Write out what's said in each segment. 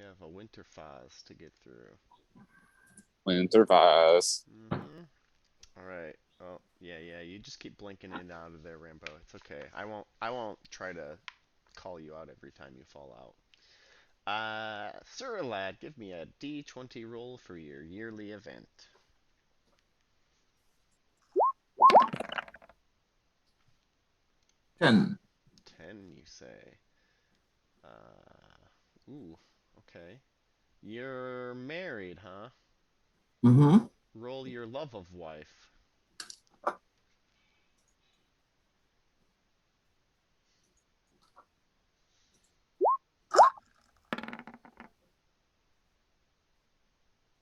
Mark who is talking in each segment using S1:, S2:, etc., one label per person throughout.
S1: have a winter phase to get through.
S2: Winter Pass.
S1: All right. Oh, yeah, yeah. You just keep blinking in and out of there, Rambo. It's okay. I won't try to call you out every time you fall out. Sir lad, give me a D20 roll for your yearly event.
S2: 10.
S1: 10, you say. Ooh, okay. You're married, huh?
S2: Mm-hmm.
S1: Roll your love of wife.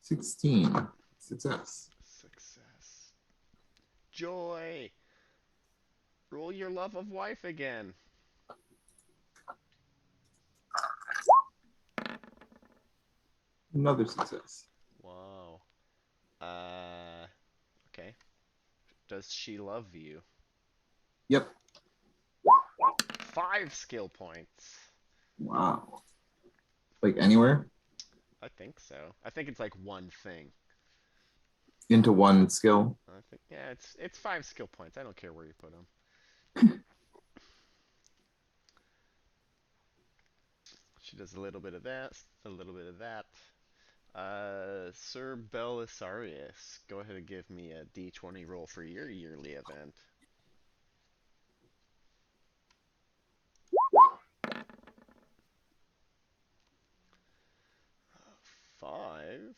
S2: 16. Success.
S1: Success. Joy! Roll your love of wife again.
S2: Another success.
S1: Wow. Uh, okay. Does she love you?
S2: Yep.
S1: 5 skill points.
S2: Wow. Like anywhere
S1: I think so. I think it's like one thing.
S2: into one skill.
S1: I think yeah, it's 5 skill points. I don't care where you put them. She does a little bit of that, a little bit of that. Sir Belisarius, go ahead and give me a D20 roll for your yearly event. 5.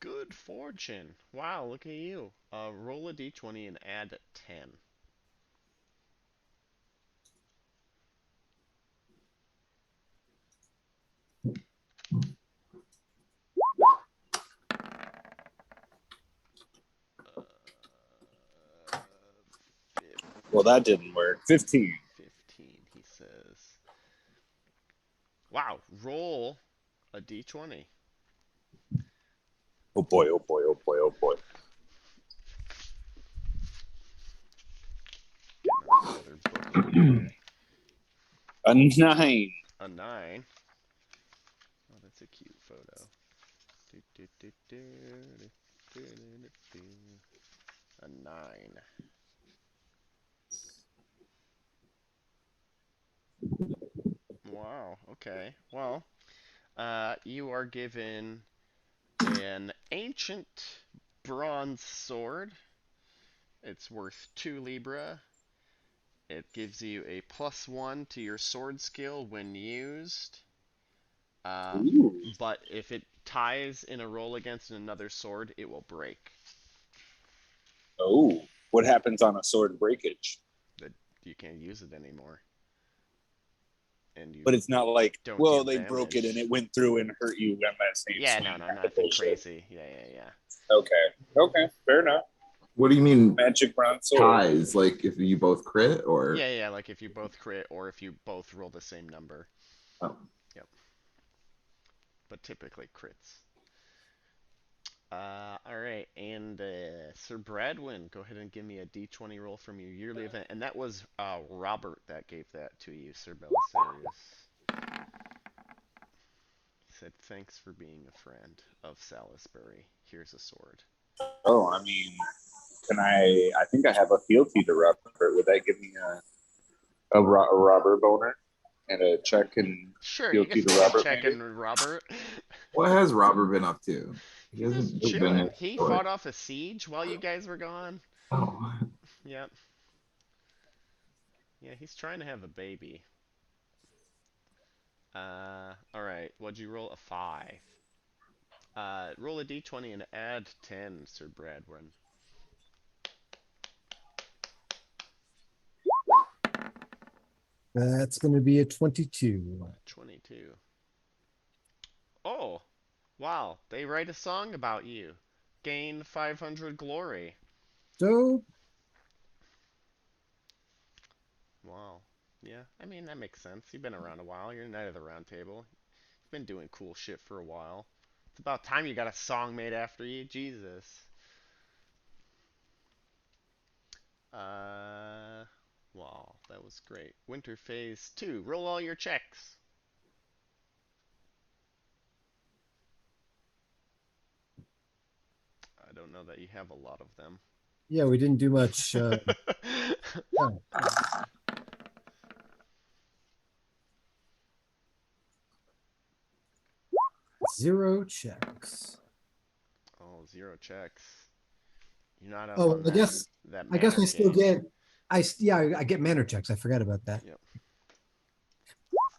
S1: Good fortune. Wow, look at you. Roll a D20 and add 10. 15.
S2: Well, that didn't work. 15.
S1: 15, he says. Wow, roll a D20.
S2: Oh boy, oh boy, oh boy, oh boy.
S1: Getting out the other book here.
S2: A 9.
S1: A 9. Oh, that's a cute photo. Do, do, do, do, do, do, do, do. A 9. Wow, okay. Well, you are given an ancient bronze sword. It's worth 2 Libra. It gives you a +1 to your sword skill when used. Uh,
S2: Ooh.
S1: but if it ties in a roll against another sword, it will break.
S2: Oh. What happens on a sword breakage?
S1: That you can't use it anymore, and you
S2: But it's not like,
S1: don't
S2: well,
S1: deal
S2: they broke it and
S1: damage.
S2: it went through and hurt you on that same
S1: Yeah, no,
S2: swing
S1: no,
S2: kind of
S1: nothing
S2: bullshit.
S1: crazy. Yeah, yeah, yeah.
S2: Okay. Okay. Fair enough. What do you mean Magic bronze sword. Ties? Like if you both crit or
S1: Yeah, yeah, like if you both crit or if you both roll the same number.
S2: oh.
S1: Yep, but typically crits. All right, and Sir Bradwin, go ahead and give me a D20 roll from your yearly event, and that was Robert that gave that to you, Sir Belisarius. He said, "Thanks for being a friend of Salisbury. Here's a sword."
S2: Oh, I mean, can I think I have a fealty to Robert. Would that give me a robber boner and a check and
S1: Sure, you can
S2: fealty to
S1: stick a
S2: Robert
S1: check
S2: maybe?
S1: in Robert.
S2: What has Robert been up to? He
S1: He's just
S2: hasn't really been in
S1: chilling.
S2: the
S1: He
S2: story.
S1: fought off a siege while you guys were gone.
S2: Oh,
S1: Yep. Yeah, he's trying to have a baby. All right. What'd you roll? A 5. Roll a d20 and add 10, Sir Bradwin.
S3: That's going to be a 22.
S1: 22. Oh, wow. They write a song about you. Gain 500 glory.
S3: So,
S1: Wow. Yeah, I mean, that makes sense. You've been around a while. You're Knight of the Round Table. You've been doing cool shit for a while. It's about time you got a song made after you. Jesus. Uh, wow, that was great. Winter Phase 2. Roll all your checks. don't know that you have a lot of them.
S3: Yeah, we didn't do much. No. 0 checks.
S1: Oh, 0 checks. You're not up
S3: Oh,
S1: on
S3: I
S1: that
S3: guess
S1: that
S3: I guess I
S1: manner
S3: still
S1: game.
S3: get. I get manner checks. I forgot about that.
S1: Yep.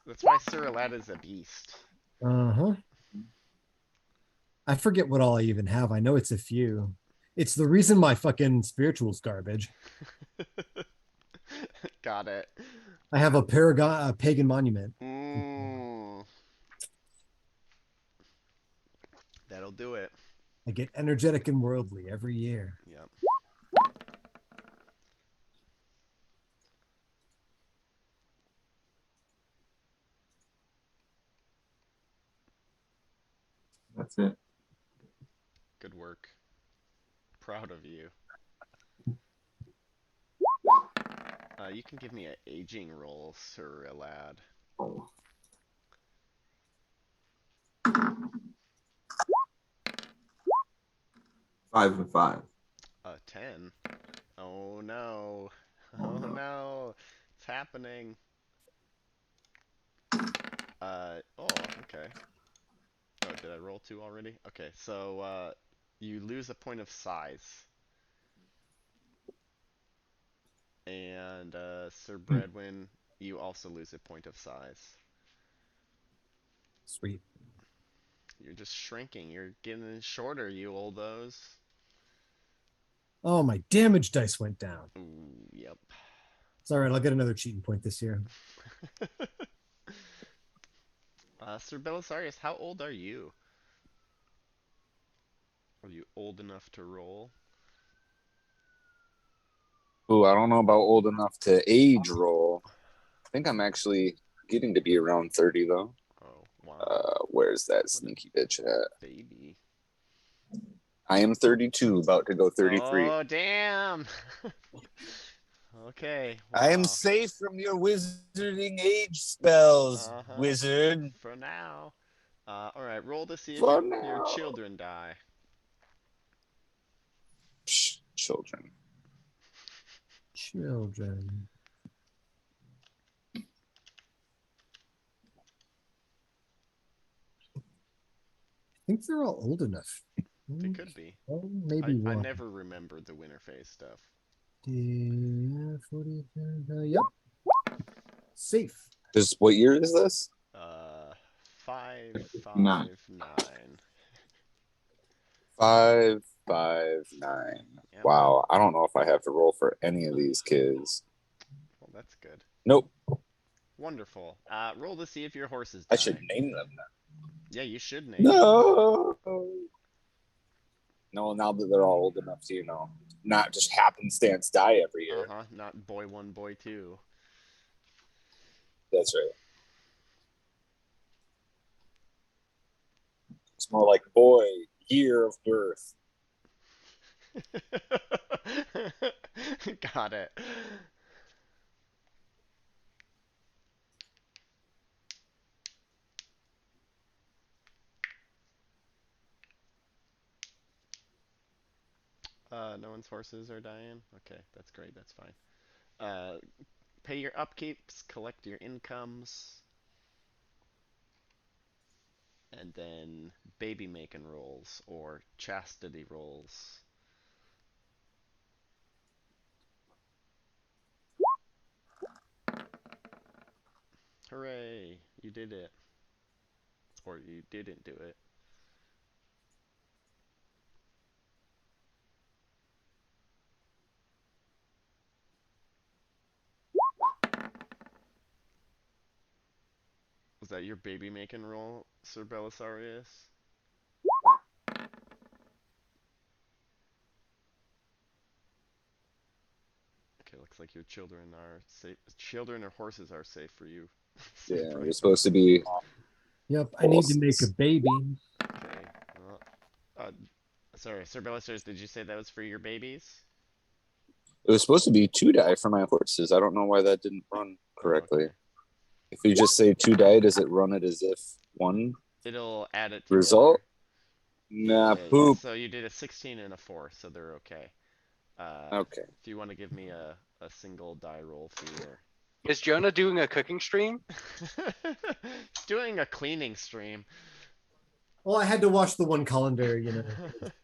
S1: That's why Sir Alad is a beast.
S3: Uh-huh. I forget what all I even have. I know it's a few. It's the reason my fucking spiritual's garbage.
S1: Got it.
S3: I have a pagan monument.
S1: Mm, that'll do it.
S3: I get energetic and worldly every year.
S1: Yep.
S2: That's it.
S1: Good work. Proud of you. You can give me an aging roll, Sir Alad.
S2: Oh. 5 and 5.
S1: A 10. Oh no. Oh no. It's happening. Oh, okay. Oh, did I roll 2 already? Okay, so, you lose a point of size. And, Sir Bradwin, you also lose a point of size.
S3: Sweet.
S1: You're just shrinking. You're getting shorter, you oldos.
S3: Oh, my damage dice went down.
S1: Ooh, yep.
S3: It's all right. I'll get another cheating point this year.
S1: Sir Belisarius, how old are you? Are you old enough to roll?
S2: Ooh, I don't know about old enough to age roll. I think I'm actually getting to be around 30 though.
S1: Oh, wow.
S2: Where's that sneaky bitch at?
S1: Baby.
S2: I am 32, about to go 33.
S1: Oh, damn! Okay,
S4: I am
S1: wow.
S4: safe from your wizarding age spells,
S1: Uh-huh.
S4: wizard.
S1: For now. Alright, roll to see if
S2: For
S1: your
S2: now.
S1: children die.
S2: Psh, children.
S3: Children. I think they're all old enough.
S1: They could be.
S3: Oh, maybe
S1: I
S3: one.
S1: never remembered the winter phase stuff.
S3: 40, yep. Safe.
S2: What year is this?
S1: 559.
S2: 559.
S1: Yep.
S2: Wow, I don't know if I have to roll for any of these kids.
S1: Well, that's good.
S2: Nope.
S1: Wonderful. Roll to see if your horses die.
S2: I should name them.
S1: Yeah, you should name them.
S2: No. No, now that they're all old enough to, not just happenstance die every year.
S1: Uh-huh. Not boy 1, boy 2.
S2: That's right. It's more like boy, year of birth.
S1: Got it. No one's horses are dying? Okay, that's great, that's fine. Pay your upkeeps, collect your incomes, and then baby making rolls or chastity rolls. Hooray, you did it. Or you didn't do it. Was that your baby making roll, Sir Belisarius? Okay, looks like your children are safe. Children or horses are safe for you.
S2: Yeah, they're supposed to be.
S3: Yep, I need to make a baby.
S1: Okay. Well, sorry, Sir Belisarius, did you say that was for your babies?
S2: It was supposed to be 2 die for my horses. I don't know why that didn't run correctly.
S1: Okay.
S2: If you just say 2 die, does it run it as if 1
S1: It'll add it together.
S2: result? Nah,
S1: Yeah, yeah.
S2: poop.
S1: So you did a 16 and a 4, so they're okay.
S2: Okay.
S1: Do you want to give me a single die roll for your?
S5: Is Jonah doing a cooking stream?
S1: He's doing a cleaning stream.
S3: Well, I had to wash the one colander,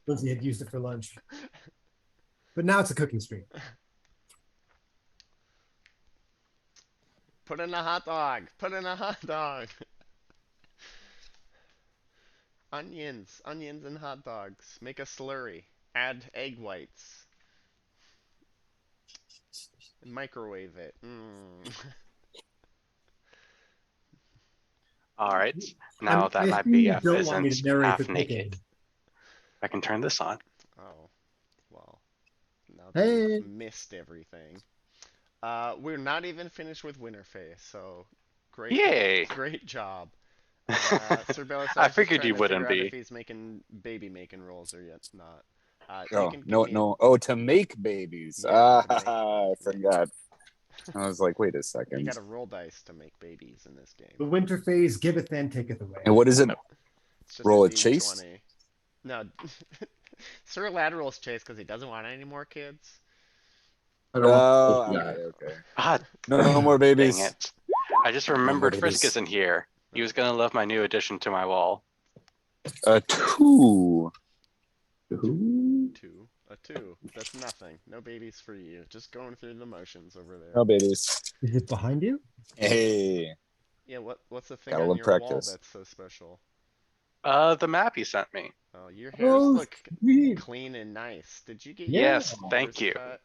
S3: Lindsay had used it for lunch. But now it's a cooking stream.
S1: Put in a hot dog. Put in a hot dog. Onions, onions and hot dogs. Make a slurry. Add egg whites. And microwave it.
S5: All right.
S3: I
S5: Now that my
S3: assume you
S5: BF
S3: don't want me to
S5: isn't
S3: narrate the
S5: half naked,
S3: cooking.
S5: I can turn this on.
S1: Oh, well. Now that
S3: Hey.
S1: we've missed everything. We're not even finished with Winterface, so great,
S5: Yay!
S1: great job. Sir Belisar
S5: I
S1: just
S5: figured
S1: trying
S5: you
S1: to figure
S5: wouldn't
S1: out if
S5: be.
S1: he's making baby making rolls or yet not. You
S2: Oh,
S1: can give
S2: no,
S1: me
S2: no. Oh, to make babies.
S1: Yeah, to make.
S2: I forgot. I was like, wait a
S1: You
S2: second.
S1: gotta roll dice to make babies in this
S3: The
S1: game.
S3: winter phase giveth and taketh away.
S2: And what is it?
S1: It's just
S2: Roll a
S1: D20.
S2: chase?
S1: No, Sir Lateral's chase because he doesn't want any more kids.
S3: I don't want
S2: Oh,
S3: to
S2: okay, okay.
S5: Ah,
S2: No more
S5: dang
S2: babies.
S5: it. I just
S2: more
S5: remembered Frisk
S2: babies.
S5: isn't here. He was gonna love my new addition to my wall.
S2: 2.
S1: A two. That's nothing. No babies for you. Just going through the motions over there.
S2: No babies.
S3: Is it behind you?
S2: Hey.
S1: Yeah, what's the thing
S2: Gotta
S1: on
S2: love
S1: your wall
S2: practice.
S1: that's so special?
S5: The map he sent me.
S1: Oh, your hairs
S3: Oh,
S1: look
S3: sweet.
S1: clean and nice. Did you get
S5: Yes,
S1: your
S5: thank
S1: first
S5: you.
S1: cut?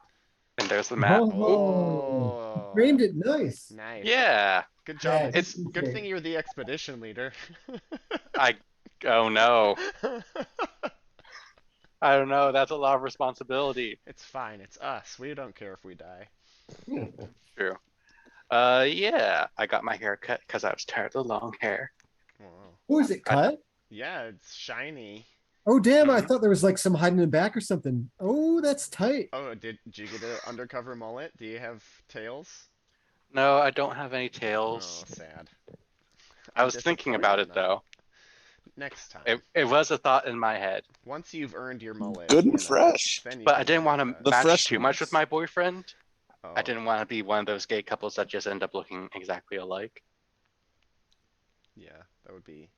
S5: And there's the map.
S3: Oh,
S1: Oh,
S3: framed it nice.
S1: nice.
S5: Yeah.
S1: Good job.
S3: Yeah,
S1: It's
S3: good
S1: good
S3: thing.
S1: thing you're the expedition leader.
S5: Oh no. I don't know. That's a lot of responsibility.
S1: It's fine. It's us. We don't care if we die.
S5: True. Yeah. I got my hair cut because I was tired of the long hair.
S1: Wow.
S3: Oh, is it cut?
S1: Yeah, it's shiny.
S3: Oh, damn. I
S5: Mhm.
S3: thought there was like some hiding in the back or something. Oh, that's tight.
S1: Oh, did you get an undercover mullet? Do you have tails?
S5: No, I don't have any
S1: Oh,
S5: tails.
S1: sad.
S5: I
S1: I'm
S5: was thinking about
S1: disappointed
S5: it
S1: now.
S5: though.
S1: Next time.
S5: It was a thought in my head,
S1: Once you've earned your mullet,
S2: Good and
S1: you know,
S2: fresh.
S1: then you
S5: but
S1: can
S5: I didn't
S1: get
S5: want
S1: it
S5: to
S1: cut.
S2: The
S5: match
S2: fresh
S5: too much
S2: ones.
S5: with my boyfriend.
S1: Oh,
S5: I didn't want to be one of those gay couples that just end up looking exactly alike.
S1: yeah, that would be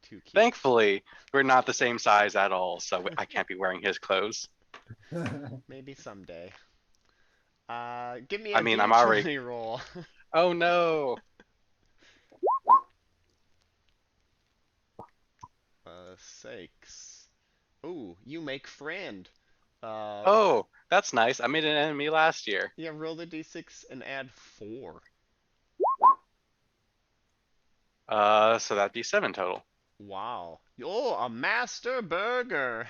S1: too cute.
S5: Thankfully, we're not the same size at all, so I can't be wearing his clothes.
S1: Maybe someday. Give me
S5: I
S1: a
S5: mean, I'm already-
S1: D20 roll.
S5: Oh no!
S1: Sakes. Ooh, you make friend.
S5: Oh, that's nice. I made an enemy last year.
S1: Yeah, roll the D6 and add 4.
S5: So that'd be 7 total.
S1: Wow. Oh, a master burger.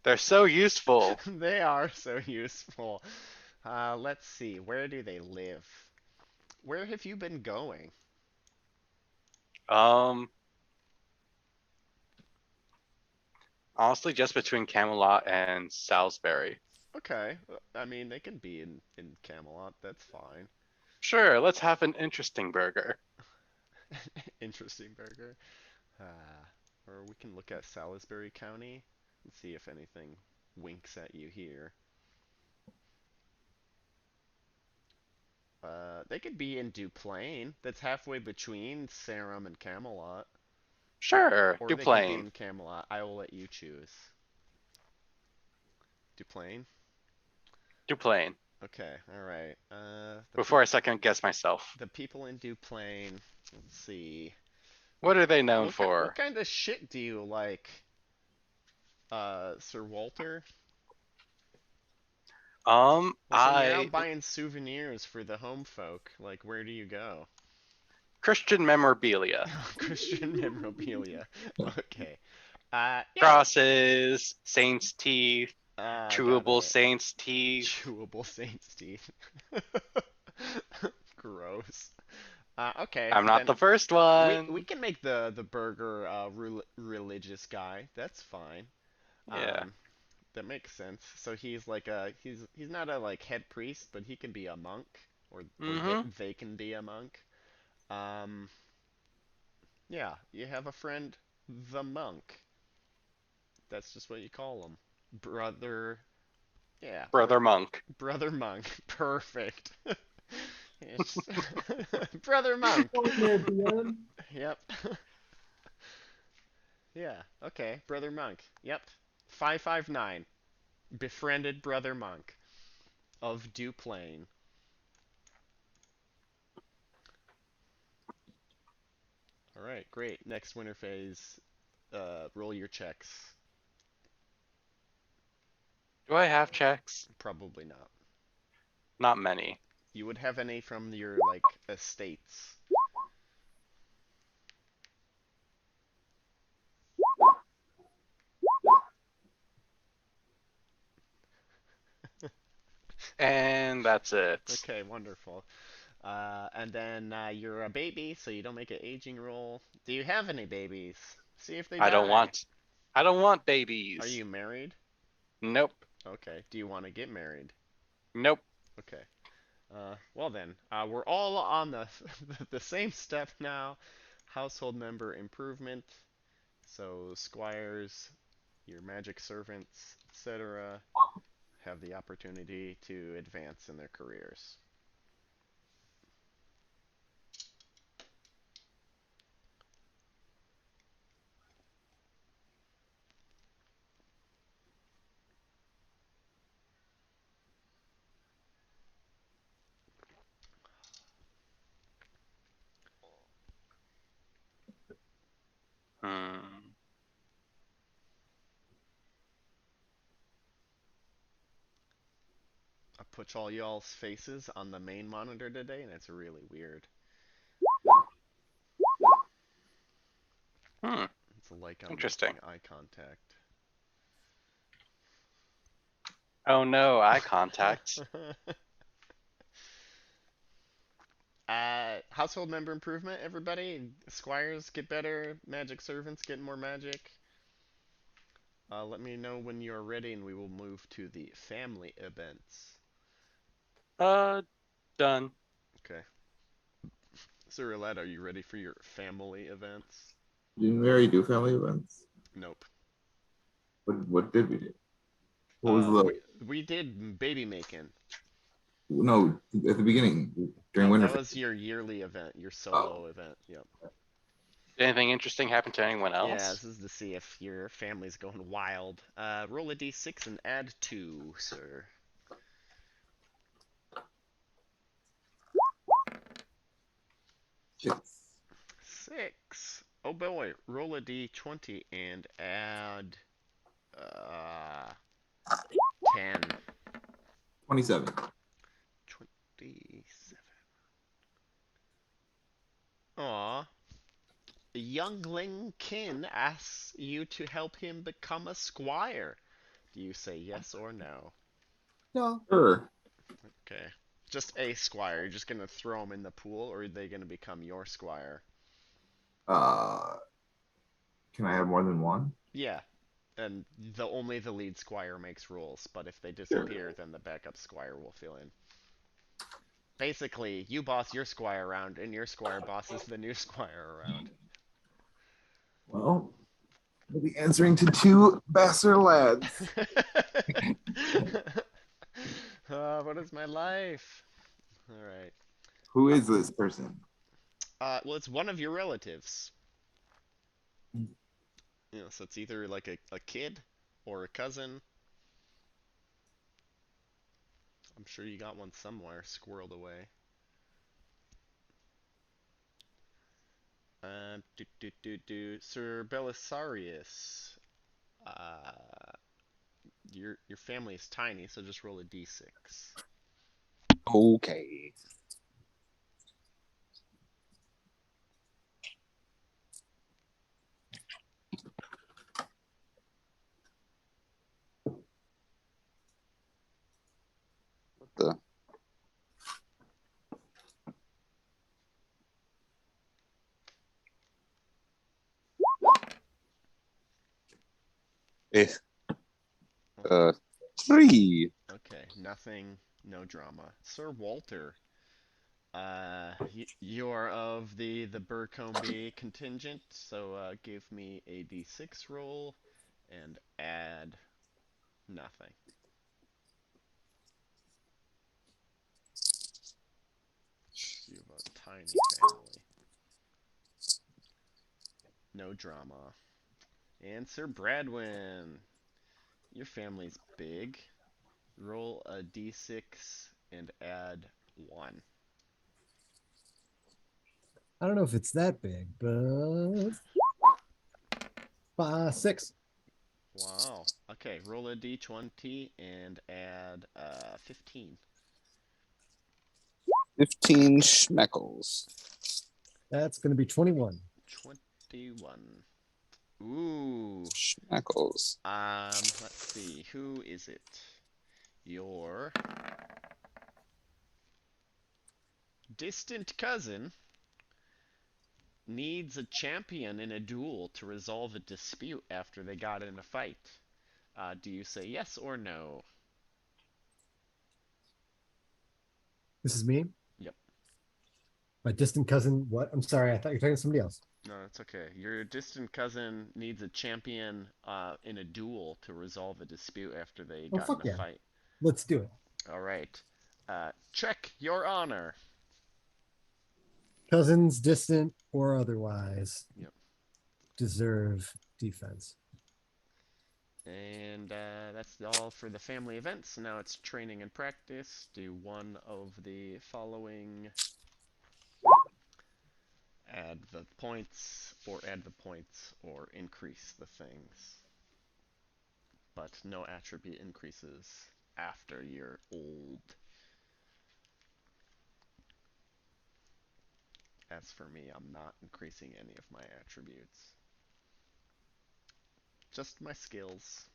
S5: They're so useful.
S1: They are so useful. Let's see. Where do they live? Where have you been going?
S5: Honestly, just between Camelot and Salisbury.
S1: Okay. I mean, they can be in Camelot. That's fine.
S5: Sure, let's have an interesting burger.
S1: Interesting burger. Or we can look at Salisbury County and see if anything winks at you here. They could be in Duplain. That's halfway between Sarum and Camelot.
S5: Sure,
S1: Or they could be
S5: Duplain.
S1: in Camelot. I will let you choose. Duplain?
S5: Duplain.
S1: Okay, alright.
S5: Before I second guess myself.
S1: The people in Duplain, let's see.
S5: What are they known
S1: What
S5: for?
S1: kind of shit do you like, Sir Walter? Like when you're out buying souvenirs for the home folk, like where do you go?
S5: Christian memorabilia.
S1: Christian memorabilia. Okay. Yeah.
S5: Crosses, saints' teeth, chewable
S1: Got it.
S5: saints' teeth.
S1: Chewable saints' teeth. Gross. Okay.
S5: I'm not
S1: then
S5: the first one.
S1: we can make the burger religious guy. That's fine.
S5: Yeah.
S1: That makes sense. So he's like he's not a like head priest, but he can be a monk, or
S5: Mm-hmm.
S1: they can be a monk. Yeah, you have a friend the monk. That's just what you call him. Brother. Yeah,
S5: Brother Monk.
S1: Brother Monk. Perfect. It's Brother Monk.
S3: There, PM.
S1: Yep. Yeah, okay. Brother Monk. Yep. 559. Befriended Brother Monk of Duplain. Alright, great. Next winter phase. Roll your checks.
S5: Do I have checks?
S1: Probably not.
S5: Not many.
S1: You would have any from your, like, estates.
S5: And that's it.
S1: Okay, wonderful. And then you're a baby, so you don't make an aging roll. Do you have any babies? See if they
S5: I don't
S1: die.
S5: want. I don't want
S1: Are
S5: babies.
S1: you married?
S5: Nope.
S1: Okay. Do you want to get married?
S5: Nope.
S1: Okay. Well then, we're all on the the same step now. Household member improvement. So squires, your magic servants, etc., have the opportunity to advance in their careers.
S5: Hmm.
S1: I put all y'all's faces on the main monitor today, and it's really weird.
S5: Hmm.
S1: It's like I'm
S5: Interesting.
S1: making eye contact.
S5: Oh no, eye contact.
S1: Household member improvement, everybody. Squires get better. Magic servants get more magic. Let me know when you're ready, and we will move to the family events.
S5: Done.
S1: Okay. Sir Roulette, are you ready for your family events?
S2: Didn't we already do family events?
S1: Nope.
S2: What did we do? What was
S1: Uh,
S2: the
S1: we we did baby making.
S2: no at the beginning during
S1: Oh,
S2: winter?
S1: that was your yearly event, your
S2: Oh,
S1: solo event. Yep.
S5: Did anything interesting happen to anyone
S1: Yeah,
S5: else?
S1: this is to see if your family's going wild. Roll a d6 and add 2, sir.
S2: 6.
S1: 6. Oh boy, roll a d20 and add uh 10.
S2: 27.
S1: 27. Aw. The youngling kin asks you to help him become a squire. Do you say yes or no?
S3: No.
S2: Sure.
S1: Okay. Just a squire. You're just gonna throw him in the pool, or are they gonna become your squire?
S2: Uh, can I have more than one?
S1: Yeah. And only the lead squire makes rules, but if they
S2: Sure.
S1: disappear, then the backup squire will fill in. Basically, you boss your squire around, and your squire bosses the new squire around.
S2: Well, we'll be answering to 2 bastard lads.
S1: What is my life? All right.
S2: Who is this person?
S1: Well, it's one of your relatives. So it's either like a kid or a cousin. I'm sure you got one somewhere squirreled away. Sir Belisarius. Uh, your family is tiny, so just roll a d6.
S2: Okay. What the? Eh,
S1: Okay.
S2: 3.
S1: Okay. Nothing. No drama. Sir Walter. You're of the Burcombe contingent, so give me a d6 roll and add nothing. You have a tiny family. No drama. And Sir Bradwin, your family's big. Roll a d6 and add 1.
S3: I don't know if it's that big, but 6.
S1: Wow. Okay, roll a d20 and add 15.
S4: 15 schmeckles.
S3: That's going to be 21.
S1: 21. Ooh.
S4: Schmeckles.
S1: Let's see. Who is it? Your distant cousin needs a champion in a duel to resolve a dispute after they got in a fight. Do you say yes or no?
S3: This is me.
S1: Yep.
S3: My distant cousin. What? I'm sorry. I thought you were talking to somebody else.
S1: No, it's okay. Your distant cousin needs a champion in a duel to resolve a dispute after they
S3: Oh,
S1: got in
S3: fuck
S1: a
S3: yeah.
S1: fight.
S3: Let's do it.
S1: All right. Check your honor.
S3: Cousins, distant or otherwise,
S1: Yep.
S3: deserve defense.
S1: And that's all for the family events. Now it's training and practice. Do one of the following. Add the points, or increase the things. But no attribute increases after you're old. As for me, I'm not increasing any of my attributes. Just my skills.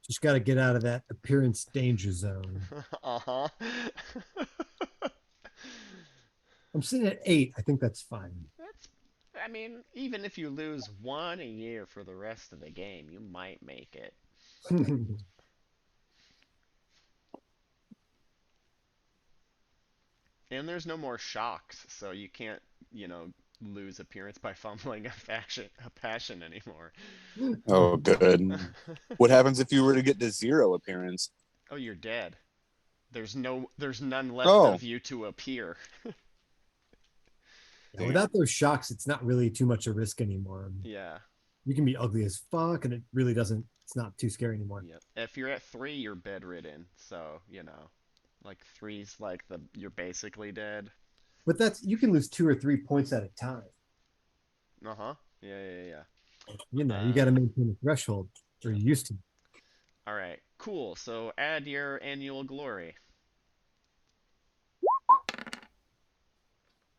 S3: Just got to get out of that appearance danger zone.
S1: Uh-huh.
S3: I'm sitting at 8. I think that's fine.
S1: I mean, even if you lose 1 a year for the rest of the game, you might make it. And there's no more shocks, so you can't, lose appearance by fumbling a passion anymore.
S4: Oh, good. What happens if you were to get to 0 appearance?
S1: Oh, you're dead. There's none left
S4: Oh.
S1: of you to appear.
S3: Yeah, without those shocks, it's not really too much a risk anymore.
S1: Yeah.
S3: You can be ugly as fuck, and it really doesn't. It's not too scary anymore.
S1: Yep. If you're at 3, you're bedridden. So, like 3's like you're basically dead.
S3: But that's you can lose 2 or 3 points at a time.
S1: Uh-huh. Yeah.
S3: You got to maintain the threshold, or you used to.
S1: All right. Cool. So add your annual glory.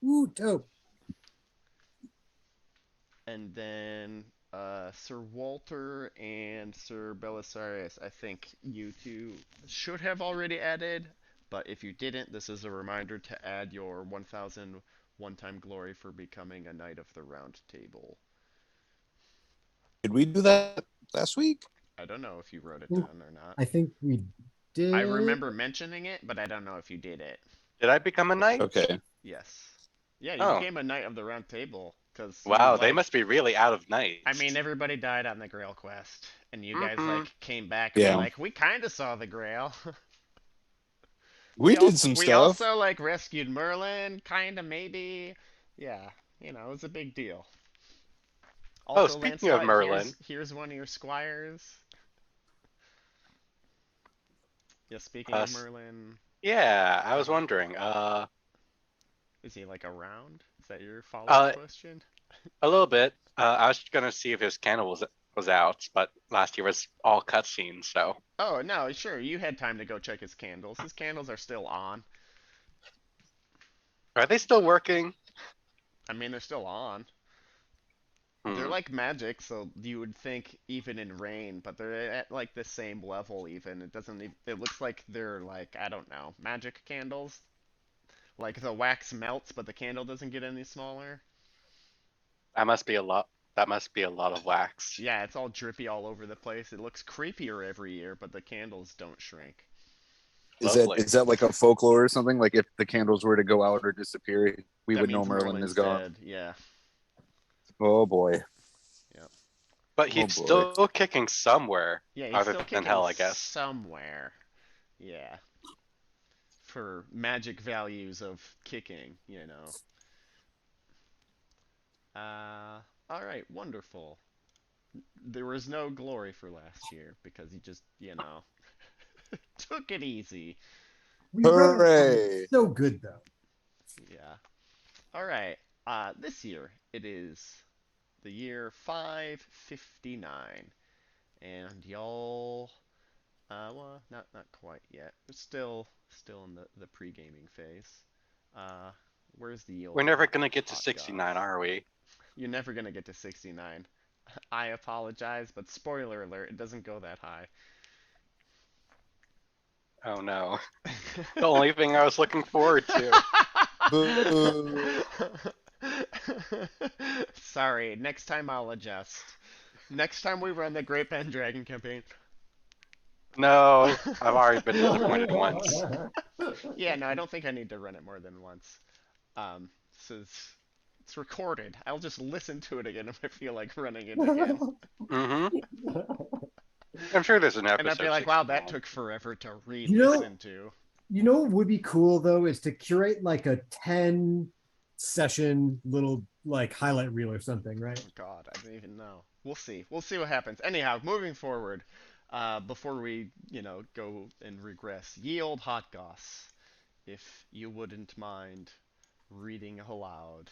S3: Ooh, dope.
S1: And then Sir Walter and Sir Belisarius, I think you two should have already added, but if you didn't, this is a reminder to add your 1,000 one-time glory for becoming a Knight of the Round Table.
S4: Did we do that last week?
S1: I don't know if you wrote it down or not.
S3: I think we did.
S1: I remember mentioning it, but I don't know if you did it.
S5: Did I become a knight?
S4: Okay.
S1: Yes. Yeah, you
S5: Oh.
S1: became a Knight of the Round Table.
S5: Wow, they must be really out of knights.
S1: I mean, everybody died on the Grail quest, and you guys came back
S4: Yeah.
S1: and like, we kind of saw the Grail.
S4: We did some
S1: we
S4: stuff.
S1: also like rescued Merlin, kind of maybe. Yeah, it was a big deal. Also,
S5: speaking of Merlin,
S1: here's one of your squires. Yeah, speaking of Merlin.
S5: Yeah, I was wondering.
S1: Is he like around? Is that your follow-up question?
S5: A little bit. I was gonna see if his candle was out, but last year was all cutscenes, so.
S1: Oh no, sure. You had time to go check his candles. His candles are still on.
S5: Are they still working?
S1: I mean, they're still on. They're like magic, so you would think even in rain, but they're at like the same level even. It looks like they're like, I don't know, magic candles. Like the wax melts, but the candle doesn't get any smaller.
S5: That must be a lot. That must be a lot of wax.
S1: Yeah, it's all drippy all over the place. It looks creepier every year, but the candles don't shrink.
S5: Lovely.
S4: is that like a folklore or something? Like if the candles were to go out or disappear, we
S1: That
S4: would know
S1: means
S4: Merlin is gone.
S1: dead. Yeah.
S4: Oh boy.
S5: But
S4: Oh,
S5: he's
S4: boy.
S5: still kicking somewhere
S1: Yeah, he's
S5: other
S1: still
S5: than
S1: kicking
S5: hell, I guess.
S1: somewhere. Yeah. For magic values of kicking, you know. All right, wonderful. There was no glory for last year because he just, took it easy.
S3: We read it.
S4: Hooray!
S3: So good though.
S1: Yeah. All right. This year it is the year 559, and y'all, well, not quite yet. We're still in the pre-gaming phase. Uh, where's the
S5: We're
S1: old
S5: never gonna get to
S1: hot
S5: 69,
S1: goss?
S5: are we?
S1: You're never gonna get to 69. I apologize, but spoiler alert, it doesn't go that high.
S5: Oh no. The only thing I was looking forward to.
S4: Boo.
S1: Sorry, next time I'll adjust. Next time we run the Great Pendragon campaign.
S5: No, I've already been disappointed once.
S1: Yeah, no, I don't think I need to run it more than once. So it's recorded. I'll just listen to it again if I feel like running it again.
S5: Mm-hmm. I'm sure there's an
S1: And I'd
S5: episode
S1: be like, wow, that
S5: 69.
S1: took forever to
S3: You know-
S1: re-listen to.
S3: You know what would be cool though is to curate like a 10 session little like highlight reel or something, right?
S1: Oh God, I don't even know. We'll see. We'll see what happens. Anyhow, moving forward, before we, go and regress, ye old hot goss, if you wouldn't mind reading aloud.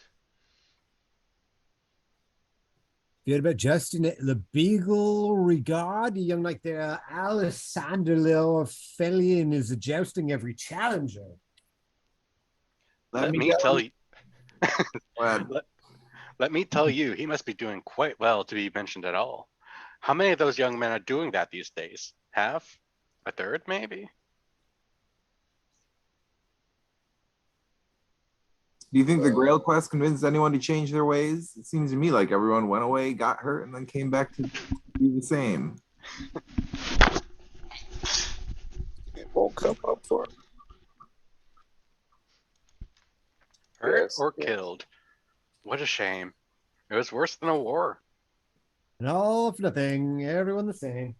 S3: Good about Justin the Beagle regard, young like the Alessandro Felian is jousting every challenger.
S5: Let me tell you. Let me tell you, he must be doing quite well to be mentioned at all. How many of those young men are doing that these days? Half? A third, maybe?
S6: Do you think the Grail quest convinced anyone to change their ways? It seems to me like everyone went away, got hurt, and then came back to do the same.
S4: It won't come up for him.
S5: Hurt
S4: Yes,
S5: or
S4: yes.
S5: killed? What a shame. It was worse than a war.
S3: And all for nothing, everyone the same.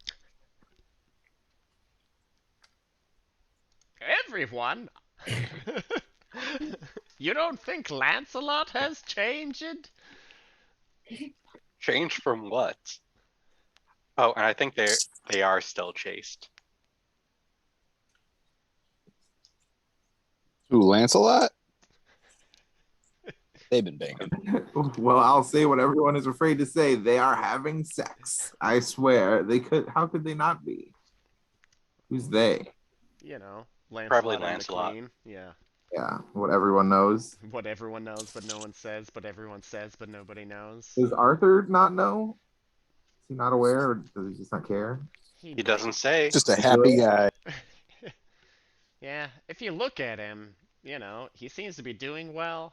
S1: Everyone? You don't think Lancelot has changed?
S5: Changed from what? Oh, and I think they are still chaste.
S4: Who, Lancelot? They've been banging.
S6: Well, I'll say what everyone is afraid to say. They are having sex. I swear. They could. How could they not be? Who's they?
S1: Lancelot
S5: Probably
S1: and the
S5: Lancelot.
S1: Queen. Yeah.
S6: Yeah, what everyone knows.
S1: What everyone knows, but no one says, but everyone says, but nobody knows.
S6: Does Arthur not know? Is he not aware, or does he just not care?
S5: He doesn't say.
S4: Just a happy guy.
S1: Yeah, if you look at him, he seems to be doing well.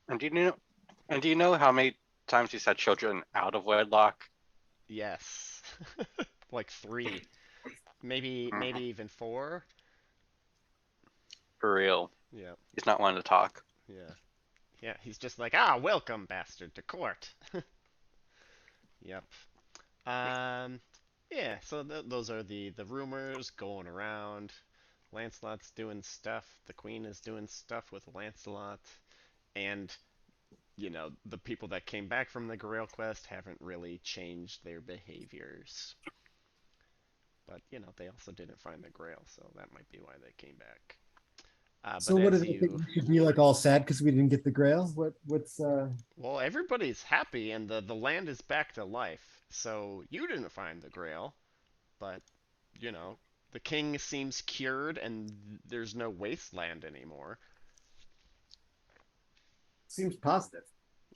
S5: And do you know how many times he's had children out of wedlock?
S1: Yes. Like 3. Maybe even 4.
S5: For real.
S1: Yeah.
S5: He's not one to talk.
S1: Yeah. Yeah, he's just like, welcome, bastard, to court. Yep. Yeah, so those are the rumors going around. Lancelot's doing stuff. The Queen is doing stuff with Lancelot. And, the people that came back from the Grail quest haven't really changed their behaviors. But, they also didn't find the Grail, so that might be why they came back.
S3: So
S1: but
S3: what
S1: as
S3: do they think? We should be like all sad because we didn't get the Grail? What's
S1: Well, everybody's happy and the land is back to life. So you didn't find the Grail, but the king seems cured and there's no wasteland anymore.
S3: seems positive.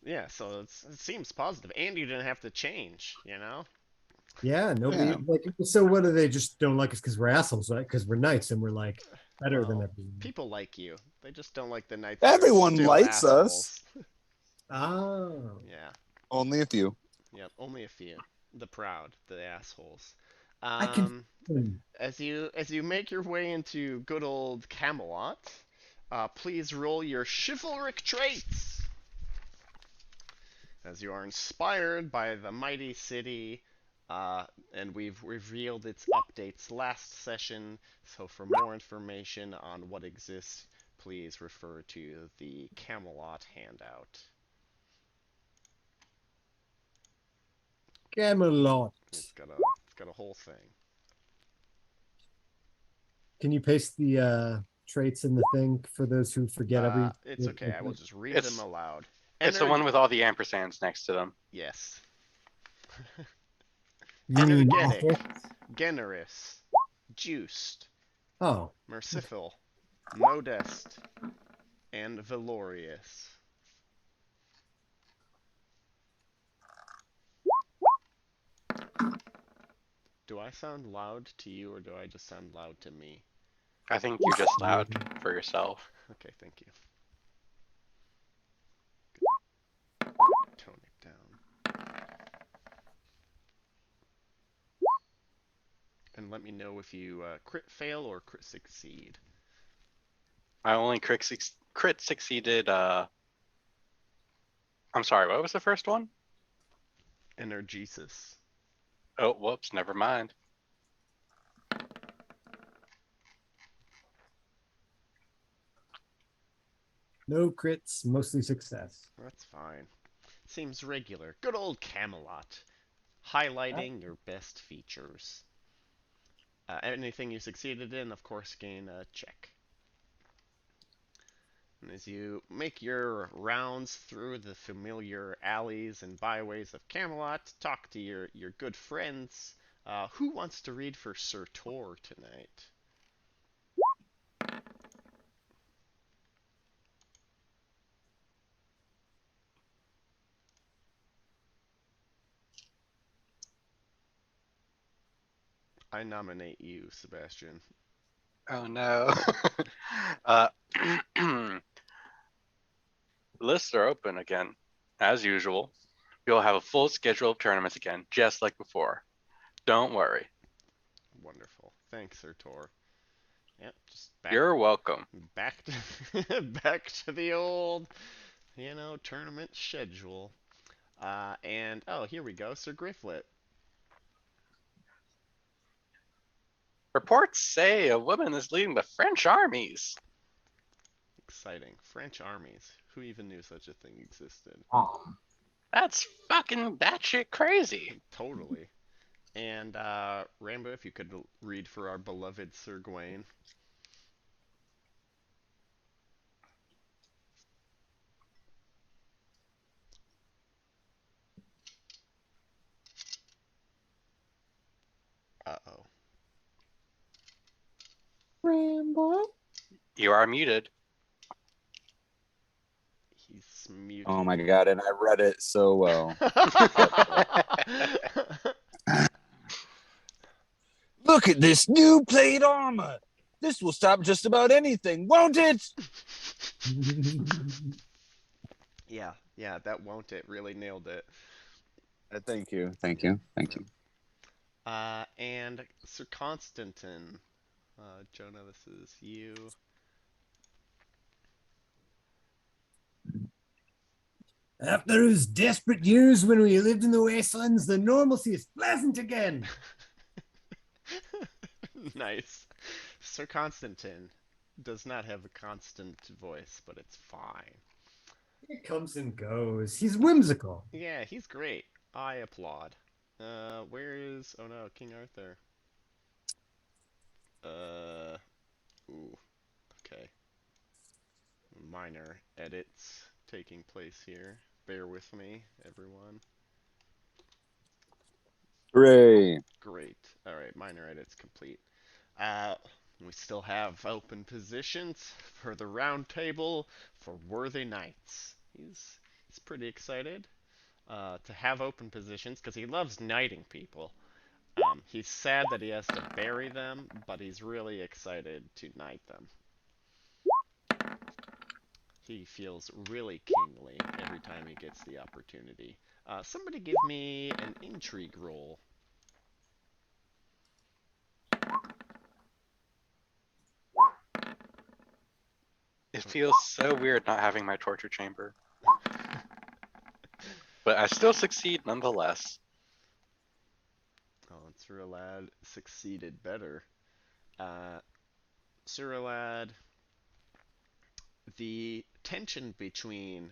S1: Yeah, so it seems positive, and you didn't have to change.
S3: Yeah, nobody
S4: Yeah.
S3: like. So what do they just don't like us because we're assholes, right? Because we're knights and we're like better than
S1: Well,
S3: everyone.
S1: people like you. They just don't like the knights. that are
S4: Everyone
S1: still
S4: likes us.
S1: assholes.
S3: Oh,
S1: Yeah.
S4: Only a few.
S1: Yep. Only a few. The proud, the assholes.
S3: I can.
S1: Um, as you make your way into good old Camelot, please roll your chivalric traits. As you are inspired by the mighty city, and we've revealed its updates last session. So for more information on what exists, please refer to the Camelot handout.
S3: Camelot.
S1: It's got a whole thing.
S3: Can you paste the traits in the thing for those who forget every?
S1: It's okay. I will just read them
S5: It's
S1: aloud.
S5: it's the one with all the ampersands next to them.
S1: Yes.
S3: You mean
S1: Energetic,
S3: awful?
S1: generous, juiced,
S3: Oh,
S1: merciful, modest, and valorious. Do I sound loud to you, or do I just sound loud to me?
S5: I think you're just loud for yourself.
S1: Okay, thank you. Tone it down. And let me know if you crit fail or crit succeed.
S5: I only crit succeeded. I'm sorry. What was the first one?
S1: Energesis.
S5: Oh, whoops. Never mind.
S3: no crits, mostly success.
S1: That's fine. Seems regular. Good old Camelot. Highlighting your best features. Anything you succeeded in, of course, gain a check. And as you make your rounds through the familiar alleys and byways of Camelot, talk to your good friends. Who wants to read for Sir Tor tonight? I nominate you, Sebastian.
S5: Oh no. uh, lists are open again, as usual. We'll have a full schedule of tournaments again, just like before. Don't worry.
S1: Wonderful. Thanks, Sir Tor. Yep, just
S5: You're welcome.
S1: back to back to the old, tournament schedule. And oh, here we go, Sir Grifflet.
S5: Reports say a woman is leading the French armies.
S1: Exciting. French armies. Who even knew such a thing existed?
S5: That's fucking batshit crazy.
S1: Totally. And Rambo, if you could read for our beloved Sir Gawain. Uh-oh.
S3: Rambo.
S5: You are muted.
S1: He's muted.
S4: Oh my god, and I read it so well. Look at this new plate armor. This will stop just about anything, won't it?
S1: Yeah, that won't it really nailed it.
S4: Thank you, thank you.
S1: And Sir Constantine. Jonah, this is you.
S3: After those desperate years when we lived in the wastelands, the normalcy is pleasant again.
S1: Nice. Sir Constantine does not have a constant voice, but it's fine.
S3: It comes and goes. He's whimsical.
S1: Yeah, he's great. I applaud. Where is... Oh no, King Arthur. Ooh. Okay. Minor edits taking place here. Bear with me, everyone.
S4: Hooray.
S1: Great. Alright, minor edits complete. We still have open positions for the round table for worthy knights. He's pretty excited to have open positions because he loves knighting people. He's sad that he has to bury them, but he's really excited to knight them. He feels really kingly every time he gets the opportunity. Somebody give me an intrigue roll.
S5: feels so weird not having my torture chamber. But I still succeed nonetheless.
S1: Oh, and Suralad succeeded better. Uh, Suralad, the tension between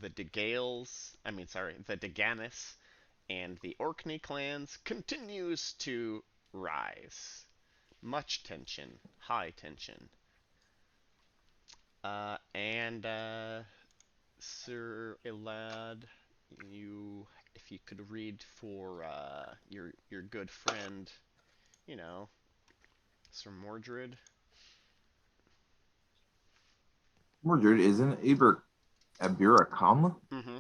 S1: the Degales, the Deganis, and the Orkney clans continues to rise. Much tension, high tension. And Sir Elad, you, if you could read for your good friend, you know, Sir Mordred.
S6: Mordred isn't Aburacom,
S1: Mm-hmm.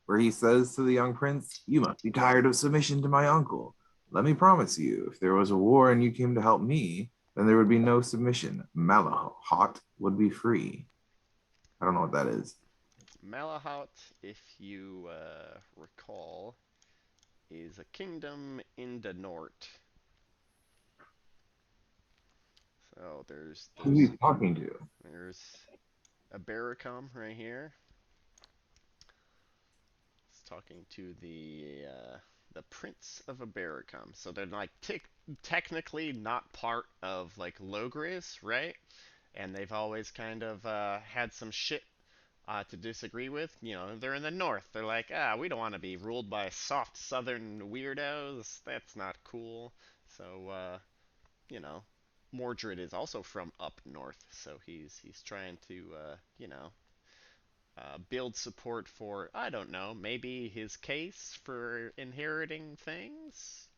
S6: where he says to the young prince, "You must be tired of submission to my uncle. Let me promise you, if there was a war and you came to help me, then there would be no submission. Malahat would be free." I don't know what that is.
S1: Malahat, if you recall, is a kingdom in the north. So
S6: Who's he talking to?
S1: there's a Barracom right here. It's talking to the Prince of Abericum. So they're like technically not part of like Logris, right? And they've always kind of had some shit to disagree with. You know, they're in the north. They're like, we don't want to be ruled by soft southern weirdos. That's not cool. So, you know, Mordred is also from up north, so he's trying to, build support for, I don't know, maybe his case for inheriting things.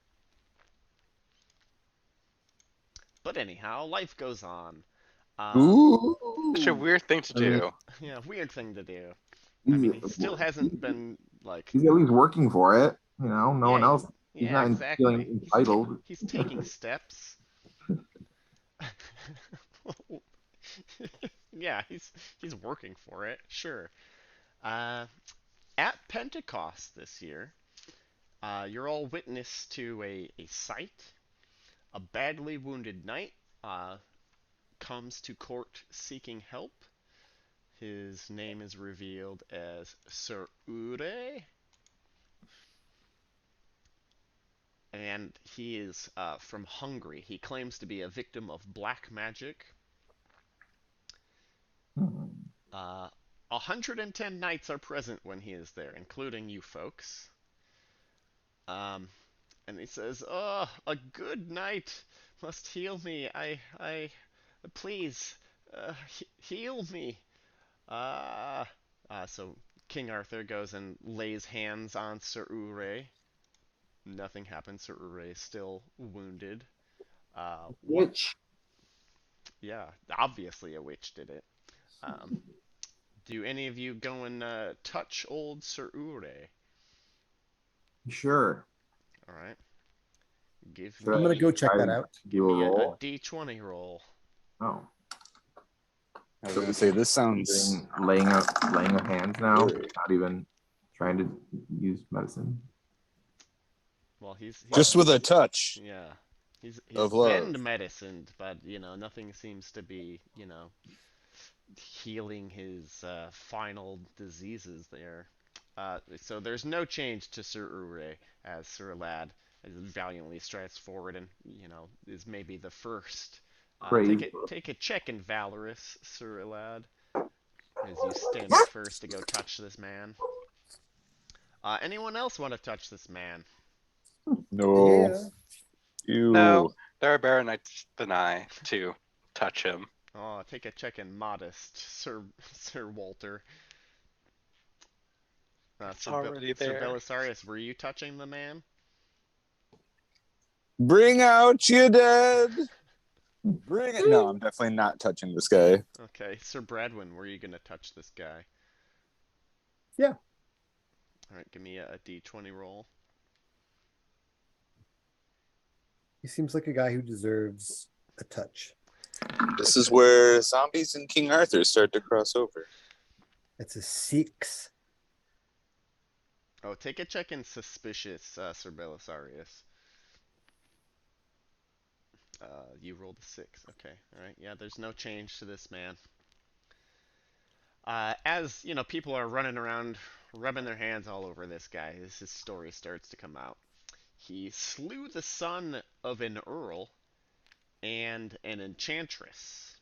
S1: But anyhow, life goes on.
S5: Such a
S4: Ooh.
S5: weird thing to
S6: I mean,
S5: do.
S1: Yeah, weird thing to do. I
S6: he's,
S1: mean, he still hasn't been like,
S6: he's at least working for it. You know, no one
S1: yeah,
S6: else. He's
S1: yeah,
S6: not feeling
S1: exactly.
S6: entitled.
S1: He's taking steps. Yeah, he's working for it. Sure. Uh, at Pentecost this year, you're all witness to a sight. A badly wounded knight comes to court seeking help. His name is revealed as Sir Ure, and he is from Hungary. He claims to be a victim of black magic.
S6: Hmm.
S1: 110 knights are present when he is there, including you folks. Um, and he says, "Oh, a good knight must heal me. Please, heal me." Uh, so King Arthur goes and lays hands on Sir Ure. Nothing happens. Sir Ure is still wounded. What?
S6: Which
S1: Yeah, obviously a witch did it. Um, do any of you go and touch old Sir Ure?
S6: sure.
S1: All right. Give
S6: Should
S3: I'm gonna
S1: me
S3: go check that out.
S1: give
S6: Do a
S1: me a
S6: roll.
S1: D20 roll.
S6: Oh,
S4: I was gonna say this sounds
S6: laying of hands now.
S4: Good.
S6: Not even trying to use medicine.
S1: Well, he's
S4: just with a touch
S1: yeah. He's
S4: of love.
S1: been medicined, but nothing seems to be healing his final diseases there. So there's no change to Sir Ure as Sir Lad valiantly strides forward and is maybe the first.
S6: Praise.
S1: Take a check in valorous, Sir Lad, as you stand up first to go touch this man. Anyone else want to touch this man?
S4: No.
S3: Yeah.
S4: You.
S5: No, there are better knights than I to touch him.
S1: Oh, take a check in modest, Sir Walter.
S5: It's already
S1: Sir
S5: there.
S1: Belisarius, were you touching the man?
S4: Bring out your dead. Bring it. No, I'm definitely not touching this guy.
S1: Okay, Sir Bradwin, were you gonna touch this guy?
S3: Yeah.
S1: All right, give me a D20 roll.
S3: He seems like a guy who deserves a touch.
S4: This is where zombies and King Arthur start to cross over.
S3: It's a 6.
S1: Oh, take a check in suspicious, Sir Belisarius. You rolled a 6. Okay, all right. Yeah, there's no change to this man. As you know, people are running around, rubbing their hands all over this guy as his story starts to come out. He slew the son of an earl and an enchantress.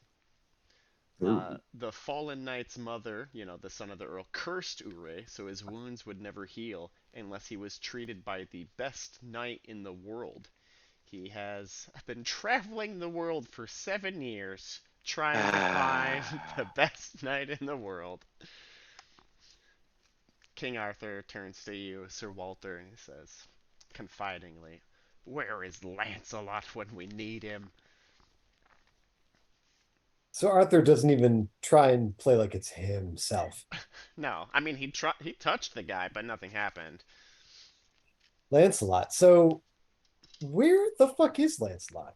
S6: Ooh.
S1: The fallen knight's mother, the son of the earl, cursed Ure so his wounds would never heal unless he was treated by the best knight in the world. He has been traveling the world for 7 years trying to find the best knight in the world. King Arthur turns to you, Sir Walter, and he says, confidingly, "Where is Lancelot when we need him?"
S3: So Arthur doesn't even try and play like it's himself.
S1: No, I mean he touched the guy, but nothing happened.
S3: Lancelot. So where the fuck is Lancelot?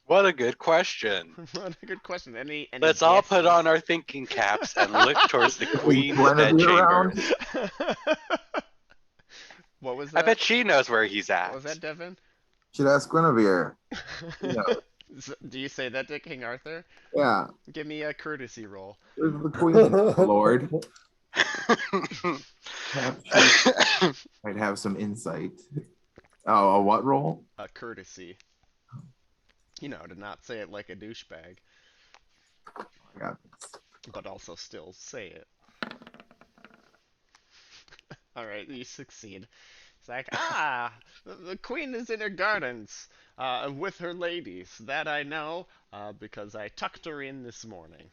S5: What a good question.
S1: What a good question. Any
S5: Let's all put
S1: guesses?
S5: on our thinking caps and look towards the
S6: Is
S5: Queen's
S6: Guinevere
S5: bedchamber.
S6: around?
S1: What was
S5: I
S1: that?
S5: bet she knows where he's
S1: What
S5: at.
S1: was that, Devin?
S6: Should ask Guinevere. You know,
S1: Do you say that to King Arthur?
S6: yeah.
S1: Give me a courtesy roll.
S6: Where's the queen, Lord? Perhaps she might have some insight. Oh, a what roll?
S1: A courtesy. To not say it like a douchebag,
S6: I got this.
S1: but also still say it. All right, you succeed. It's like, the queen is in her gardens, with her ladies. That I know, because I tucked her in this morning.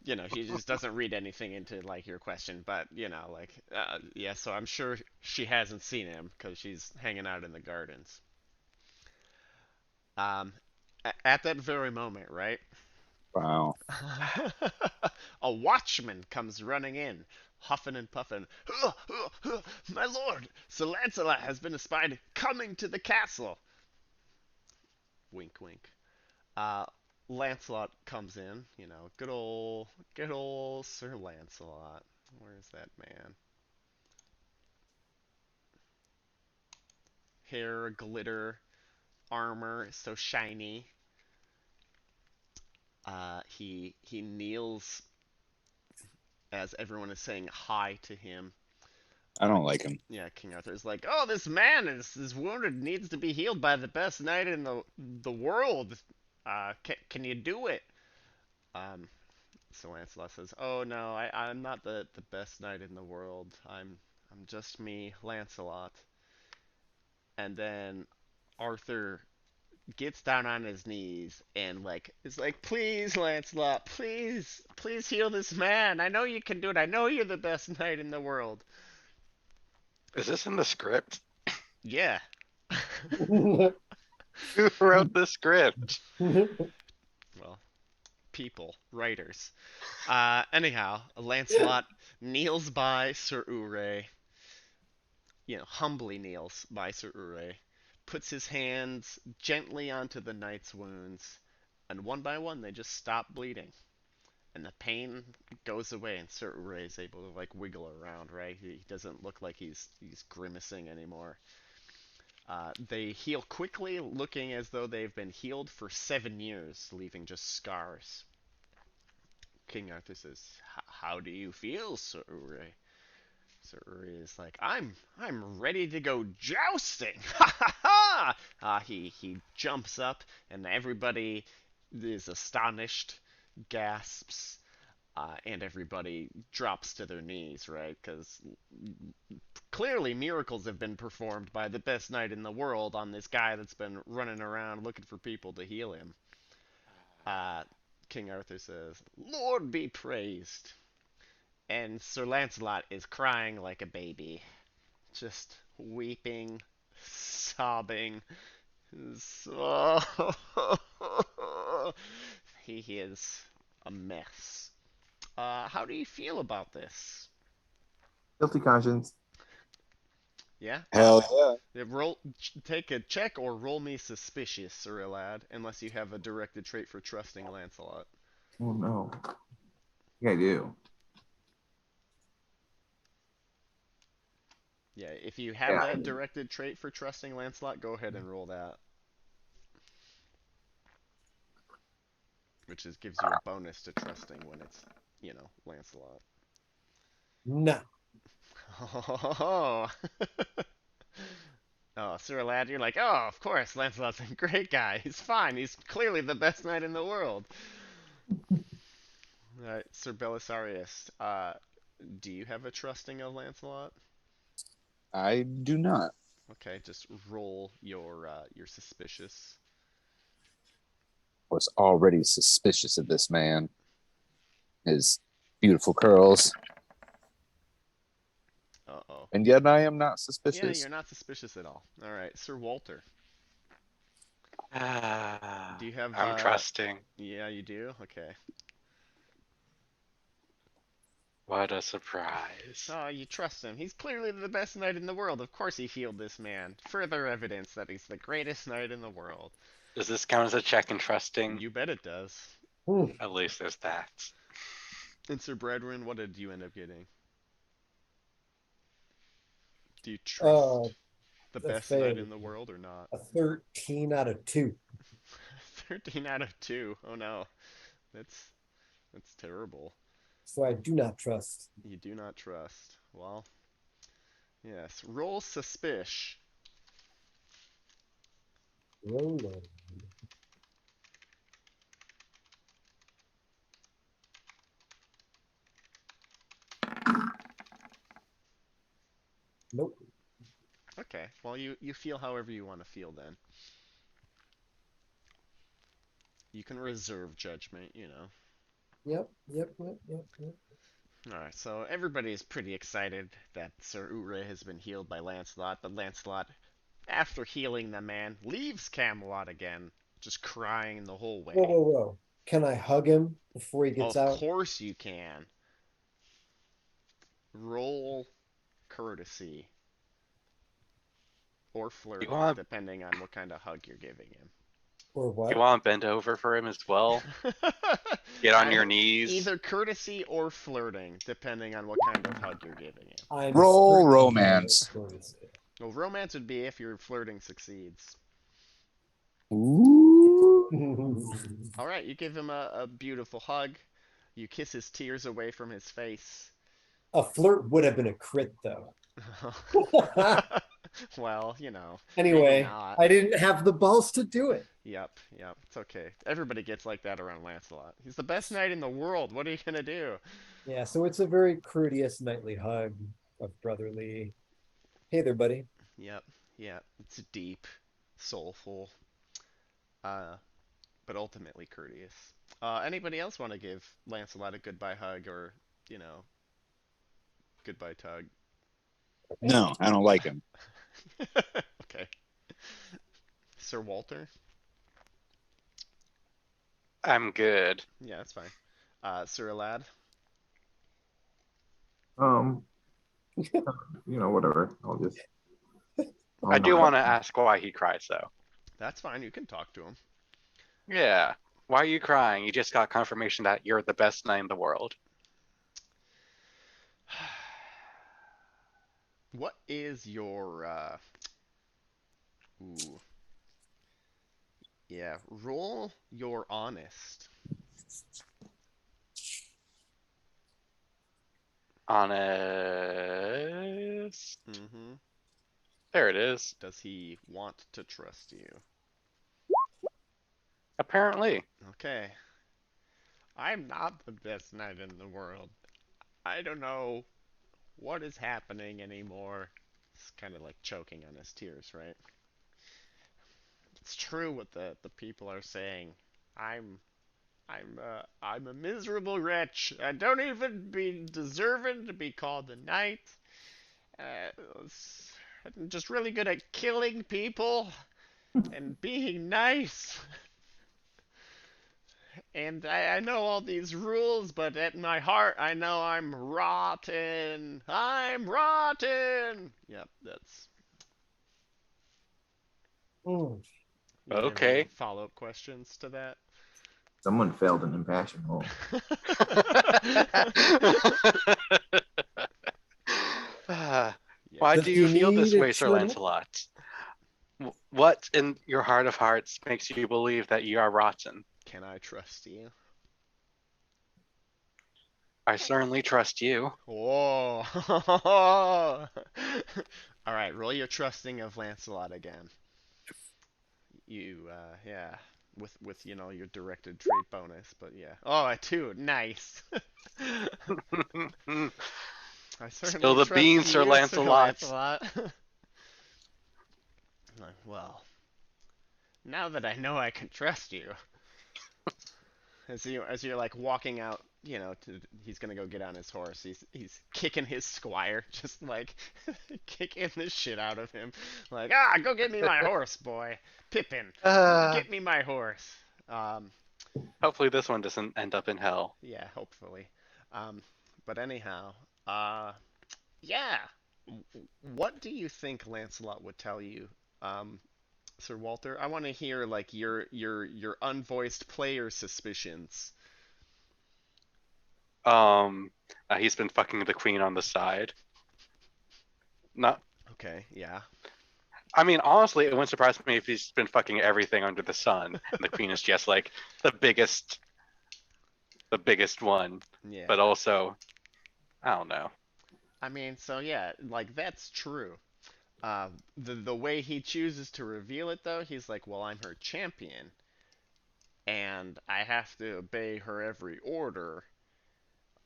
S1: He just doesn't read anything into like your question, but yeah. So I'm sure she hasn't seen him because she's hanging out in the gardens. Um, at that very moment, right?
S2: Wow.
S1: A watchman comes running in, huffing and puffing. My lord, Sir Lancelot has been espied coming to the castle. Wink, wink. Uh, Lancelot comes in. Good old Sir Lancelot. Where's that man? Hair, glitter, armor, so shiny. He kneels as everyone is saying hi to him.
S2: I don't like him.
S1: Yeah, King Arthur is like, "Oh, this man is wounded, needs to be healed by the best knight in the world. Can you do it?" Um, so Lancelot says, "Oh no, I'm not the best knight in the world. I'm just me, Lancelot." And then Arthur gets down on his knees and is like, "Please, Lancelot, please heal this man. I know you can do it. I know you're the best knight in the world."
S5: Is this in the script?
S1: Yeah.
S5: Who wrote the script?
S1: Well, people, writers. Anyhow, Lancelot kneels by Sir Ure, humbly kneels by Sir Ure, puts his hands gently onto the knight's wounds, and one by one they just stop bleeding. And the pain goes away, and Sir Ure is able to wiggle around. Right, he doesn't look like he's grimacing anymore. They heal quickly, looking as though they've been healed for 7 years, leaving just scars. King Arthur says, "How do you feel, Sir Ure?" Sir Uri is like, I'm ready to go jousting. Ha ha ha! He jumps up, and everybody is astonished, gasps, and everybody drops to their knees, right? Because clearly miracles have been performed by the best knight in the world on this guy that's been running around looking for people to heal him. Uh, King Arthur says, "Lord be praised." And Sir Lancelot is crying like a baby, just weeping, sobbing. So he is a mess. How do you feel about this?
S6: Guilty conscience.
S1: Yeah.
S2: Hell yeah.
S1: Take a check or roll me suspicious, Sir Elad, unless you have a directed trait for trusting Lancelot.
S6: Oh no. I think I do.
S1: Yeah, if you have
S6: Yeah.
S1: that directed trait for trusting Lancelot, go ahead and roll that. Which gives you a bonus to trusting when it's Lancelot.
S3: No.
S1: Oh, oh, Sir Lad, you're like, oh, of course, Lancelot's a great guy. He's fine. He's clearly the best knight in the world. All right, Sir Belisarius, do you have a trusting of Lancelot?
S4: I do not.
S1: Okay, just roll your suspicious.
S4: Was already suspicious of this man. His beautiful curls.
S1: Uh-oh.
S4: And yet I am not
S1: Yeah,
S4: suspicious.
S1: you're not suspicious at all. All right, Sir Walter. Do you have?
S5: I'm trusting.
S1: Yeah, you do. Okay.
S5: What a surprise.
S1: Oh, you trust him. He's clearly the best knight in the world. Of course he healed this man. Further evidence that he's the greatest knight in the world.
S5: Does this count as a check in trusting?
S1: You bet it does.
S3: Hmm.
S5: At least there's that.
S1: And Sir Bradwin, what did you end up getting? Do you trust the best knight in the world or not?
S3: A 13 out of 2.
S1: 13 out of 2. Oh no. That's terrible.
S3: So I do not trust.
S1: You do not trust. Well, yes. Roll suspicion.
S3: Roll on. Nope.
S1: Okay. Well, you feel however you want to feel then. You can reserve judgment,
S3: Yep.
S1: Alright, so everybody's pretty excited that Sir Ure has been healed by Lancelot, but Lancelot, after healing the man, leaves Camelot again, just crying the whole way.
S3: Whoa. Can I hug him before he gets
S1: Of
S3: out?
S1: course you can. Roll courtesy. Or flirt, depending on what kind of hug you're giving him.
S3: Or what?
S5: You want to bend over for him as well? Get on your knees.
S1: Either courtesy or flirting, depending on what kind of hug you're giving him.
S4: Roll romance.
S1: Well, romance would be if your flirting succeeds.
S4: Ooh.
S1: Alright, you give him a beautiful hug. You kiss his tears away from his face.
S3: A flirt would have been a crit, though.
S1: Well,
S3: Anyway,
S1: not.
S3: I didn't have the balls to do it.
S1: Yep, it's okay. Everybody gets like that around Lancelot. He's the best knight in the world. What are you gonna do?
S3: Yeah, so it's a very courteous knightly hug of brotherly. Hey there, buddy.
S1: Yep. It's deep, soulful, but ultimately courteous. Anybody else want to give Lancelot a goodbye hug or, goodbye tug?
S4: No, I don't like him.
S1: Okay. Sir Walter?
S5: I'm good.
S1: Yeah, that's fine. Sir Alad?
S6: Whatever.
S5: I do want to ask why he cries, though.
S1: That's fine. You can talk to him.
S5: Yeah. Why are you crying? You just got confirmation that you're the best knight in the world.
S1: What is your ooh. Yeah, roll your honest.
S5: Honest.
S1: Mm-hmm.
S5: There it is.
S1: Does he want to trust you?
S5: Apparently.
S1: Okay. I'm not the best knight in the world. I don't know what is happening anymore. It's kind of like choking on his tears, right? It's true what the people are saying. I'm a miserable wretch. I don't even be deserving to be called a knight. I'm just really good at killing people and being nice. And I know all these rules, but at my heart, I know I'm rotten. I'm rotten. Yep, that's.
S3: Mm.
S1: You have
S5: Okay.
S1: any follow-up questions to that?
S6: Someone failed an impassion roll.
S5: Why
S3: Does
S5: do you
S3: he
S5: feel this
S3: need a
S5: way, Sir
S3: chin up?
S5: Lancelot? What in your heart of hearts makes you believe that you are rotten?
S1: Can I trust you?
S5: I certainly trust you.
S1: Whoa. All right, roll your trusting of Lancelot again. Yeah, with your directed trait bonus, but yeah. Oh, a two, nice. I
S5: Spill
S1: certainly
S5: the
S1: trust
S5: beans, Sir
S1: you, Sir
S5: Lancelot.
S1: Lancelot. Well, now that I know I can trust you, as you're like walking out, he's gonna go get on his horse. He's kicking his squire, just like kicking the shit out of him, like go get me my horse, boy. Pippin,
S5: Uh,
S1: get me my horse. Um,
S5: Hopefully this one doesn't end up in hell.
S1: yeah, hopefully. Um, but anyhow, uh, yeah. What do you think Lancelot would tell you, um, Sir Walter? I want to hear like your unvoiced player suspicions.
S5: Um, he's been fucking the queen on the side. Not.
S1: Okay, yeah.
S5: I mean, honestly, it wouldn't surprise me if he's been fucking everything under the sun, and the queen is just like the biggest one.
S1: Yeah.
S5: But also, I don't know.
S1: I mean, so yeah, like that's true. The way he chooses to reveal it though, he's like, "Well, I'm her champion, and I have to obey her every order.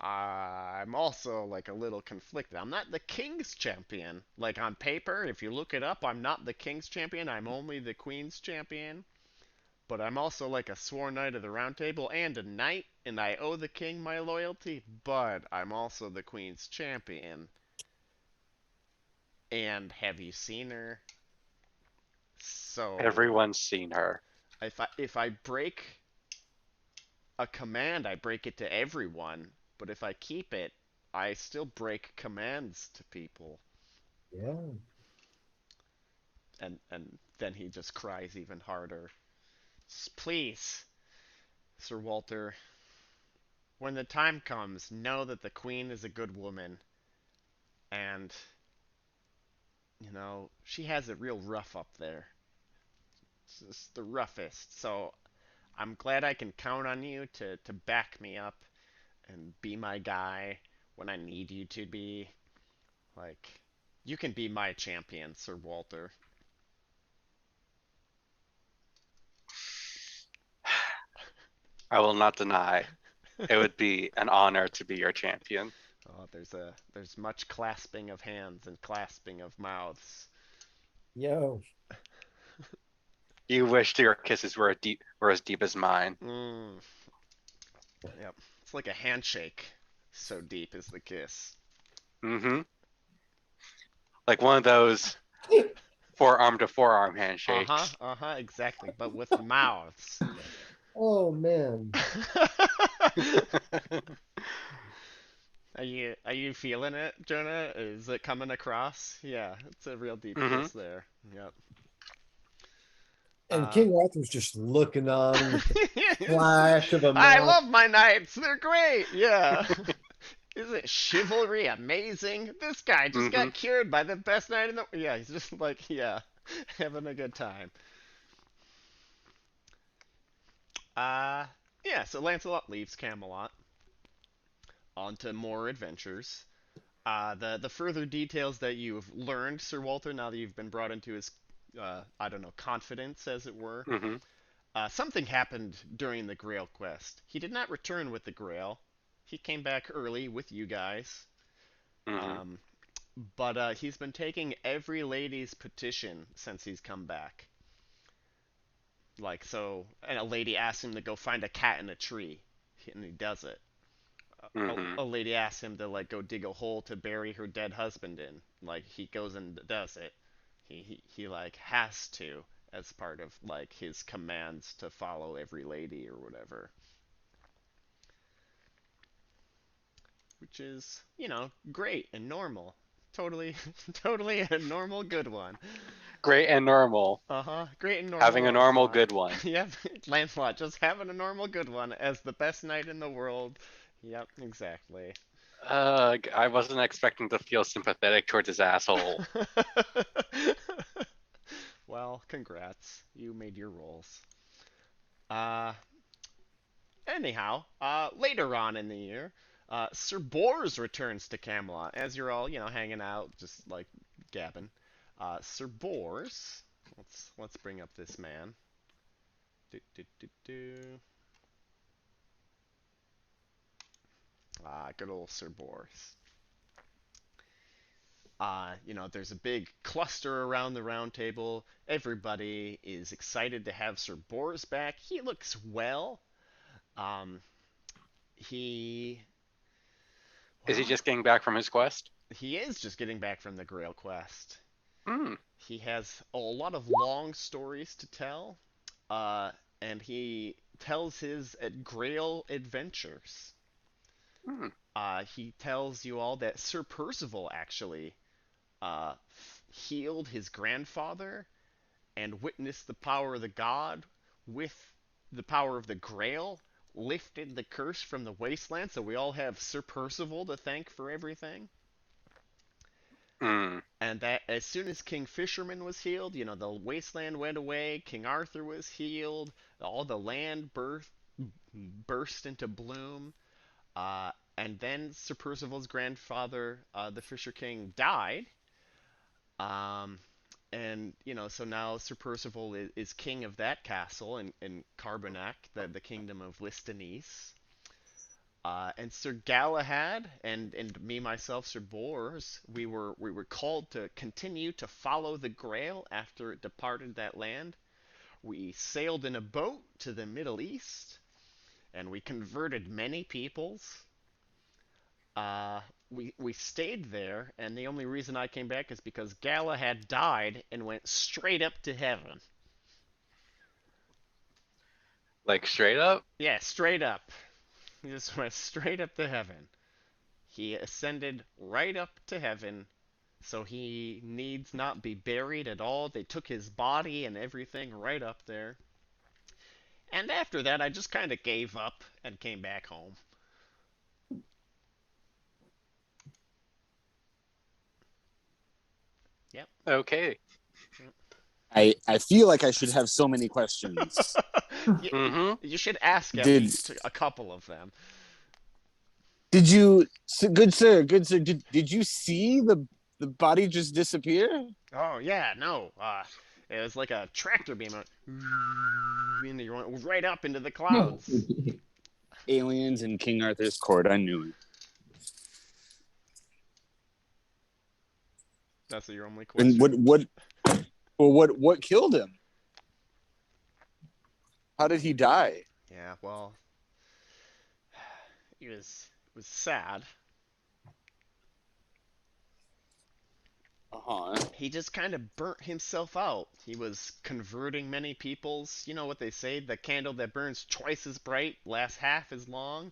S1: I'm also like a little conflicted. I'm not the king's champion. Like on paper, if you look it up, I'm not the king's champion. I'm only the queen's champion. But I'm also like a sworn knight of the round table and a knight, and I owe the king my loyalty, but I'm also the queen's champion. And have you seen her? So
S5: Everyone's seen her.
S1: if I break a command, I break it to everyone. But if I keep it, I still break commands to people.
S3: Yeah.
S1: And then he just cries even harder. Please, Sir Walter, when the time comes, know that the queen is a good woman, and she has it real rough up there. It's just the roughest. So I'm glad I can count on you to back me up and be my guy when I need you to be. Like, you can be my champion, Sir Walter.
S5: I will not deny. It would be an honor to be your champion.
S1: Oh, there's much clasping of hands and clasping of mouths.
S3: Yo.
S5: You wished your kisses were as deep as mine.
S1: Mm, yep. It's like a handshake. So deep is the kiss.
S5: Mm-hmm. Like one of those forearm to forearm
S1: Uh-huh,
S5: handshakes.
S1: uh-huh, exactly, but with mouths.
S3: Oh man.
S1: Are you feeling it, Jonah? Is it coming across? Yeah, it's a real deep
S5: Mm-hmm.
S1: kiss there. Yep.
S3: And
S1: Uh,
S3: King Arthur's just looking on with the flash of a
S1: I
S3: mouth.
S1: love my knights. They're great. Yeah. Isn't chivalry amazing? This guy just
S5: Mm-hmm.
S1: got cured by the best knight in the. Yeah, he's just like, yeah, having a good time. Uh, yeah. So Lancelot leaves Camelot on to more adventures. The further details that you've learned, Sir Walter, now that you've been brought into his, I don't know, confidence, as it were.
S5: Mm-hmm.
S1: Something happened during the Grail quest. He did not return with the Grail. He came back early with you guys.
S5: Mm-hmm.
S1: Um, but he's been taking every lady's petition since he's come back. Like, so, and a lady asks him to go find a cat in a tree, and he does it.
S5: Mm-hmm.
S1: A lady asks him to, like, go dig a hole to bury her dead husband in. Like, he goes and does it. He like, has to, as part of, like, his commands to follow every lady or whatever. Which is, great and normal. Totally, totally a normal good one.
S5: Great and normal.
S1: Uh-huh. Great and normal
S5: Having a normal
S1: Lancelot.
S5: good one.
S1: Yep, Lancelot just having a normal good one as the best knight in the world. Yep, exactly.
S5: I wasn't expecting to feel sympathetic towards his asshole.
S1: Well, congrats. You made your rolls. Uh, anyhow, later on in the year, Sir Bors returns to Camelot as you're all, hanging out, just like gabbing. Sir Bors, let's bring up this man. Do, do, do, do. Good old Sir Bors. There's a big cluster around the round table. Everybody is excited to have Sir Bors back. He looks well. Um, he,
S5: Is he
S1: well,
S5: just getting back from his quest?
S1: he is just getting back from the Grail quest.
S5: Hmm.
S1: He has a lot of long stories to tell, uh, and he tells his Grail adventures.
S5: Hmm.
S1: He tells you all that Sir Percival actually healed his grandfather and witnessed the power of the god with the power of the Grail, lifted the curse from the wasteland, so we all have Sir Percival to thank for everything.
S5: Hmm.
S1: And that as soon as King Fisherman was healed, the wasteland went away, King Arthur was healed, all the land burst into bloom. And then Sir Percival's grandfather, the Fisher King, died. Um, and so now Sir Percival is king of that castle in Carbonac, the kingdom of Listanese. And Sir Galahad and me myself, Sir Bors, we were called to continue to follow the Grail after it departed that land. We sailed in a boat to the Middle East, and we converted many peoples. Uh, we stayed there, and the only reason I came back is because Galahad died and went straight up to heaven.
S5: Like straight up?
S1: Yeah, straight up. He just went straight up to heaven. He ascended right up to heaven, so he needs not be buried at all. They took his body and everything right up there. And after that, I just kind of gave up and came back home. Yep.
S5: Okay.
S4: I feel like I should have so many questions.
S1: you,
S5: Mm-hmm.
S1: you should ask at
S4: Did-
S1: least a couple of them.
S4: Did you, good sir, did you see the body just disappear?
S1: Oh yeah, no. It was like a tractor beam, and you went right up into the clouds.
S4: Aliens in King Arthur's court. I knew it.
S1: That's your only question.
S4: And what killed him? How did he die?
S1: Yeah, well, it was sad.
S4: Uh-huh.
S1: He just kind of burnt himself out. He was converting many peoples. You know what they say, the candle that burns twice as bright lasts half as long.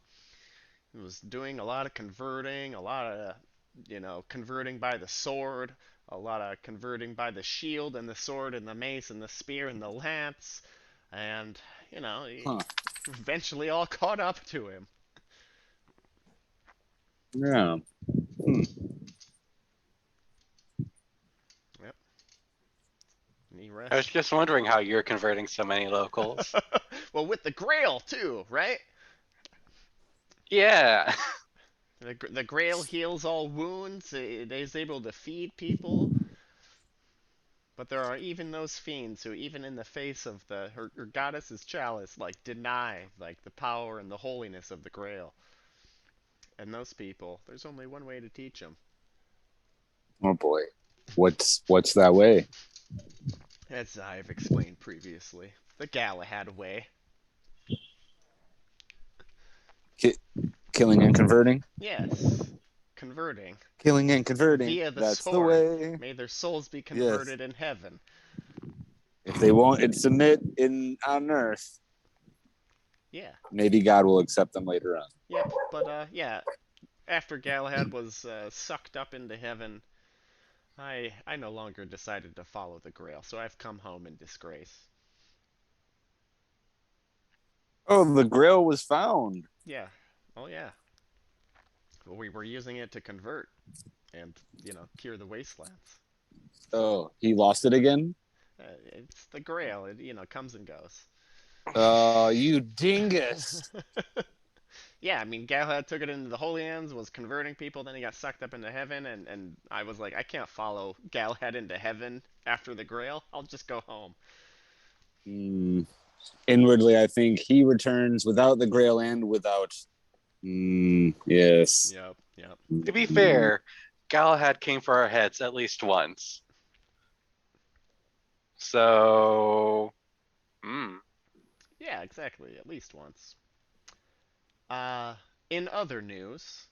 S1: He was doing a lot of converting, a lot of, converting by the sword, a lot of converting by the shield and the sword and the mace and the spear and the lance. And, he
S4: Huh.
S1: eventually all caught up to him.
S4: Yeah.
S1: Yep. And he
S5: I was
S1: rests.
S5: just wondering how you're converting so many locals.
S1: Well, with the Grail, too, right?
S5: Yeah.
S1: The Grail heals all wounds. It is able to feed people. But there are even those fiends who, even in the face of her goddess's chalice, deny the power and the holiness of the Grail. And those people, there's only one way to teach them.
S4: Oh boy. What's that way?
S1: As I've explained previously, the Galahad way.
S4: Killing and converting?
S1: Yes, converting
S4: Killing and converting.
S1: via the
S4: That's
S1: sword.
S4: the way.
S1: May their souls be converted in heaven.
S4: If they won't submit on earth,
S1: Yeah.
S4: maybe God will accept them later on.
S1: Yep. But yeah. After Galahad was sucked up into heaven, I no longer decided to follow the Grail, so I've come home in disgrace.
S4: Oh, the Grail was found.
S1: Yeah. Oh yeah. Well, we were using it to convert and cure the wastelands.
S4: Oh, he lost it again?
S1: It's the Grail. It comes and goes.
S4: Oh, you dingus.
S1: Yeah, I mean, Galahad took it into the Holy Lands, was converting people, then he got sucked up into heaven, and I was like, I can't follow Galahad into heaven after the Grail. I'll just go home.
S4: Mm, inwardly, I think he returns without the Grail and without. Yes.
S1: Yep, yep.
S5: To be fair, Galahad came for our heads at least once. So,
S1: Yeah, exactly. At least once. Uh, in other news,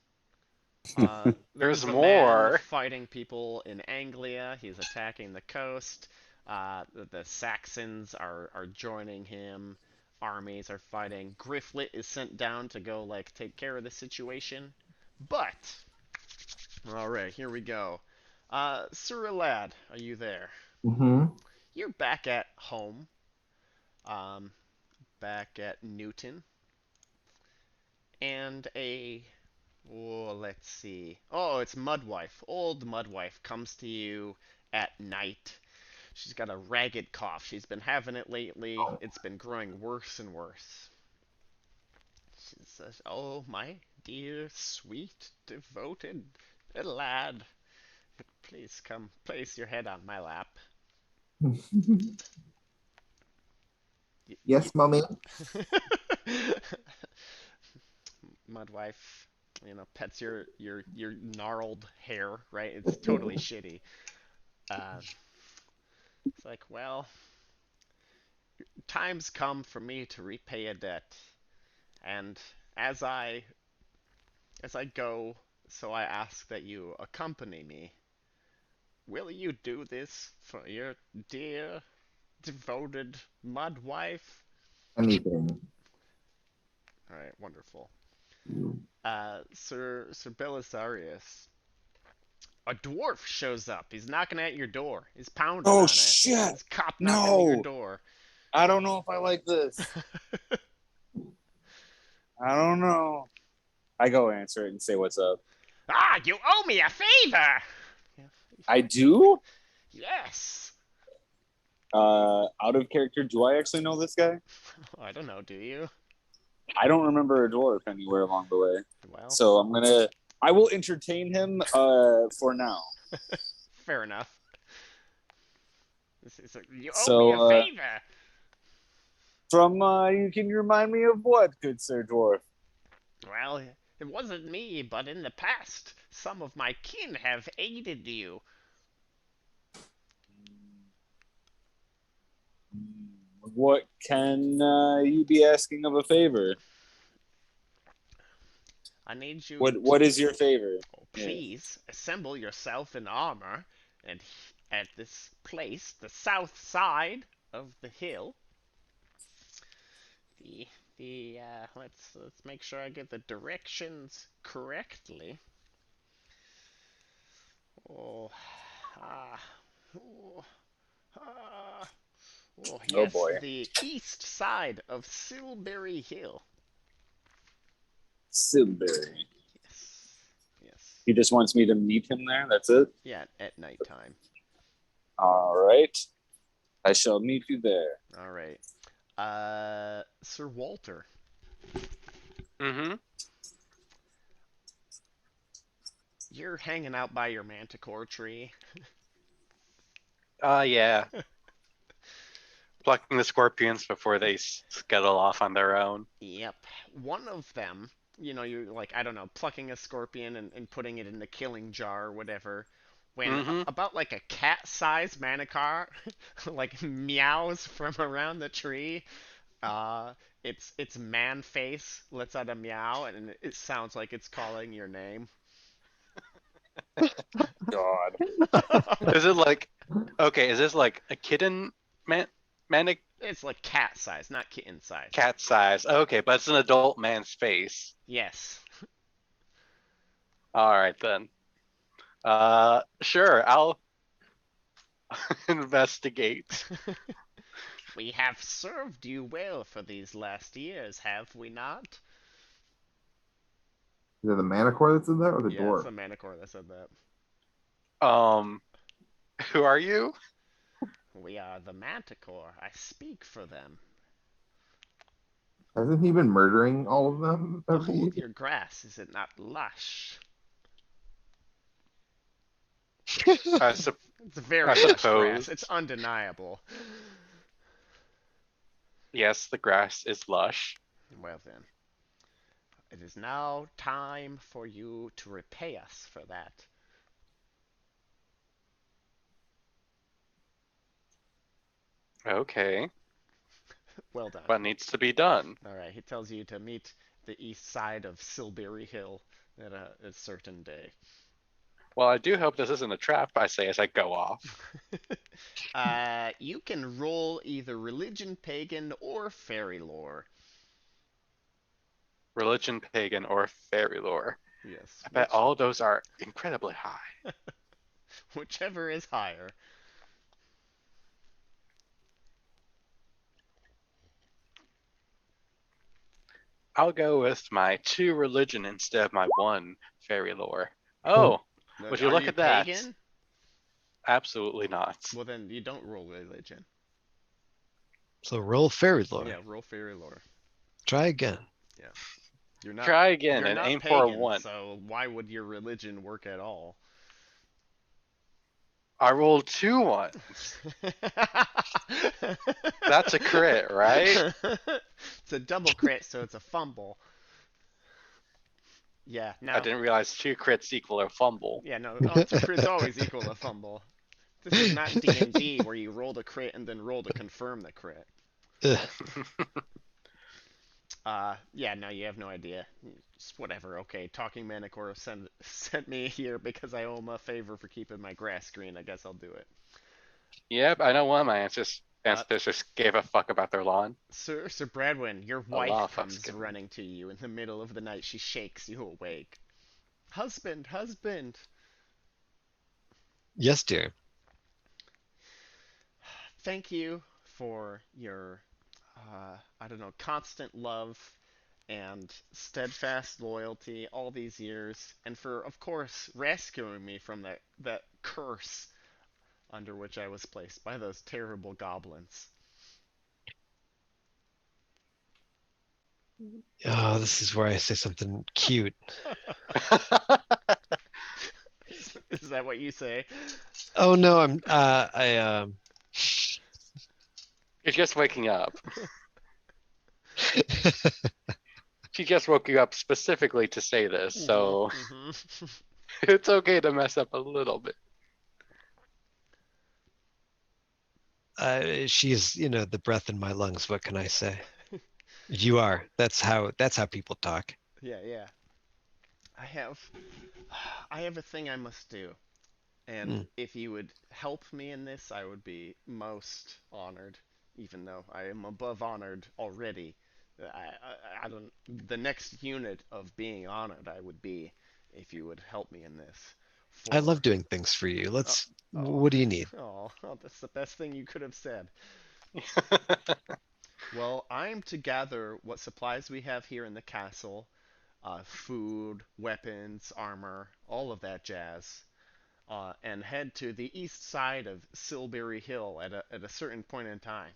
S5: there's
S1: there's a man
S5: more.
S1: fighting people in Anglia. He's attacking the coast. The Saxons are joining him. Armies are fighting. Grifflet is sent down to go like take care of the situation. But all right, here we go. Sir Lad, are you there?
S6: Mm-hmm.
S1: You're back at home. Um, back at Newton, and let's see. Oh, it's Mudwife. Old Mudwife comes to you at night. She's got a ragged cough. She's been having it lately. It's been growing worse and worse. She says, "Oh, my dear, sweet, devoted lad, please come place your head on my lap."
S6: Yes, mommy.
S1: Mudwife, pets your gnarled hair, right? It's totally shitty. Uh, it's like, well, time's come for me to repay a debt, and as I as I go, so I ask that you accompany me. Will you do this for your dear, devoted Mudwife?
S6: Anything.
S1: All right, wonderful. Sir Belisarius, a dwarf shows up. He's knocking at your door. He's pounding
S4: Oh
S1: on it.
S4: shit!
S1: He's cop knocking at your
S4: No,
S1: door.
S4: I don't know if I like this. I don't know. I go answer it and say what's up.
S1: Ah, you owe me a favor.
S4: I do.
S1: Yes.
S4: Out of character, do I actually know this guy?
S1: I don't know. Do you?
S4: I don't remember a dwarf anywhere along the way.
S1: Well,
S4: So I will entertain him for now.
S1: fair enough. You owe me a
S4: So
S1: favor.
S4: you can remind me of what, good Sir Dwarf?
S1: Well, it wasn't me, but in the past, some of my kin have aided you.
S4: What can you be asking of a favor?
S1: I need you
S4: What is your favor?
S1: please assemble yourself in armor, and at this place, the south side of the hill, the let's make sure I get the directions correctly. Oh, ah, oh, ah, oh
S4: Oh
S1: yes,
S4: boy,
S1: the east side of Silbury Hill.
S4: Silbury.
S1: Yes, yes,
S4: He just wants me to meet him there. That's it.
S1: yeah, at nighttime.
S4: All right. I shall meet you there.
S1: All right. Sir Walter.
S5: Mm-hmm.
S1: You're hanging out by your manticore tree.
S5: Yeah. Plucking the scorpions before they scuttle off on their own.
S1: Yep. One of them, you're like, I don't know, plucking a scorpion and putting it in the killing jar or whatever. When
S5: Mm-hmm.
S1: about like a cat-sized manicar like meows from around the tree, uh, its man face lets out a meow and it sounds like it's calling your name.
S4: God.
S5: Is it like, okay, is this like a kitten manic
S1: It's like cat size, not kitten size.
S5: cat size? Okay, but it's an adult man's face.
S1: Yes.
S5: All right then. Sure, I'll investigate.
S1: We have served you well for these last years, have we not?
S6: Is it the Manicore that said that or the
S1: Yeah, it's
S6: dwarf?
S1: the Manicore that said that.
S5: Who are you?
S1: We are the Manticore. I speak for them.
S6: Hasn't he been murdering all of them every year?
S1: Behold your grass, is it not lush?
S5: I, sup-
S1: It's very
S5: I
S1: lush grass.
S5: suppose.
S1: It's undeniable.
S5: Yes, the grass is lush.
S1: Well then, it is now time for you to repay us for that.
S5: Okay.
S1: Well done.
S5: What needs to be done?
S1: Alright, he tells you to meet the east side of Silbury Hill at a certain day.
S5: Well, I do hope this isn't a trap, I say as I go off.
S1: You can roll either religion, pagan, or fairy lore.
S5: Religion, pagan, or fairy lore.
S1: Yes,
S5: I bet all those are incredibly high.
S1: whichever is higher.
S5: I'll go with my 2 religion instead of my 1 fairy lore.
S3: Cool.
S5: Oh, would you
S1: Are
S5: look
S1: you
S5: at that?
S1: pagan?
S5: Absolutely not.
S1: Well, then you don't roll religion.
S7: So roll fairy lore.
S1: Yeah, roll fairy lore.
S7: Try again.
S1: Yeah, you're not.
S5: Try again
S1: You're
S5: and
S1: not
S5: aim for a
S1: pagan,
S5: 1.
S1: so why would your religion work at all?
S5: I rolled 2 ones. That's a crit, right?
S1: It's a double crit, so it's a fumble. Yeah,
S5: I
S1: now.
S5: didn't realize 2 crits equal a fumble.
S1: Yeah, no, it's always equal to fumble. This is not D&D where you roll the crit and then roll to confirm the crit.
S7: Ugh.
S1: Yeah, no, you have no idea. Just whatever. Okay, Talking Manticore sent me here because I owe him a favor for keeping my grass green. I guess I'll do it.
S5: Yep, I know one of my ancestors just gave a fuck about their lawn.
S1: Sir Bradwin, your
S5: A lot
S1: wife
S5: of fucks
S1: comes
S5: given.
S1: running to you in the middle of the night. She shakes you awake. Husband, husband.
S7: Yes, dear.
S1: Thank you for your, I don't know, constant love and steadfast loyalty all these years, and for, of course, rescuing me from that curse under which I was placed by those terrible goblins.
S7: Oh, this is where I say something cute.
S1: Is that what you say?
S7: Oh no,
S5: You're just waking up. She just woke you up specifically to say this, so
S1: Mm-hmm.
S5: it's okay to mess up a little bit.
S7: she's, the breath in my lungs. What can I say? You are. That's how people talk.
S1: Yeah, yeah. I have I have a thing I must do. And
S7: Mm.
S1: if you would help me in this, I would be most honored, even though I am above honored already. I don't. The next unit of being honored I would be if you would help me in this.
S7: I
S1: For
S7: love doing things for you.
S1: oh,
S7: What do you need?
S1: that's the best thing you could have said. Well, I'm to gather what supplies we have here in the castle, food, weapons, armor, all of that jazz, and head to the east side of Silbury Hill at a certain point in time.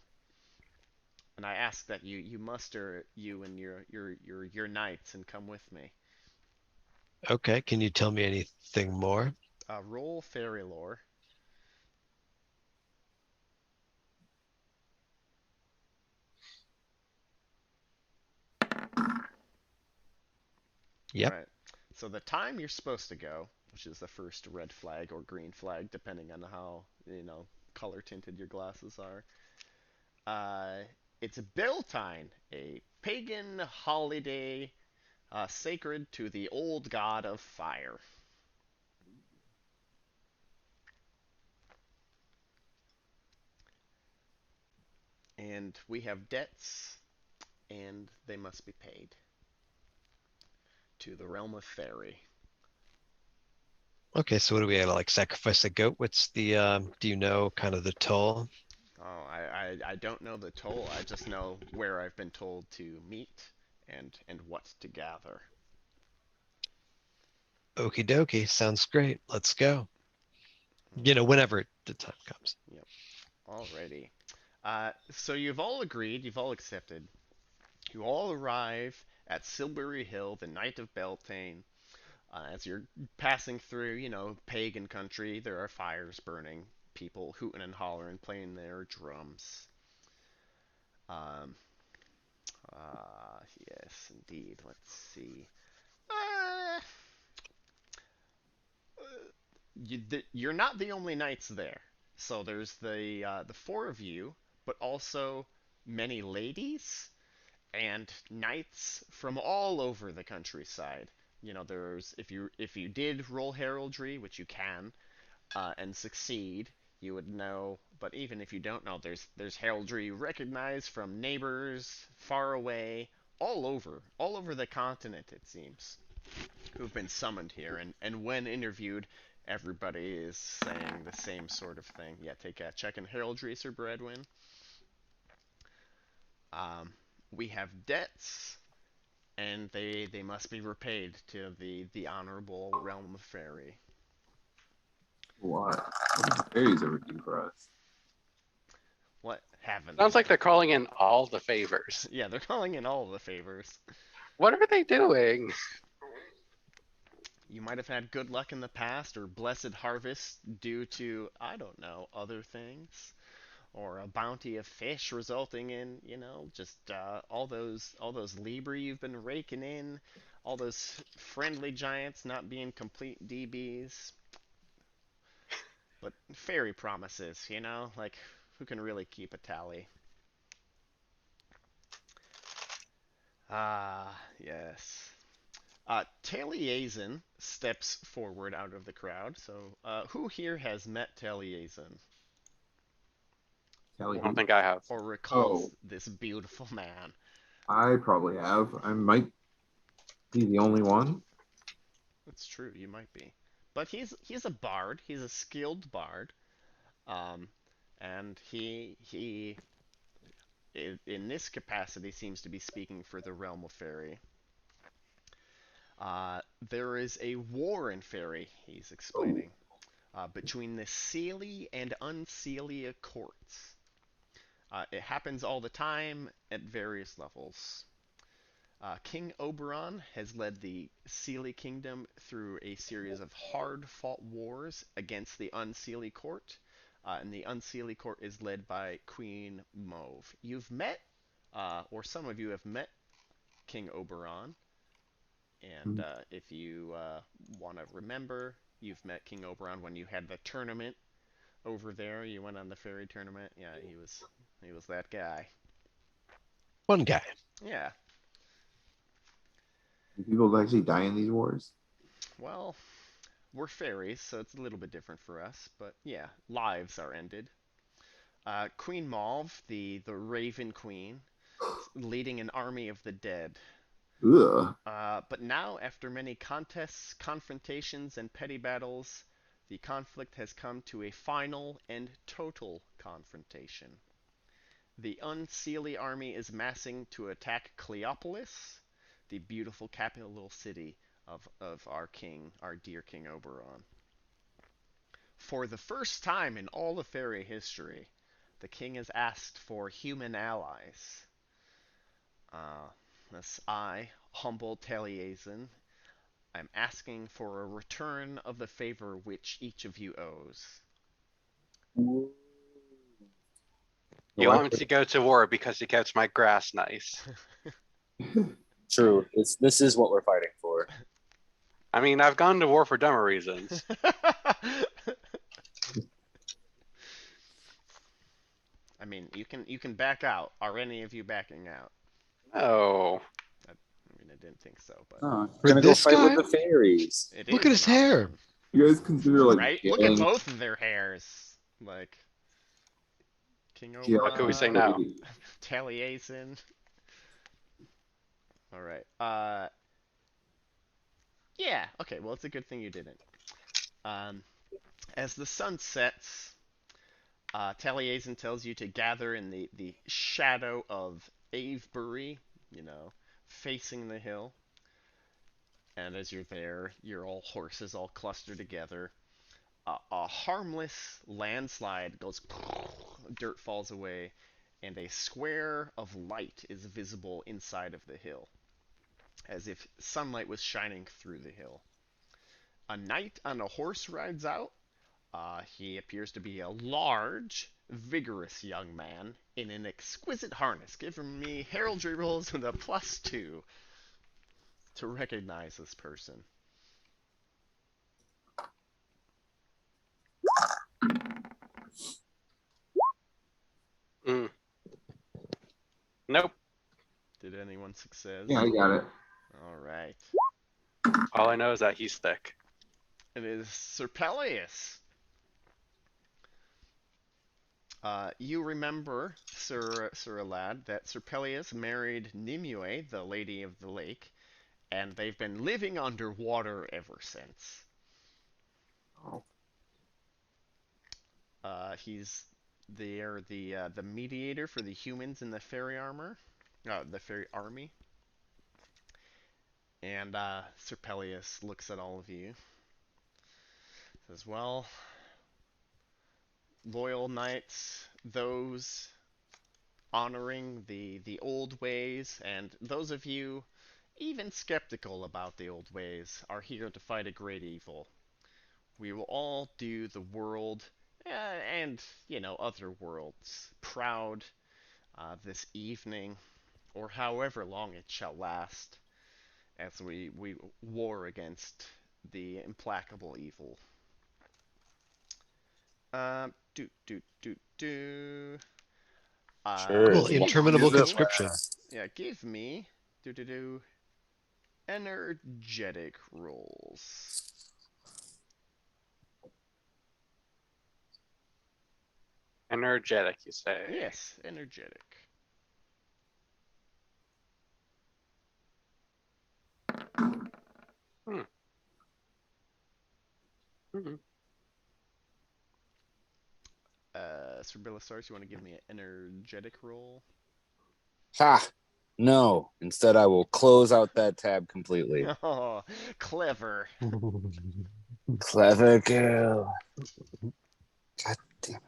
S1: And I ask that you muster you and your knights and come with me.
S7: Okay, can you tell me anything more?
S1: Roll fairy lore.
S7: Yep.
S1: All right. So the time you're supposed to go, which is the first red flag or green flag, depending on how color tinted your glasses are. Uh, it's Beltane, a pagan holiday sacred to the old god of fire. And we have debts, and they must be paid to the realm of fairy.
S7: Okay, so what do we have to like sacrifice a goat? What's the do you know kind of the toll?
S1: Oh, I don't know the toll. I just know where I've been told to meet and what to gather.
S7: Okie dokie, sounds great. Let's go. Whenever the time comes.
S1: Yep. Alrighty. So you've all agreed, you've all accepted You all arrive at Silbury Hill the night of Beltane. As you're passing through, pagan country, there are fires burning, people hooting and hollering, playing their drums. Um, yes, indeed. Let's see. Uh, you're not the only knights there. So there's the four of you, but also many ladies and knights from all over the countryside. There's if you did roll heraldry, which you can, and succeed, you would know. But even if you don't know, there's heraldry you recognize from neighbors far away, all over the continent, it seems, who've been summoned here. And when interviewed, everybody is saying the same sort of thing. Yeah, take a check in heraldry, Sir Bradwin. Um, we have debts, and they must be repaid to the honorable realm of fairy.
S6: What? What did the fairies ever do for us?
S1: What haven't
S5: Sounds
S1: they
S5: like they're
S1: done?
S5: calling in all the favors.
S1: Yeah, they're calling in all the favors.
S5: What are they doing?
S1: You might have had good luck in the past, or blessed harvest due to, I don't know, other things, or a bounty of fish resulting in, just all those Libra you've been raking in, all those friendly giants not being complete DBs. But fairy promises, like who can really keep a tally? Ah, yes. Taliesin steps forward out of the crowd. So, who here has met Taliesin
S6: Kelly,
S5: I don't
S6: who?
S5: think I have.
S1: or recalls
S6: Oh,
S1: this beautiful man?
S6: I probably have. I might be the only one.
S1: That's true, you might be. But he's a bard. He's a skilled bard. Um, and he in this capacity seems to be speaking for the realm of fairy. There is a war in fairy, he's
S6: Oh,
S1: explaining, between the Seelie and Unseelie courts. It happens all the time at various levels. King Oberon has led the Seelie Kingdom through a series of hard-fought wars against the Unseelie Court, and the Unseelie Court is led by Queen Mauve. You've met, or some of you have met, King Oberon, and
S6: mm,
S1: if you want to remember, you've met King Oberon when you had the tournament over there. You went on the fairy tournament. Yeah, he was that guy.
S7: One guy.
S1: Yeah.
S6: do people actually die in these wars?
S1: Well, we're fairies, so it's a little bit different for us. But yeah, lives are ended. Queen Mauve, the Raven Queen, leading an army of the dead.
S6: Ugh.
S1: But now, after many contests, confrontations, and petty battles, the conflict has come to a final and total confrontation. The Unseelie army is massing to attack Cleopolis, the beautiful capital city of our king, our dear King Oberon. For the first time in all of fairy history, the king has asked for human allies. Uh, thus I, humble Taliesin, I'm asking for a return of the favor which each of you owes.
S5: You
S2: Well,
S5: want me to go to war because it gets my grass nice.
S2: true. This is what we're fighting for.
S5: I mean, I've gone to war for dumber reasons.
S1: I mean, you can back out. Are any of you backing out?
S5: Oh,
S1: I didn't think so, but
S2: Oh,
S7: For
S2: gonna go
S7: this
S2: fight with
S7: guy?
S2: the fairies.
S1: it
S7: Look
S1: is
S7: at
S1: an
S7: his hair.
S1: option,
S6: You guys consider like
S1: right? Look at
S6: killing
S1: both of their hairs. Like King
S5: what could we say
S1: Oberon,
S5: now?
S1: Taliesin. All right. Yeah. Okay. Well, it's a good thing you didn't. Um, as the sun sets, Taliesin tells you to gather in the shadow of Avebury, facing the hill. And as you're there, you're all horses all clustered together. A harmless landslide goes, dirt falls away, and a square of light is visible inside of the hill, as if sunlight was shining through the hill. A knight on a horse rides out. He appears to be a large, vigorous young man in an exquisite harness. Give me heraldry rolls with a +2 to recognize this person.
S5: Mm. Nope.
S1: Did anyone success?
S6: Yeah, I got it.
S1: All right.
S5: All I know is that he's thick.
S1: It is Sir Peleus. You remember, Sir Alad, that Sir Peleus married Nimue, the Lady of the Lake, and they've been living underwater ever since.
S6: Oh.
S1: He's the mediator for the humans in the fairy the fairy army. And Sir Peleus looks at all of you, says, "Well, loyal knights, those honoring the old ways, and those of you even skeptical about the old ways, are here to fight a great evil. We will all do the world and, other worlds proud this evening, or however long it shall last, as we war against the implacable evil." Do, do, do, do.
S4: Sure.
S7: Cool, interminable
S6: Use it.
S7: conscription.
S1: Yeah, give me energetic rolls.
S5: Energetic, you say?
S1: Yes, energetic.
S5: Mhm.
S1: Sir Belisarius, you want to give me an energetic roll?
S4: Ha! No. Instead, I will close out that tab completely.
S1: Oh, clever.
S4: Clever girl. God damn it.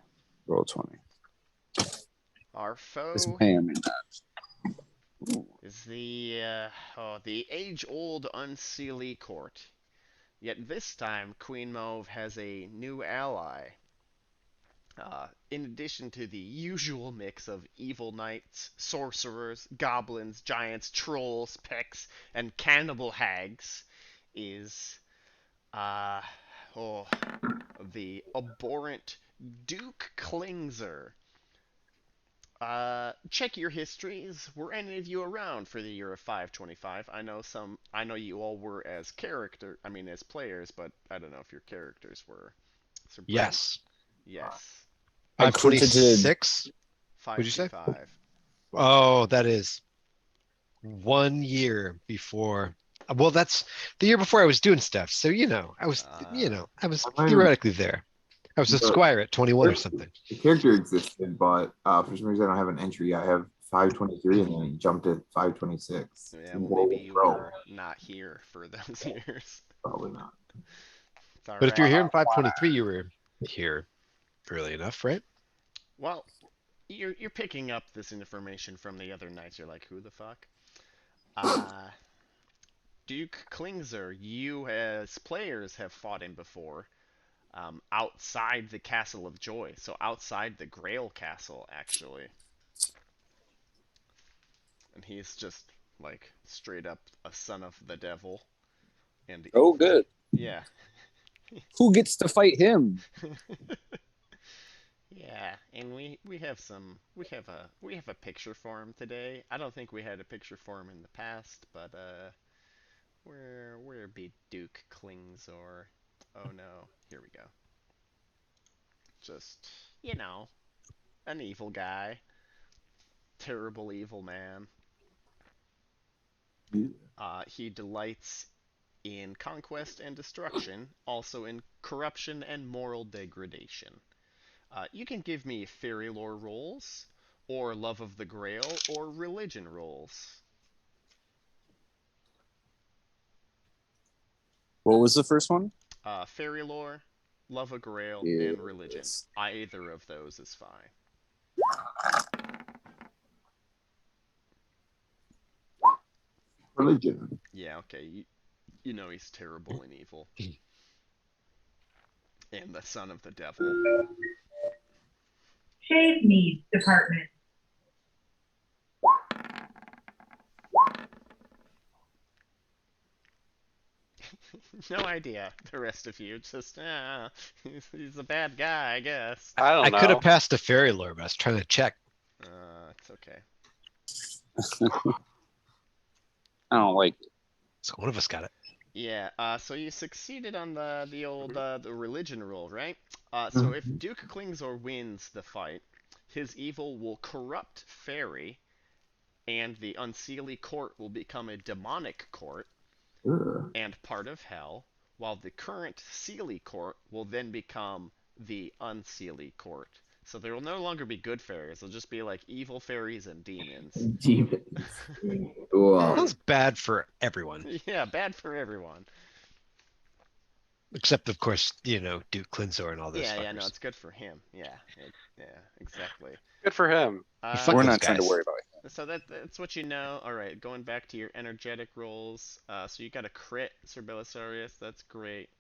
S4: Roll 20.
S1: Our
S4: This
S1: foe
S4: may or may not.
S1: is the age-old Unseelie court. Yet this time, Queen Mauve has a new ally. In addition to the usual mix of evil knights, sorcerers, goblins, giants, trolls, pecks, and cannibal hags, is uh, oh, the abhorrent Duke Klingzer. Check your histories. Were any of you around for the year of 525? I know you all were as as players, but I don't know if your characters were. Sir Brent?
S7: Yes.
S1: Yes.
S4: I quoted to
S7: 526? What'd you say?
S1: 525.
S7: Oh, that is 1 year before. Well, that's the year before I was doing stuff. So, I was
S6: I might have-
S7: theoretically there. I was a
S6: But-
S7: squire at 21 or something.
S6: The character existed, but for some reason I don't have an entry. I have 523 and then it jumped at 526.
S1: Yeah, well, maybe you were not here for those years.
S6: Probably not.
S1: It's all
S7: But if you're
S1: right.
S7: here in 523, you were here early enough, right?
S1: Well, you're picking up this information from the other knights. You're like, who the fuck? Duke Klingzer, you as players have fought him before, outside the Castle of Joy, so outside the Grail Castle, actually. And he's just like straight up a son of the devil. And
S4: Oh,
S1: evil.
S4: good.
S1: Yeah.
S4: Who gets to fight him?
S1: Yeah, and we have a picture for him today. I don't think we had a picture for him in the past, but where be Duke Klingzor? Oh no, here we go. Just an evil guy, terrible evil man. He delights in conquest and destruction, also in corruption and moral degradation. You can give me fairy lore rolls, or love of the Grail, or religion rolls.
S4: What was the first one?
S1: Fairy lore, love of Grail, and religion.
S4: Yes.
S1: Either of those is fine.
S6: Religion.
S1: Yeah, okay. You know he's terrible and evil. And the son of the devil.
S8: Shave needs department.
S1: No idea, the rest of you. Just, he's a bad guy, I guess.
S5: I
S7: I
S5: don't
S7: could have
S5: know.
S7: passed a fairy lore, but I was trying to check.
S1: It's okay.
S4: I don't like it.
S7: So one of us got it.
S1: Yeah, so you succeeded on the old the religion rule, right? So if
S6: Mhm.
S1: Duke Klingzor wins the fight, his evil will corrupt Fairy, and the Unseelie Court will become a demonic court
S6: Ugh.
S1: and part of Hell, while the current Seelie Court will then become the Unseelie Court. So there will no longer be good fairies; they'll just be like evil fairies and demons.
S6: Demons. Well,
S7: Sounds bad for everyone,
S1: Yeah, bad for everyone.
S7: except of course, Duke Clinzor and all those
S1: Yeah, no,
S7: fuckers.
S1: it's good for him. Yeah, exactly.
S5: Good for him.
S7: Fuck
S4: We're
S7: those
S4: not trying to
S7: guys.
S4: worry about it.
S1: So that's what you know. All right, going back to your energetic rolls. So you got a crit, Sir Belisarius. That's great.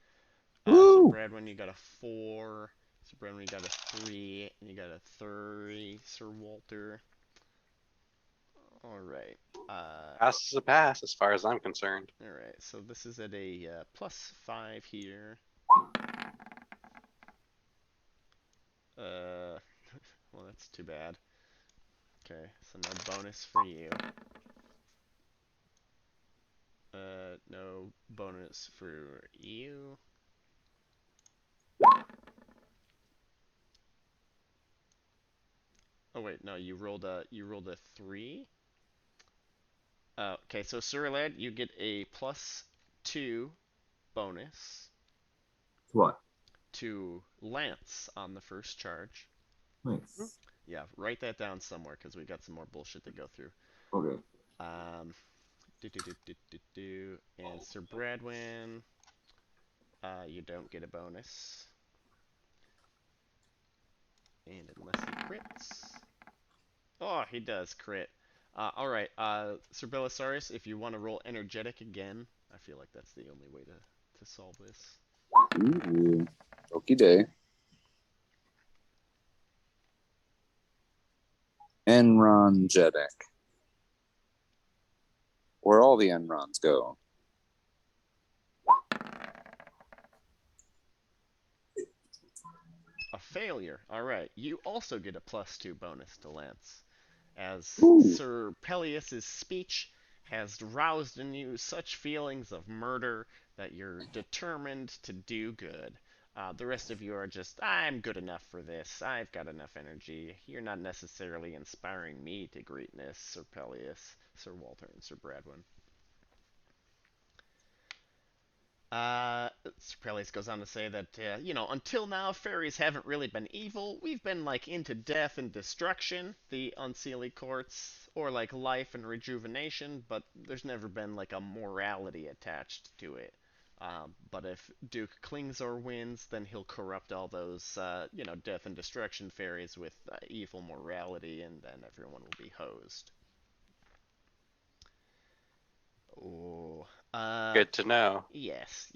S1: Sir
S4: Woo!
S1: Bradwin, you got a 4. Sir Bradwin, you got a 3, and you got a 30. Sir Walter. All right.
S5: Pass is a pass as far as I'm concerned.
S1: All right. So this is at a +5 here. Uh, well, that's too bad. Okay, so no bonus for you. No bonus for you. Oh wait, no, you rolled a 3. Okay, so Surlad, you get a +2 bonus
S6: what?
S1: to Lance on the first charge.
S6: Nice.
S1: Yeah, write that down somewhere because we got some more bullshit to go through.
S6: Okay.
S1: Um, and Sir Bradwin, you don't get a bonus. And unless he crits. Oh, he does crit. Alright, Sir Belisarius, if you want to roll energetic again, I feel like that's the only way to solve this.
S4: Ooh. Okie day. Enron Jedek. Where all the Enrons go.
S1: A failure. Alright, you also get a +2 bonus to Lance, as
S6: Ooh.
S1: Sir Peleus's speech has roused in you such feelings of murder that you're determined to do good. The rest of you are just, I'm good enough for this. I've got enough energy. You're not necessarily inspiring me to greatness, Sir Peleus, Sir Walter, and Sir Bradwin. Sir Peleus goes on to say that, until now, fairies haven't really been evil. We've been, like, into death and destruction, the Unseelie courts, or, like, life and rejuvenation, but there's never been, like, a morality attached to it. But if Duke Klingzor wins, then he'll corrupt all those, death and destruction fairies with evil morality, and then everyone will be hosed. Oh,
S5: Good to know.
S1: yes.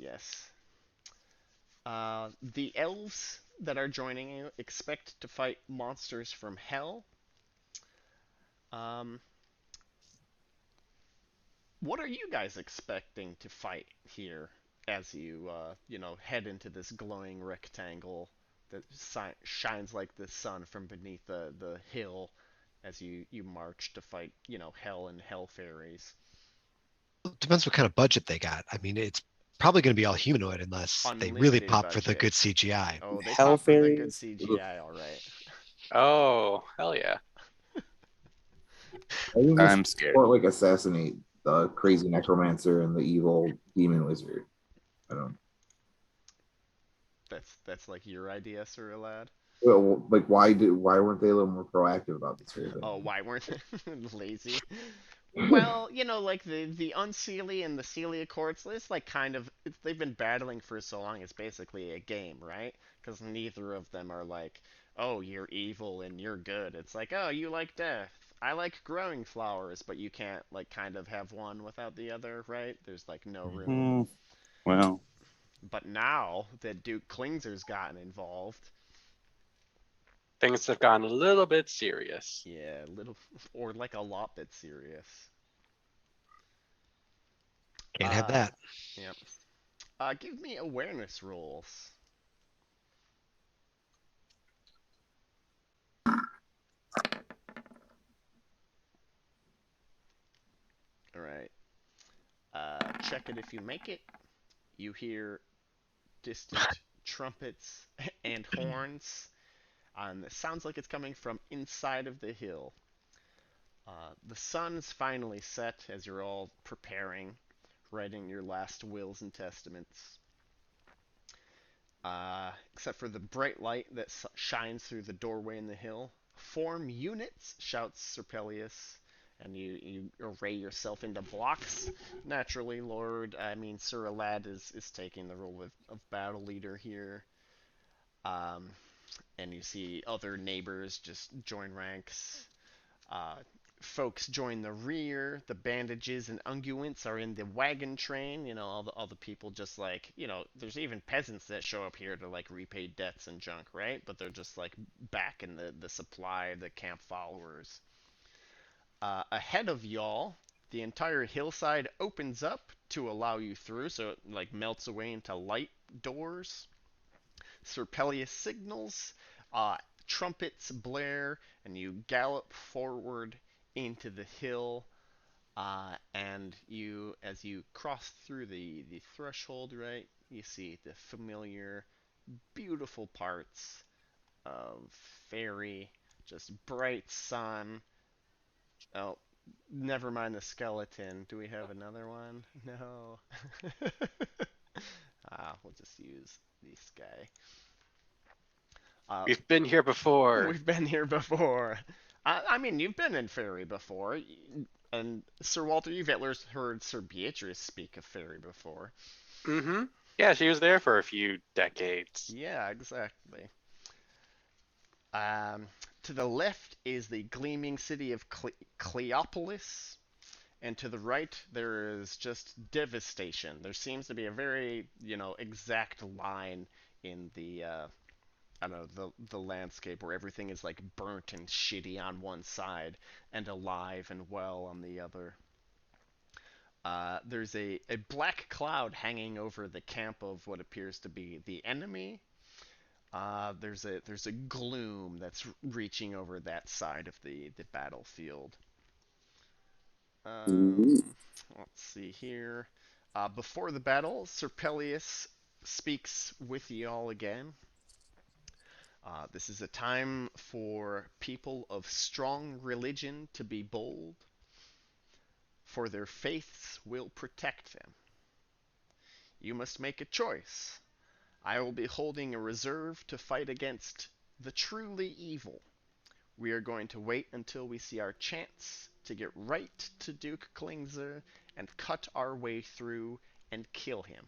S1: The elves that are joining you expect to fight monsters from hell. Um, what are you guys expecting to fight here as you, head into this glowing rectangle that shines like the sun from beneath the hill as you march to fight, hell and hell fairies?
S7: Depends what kind of budget they got. I mean, it's probably going to be all humanoid unless they really
S1: Unlimited
S7: pop for the
S1: budget.
S7: good CGI.
S1: Oh, they
S4: Hell
S1: pop for the good
S4: fairies?
S1: CGI, all right.
S5: Oh, hell yeah.
S6: I think
S4: I'm
S6: this
S4: scared.
S6: or like assassinate the crazy necromancer and the evil demon wizard. I don't.
S1: That's like your idea, Sir Lad.
S6: Well, like why weren't they a little more proactive about this whole thing?
S1: Oh, why weren't they lazy? Well, like the Unseelie and the Celia courts, it's like they've been battling for so long. It's basically a game, right? Because neither of them are like, oh, you're evil and you're good. It's like, oh, you like death. I like growing flowers, but you can't like kind of have one without the other, right? There's like no room.
S4: Hmm. Well,
S1: But now that Duke Klingser's gotten involved,
S5: Things have gotten a little bit serious.
S1: yeah, a little or like a lot bit serious.
S7: Can't have
S1: Uh,
S7: that.
S1: yep. Give me awareness rolls. All right. Check it if you make it. You hear distant trumpets and horns, and it sounds like it's coming from inside of the hill. The sun's finally set as you're all preparing, writing your last wills and testaments. Except for the bright light that shines through the doorway in the hill. Form units, shouts Serpelius, and you array yourself into blocks. Naturally, Sir Alad is taking the role of battle leader here. Um, and you see other neighbors just join ranks. Uh, Folks join the rear. The bandages and unguents are in the wagon train. All the people just like, there's even peasants that show up here to like repay debts and junk, right? But they're just like back in the supply, the camp followers. Ahead of y'all, the entire hillside opens up to allow you through, so it like melts away into light doors. Serpelius signals, uh, trumpets blare, and you gallop forward into the hill. And as you cross through the threshold, right, you see the familiar, beautiful parts of Fairy, just bright sun. Oh, never mind the skeleton. Do we have another one? No. We'll just use this guy.
S5: We've been here before.
S1: We've been here before. I mean, you've been in Fairy before, and Sir Walter, you've at least heard Sir Beatrice speak of Fairy before.
S5: Mm-hmm. Yeah, she was there for a few decades.
S1: Yeah, exactly. Um, to the left is the gleaming city of Cleopolis, and to the right there is just devastation. There seems to be a very, exact line in the I don't know, the landscape where everything is like burnt and shitty on one side and alive and well on the other. There's a black cloud hanging over the camp of what appears to be the enemy. There's a gloom that's reaching over that side of the battlefield. Let's see here. Before the battle, Serpelius speaks with y'all again. This is a time for people of strong religion to be bold, for their faiths will protect them. You must make a choice. I will be holding a reserve to fight against the truly evil. We are going to wait until we see our chance to get right to Duke Klingser and cut our way through and kill him.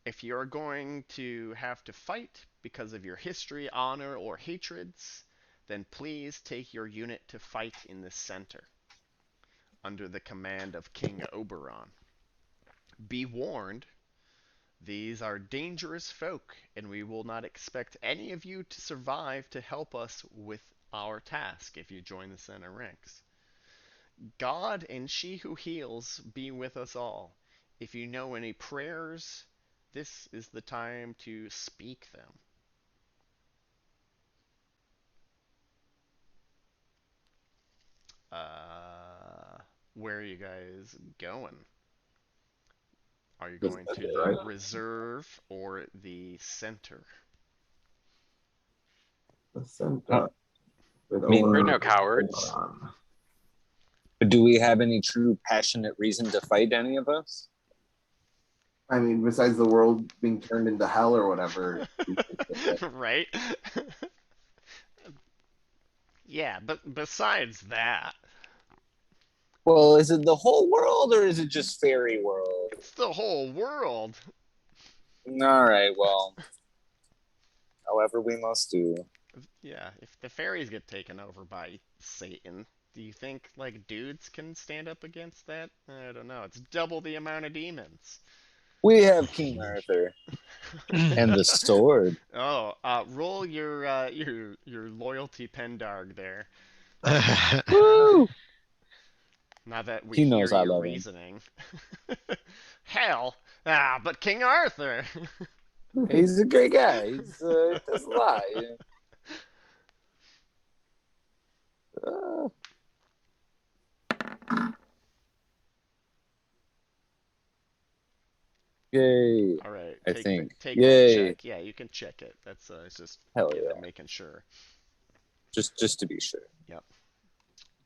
S1: If you're going to have to fight because of your history, honor, or hatreds, then please take your unit to fight in the center, under the command of King Oberon. Be warned, these are dangerous folk, and we will not expect any of you to survive to help us with our task if you join the center ranks. God and she who heals be with us all. If you know any prayers, this is the time to speak them. Uh, where are you guys going? Are you going to the
S2: Right.
S1: reserve or the center?
S6: The center.
S4: Uh,
S6: With
S4: I mean,
S5: we're
S6: Oberon
S5: no cowards.
S6: on.
S4: do we have any true passionate reason to fight any of us?
S6: I mean, besides the world being turned into hell or whatever.
S1: Right? Yeah, but besides that,
S4: Well, is it the whole world or is it just fairy world?
S1: it's the whole world.
S4: All right, well, however we must do.
S1: Yeah, if the fairies get taken over by Satan. Do you think like dudes can stand up against that? I don't know. It's double the amount of demons.
S4: We have King Arthur and the sword.
S1: Oh, roll your loyalty pendarg there.
S4: Woo!
S1: Now that we
S4: He
S1: hear
S4: knows I
S1: your
S4: love him.
S1: reasoning. Hell, but King Arthur.
S4: He's a great guy. He's he does a lot. Uh, yay!
S1: All right,
S4: I think.
S1: take that
S4: Yay!
S1: check. Yeah, you can check it. That's it's just
S4: Hell yeah!
S1: making sure.
S4: Just to be sure.
S1: Yep.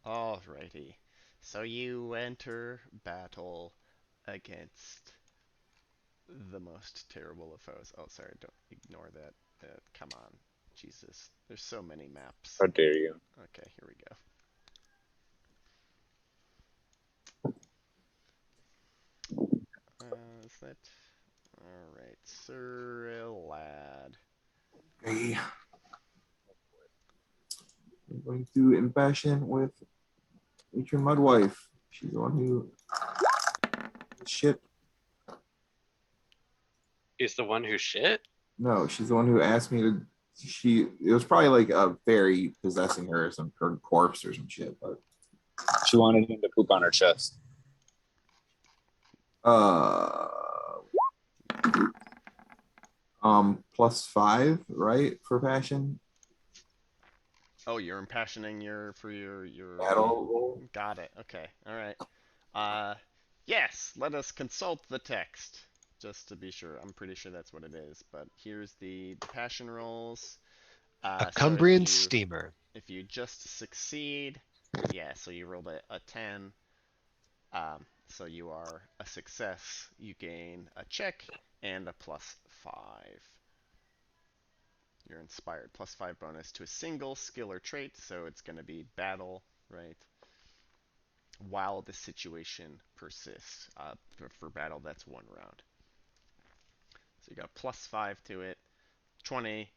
S1: Alrighty. So you enter battle against the most terrible of foes. Oh, sorry, don't ignore that. Come on. Jesus. There's so many maps.
S4: How dare you?
S1: Okay, here we go. Is that... Alright, Sir Lad.
S6: Okay. I'm going to impassion with Matron Mudwife. She's the one who shit.
S5: He's the one who shit?
S6: No, she's the one who asked me to. It was probably like a fairy possessing her, or some her corpse or some shit. But
S4: She wanted him to poop on her chest.
S6: uh, +5, right, for passion
S1: Oh, you're impassioning your
S6: battle roll.
S1: got it. Okay. All right. Yes, let us consult the text just to be sure. I'm pretty sure that's what it is, but here's the passion rolls.
S7: A
S1: So
S7: Cumbrian steamer.
S1: if you just succeed, yeah, so you rolled a 10. So you are a success. You gain a check and a +5. You're inspired. +5 bonus to a single skill or trait, so it's going to be battle, right? While the situation persists. For battle, that's 1 round. So you got +5 to it. 20.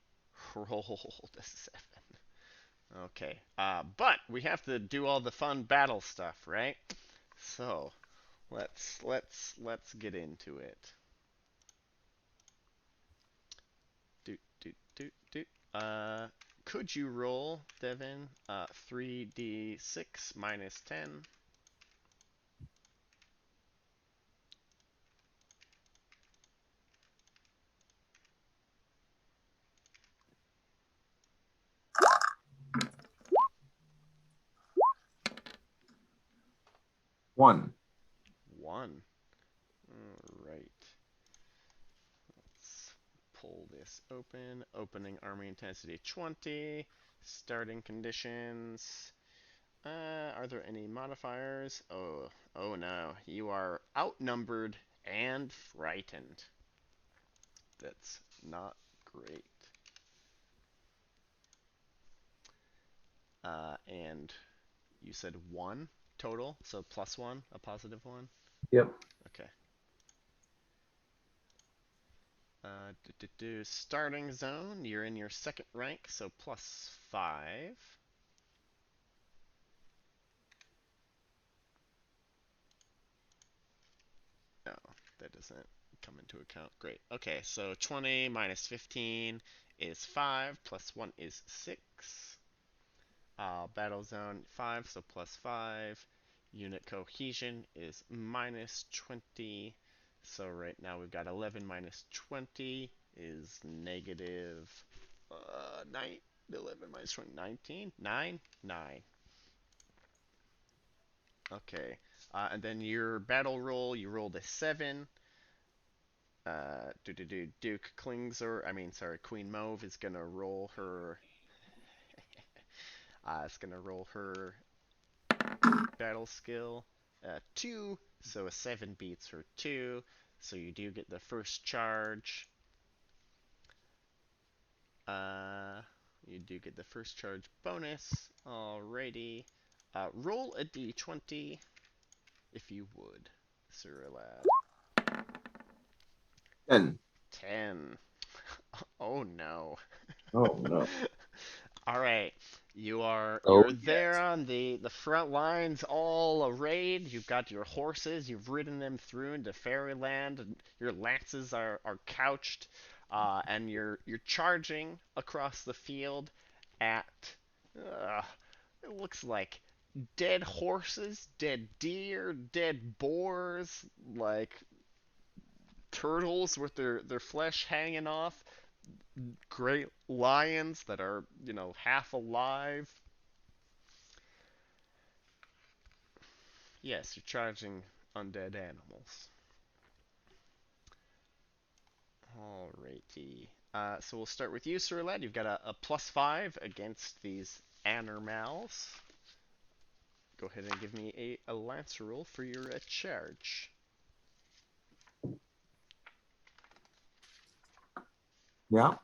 S1: Roll the 7. Okay. But we have to do all the fun battle stuff, right? So let's get into it. Do do do do. Could you roll, Devin? 3d6 minus 10.
S6: One.
S1: 1. Alright. Let's pull this open. Opening army intensity 20. Starting conditions. Are there any modifiers? Oh no. You are outnumbered and frightened. That's not great. And you said 1 total, so +1, a +1?
S6: Yep.
S1: Okay. Starting zone, you're in your 2nd rank, so +5. No, that doesn't come into account. Great. Okay, so 20 minus 15 is 5, +1 is 6. Battle zone 5, so +5. Unit cohesion is -20. So right now we've got 11 minus 20 is negative 9. 11 minus 20, 19? 9? 9. Okay. And then your battle roll, you rolled a 7. Duke Klingsor, I mean, sorry, Queen Mauve is gonna roll her. It's gonna roll her battle skill 2, so a 7 beats her 2, so you do get the first charge. You do get the first charge bonus. Alrighty. Roll a d20 if you would, Sir Lad.
S6: 10.
S1: 10. Oh no.
S6: Oh no.
S1: Alright. You're
S2: Oh,
S1: there on the front lines, all arrayed. You've got your horses. You've ridden them through into fairyland, and your lances are couched, and you're charging across the field at. Uh, it looks like dead horses, dead deer, dead boars, like turtles with their flesh hanging off, great lions that are, half alive. Yes, you're charging undead animals. Alrighty. So we'll start with you, Sir Lad. You've got a +5 against these animals. Go ahead and give me a lance roll for your charge.
S6: Yeah.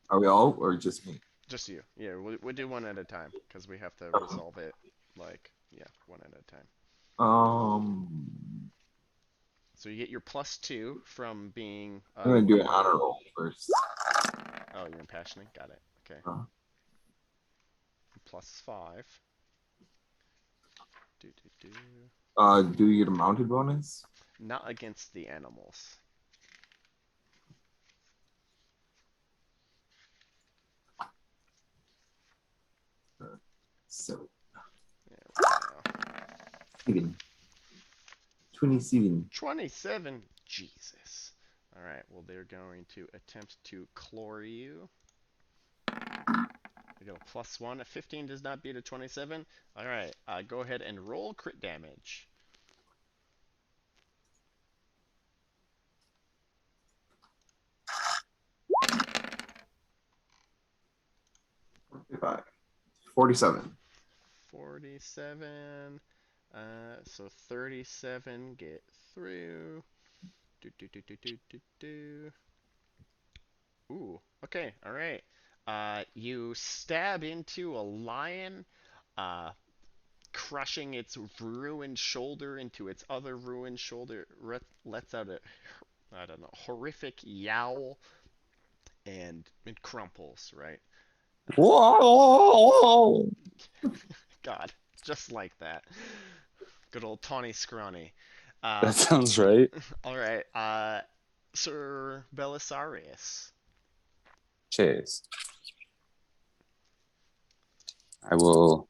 S6: Are we all or just me?
S1: Just you. Yeah, we'll do one at a time because we have to resolve it, one at a time. So you get your +2 from being.
S6: I'm gonna do an honor roll first.
S1: Oh, you're impassioning? Got it. Okay. +5.
S6: Do you get a mounted bonus?
S1: Not against the animals.
S6: So
S1: There we go.
S6: 27.
S1: 27. Jesus. All right. Well, they're going to attempt to claw you. They got a +1. A 15 does not beat a 27. All right. Go ahead and roll crit damage.
S6: 47.
S1: 47. So 37 get through. Ooh. Okay. All right. You stab into a lion, uh, crushing its ruined shoulder into its other ruined shoulder. Lets out a, I don't know, horrific yowl, and it crumples. Right.
S4: Whoa!
S1: God, just like that. Good old Tawny Scrawny.
S4: That sounds right.
S1: All right, Sir Belisarius.
S4: Chase. I will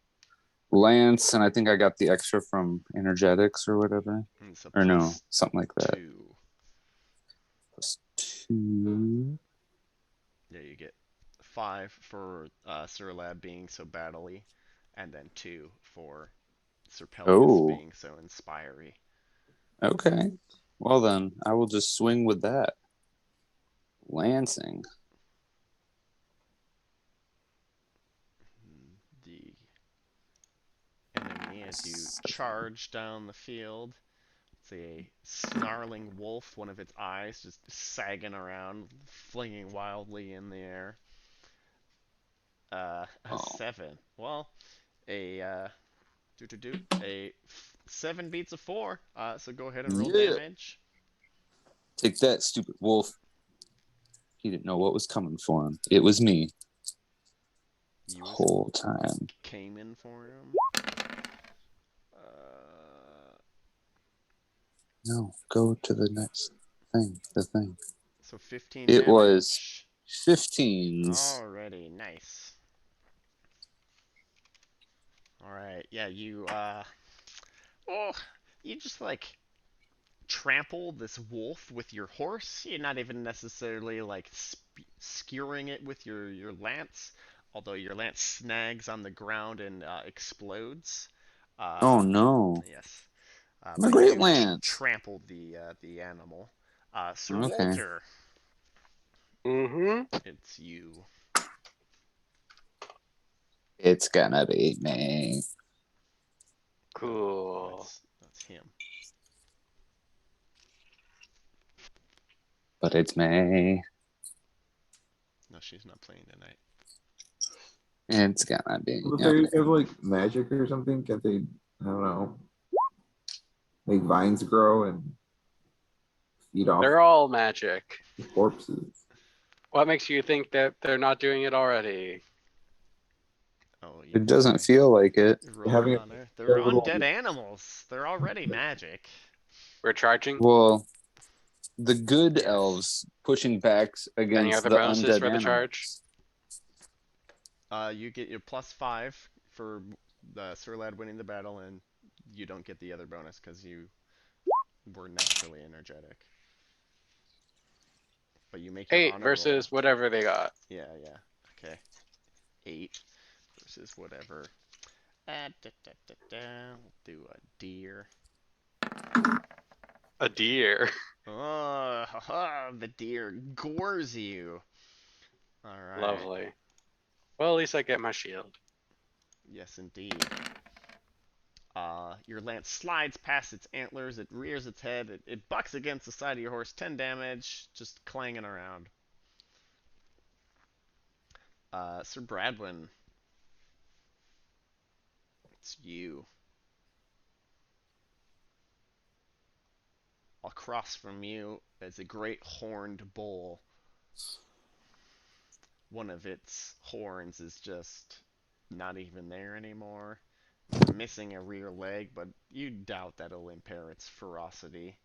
S4: lance, and I think I got the extra from energetics or whatever.
S1: So
S4: Or no, something like that.
S1: +2.
S4: +2.
S1: Yeah, you get 5 for Sir Lab being so battly, and then 2 for Sir Pelias being so inspiry.
S4: Okay. Well then, I will just swing with that. Lancing.
S1: The enemy, as you charge down the field, it's a snarling wolf, one of its eyes just sagging around, flinging wildly in the air. A 7. Well, a 7 beats a 4. So go ahead and roll damage.
S4: Take that, stupid wolf. He didn't know what was coming for him. It was me. The whole time.
S1: Came in for him.
S4: No, go to the next thing. The thing.
S1: So 15
S4: It
S1: damage.
S4: was 15s.
S1: Alrighty, nice. Alright, yeah, you just trample this wolf with your horse. You're not even necessarily skewering it with your lance, although your lance snags on the ground and explodes.
S4: Oh no!
S1: Yes.
S4: My great lance
S1: trampled the animal. Sir
S4: Okay.
S1: Walter.
S5: Mm-hmm.
S1: It's you.
S4: It's gonna be me.
S5: Cool.
S1: That's him.
S4: But it's me.
S1: No, she's not playing tonight.
S4: It's gonna be.
S6: Well, the fairies have like magic or something? Can't they, I don't know, make vines grow and feed off
S5: They're all magic.
S6: corpses?
S5: What makes you think that they're not doing it already?
S1: Oh,
S4: It doesn't feel like it.
S1: roll
S2: Having
S1: your
S2: a
S1: honor. They're
S2: little-
S1: undead animals. They're already magic.
S5: We're charging.
S4: Well, the good
S1: Yes.
S4: elves pushing back
S5: Any
S4: against
S5: other
S4: the
S5: bonuses
S4: undead
S5: for the charge?
S1: You get your +5 for the Sir Lad winning the battle, and you don't get the other bonus because you were naturally energetic. But you make your
S5: 8
S1: honor
S5: versus
S1: roll.
S5: whatever they got.
S1: Yeah, yeah. Okay. 8 versus whatever. We'll do a deer.
S5: A deer.
S1: Oh, the deer gores you. All right.
S5: Lovely. Well, at least I get my shield.
S1: Yes, indeed. Your lance slides past its antlers, it rears its head, it bucks against the side of your horse, 10 damage, just clanging around. Sir Bradwin, it's you. Across from you is a great horned bull. One of its horns is just not even there anymore. It's missing a rear leg, but you doubt that'll impair its ferocity.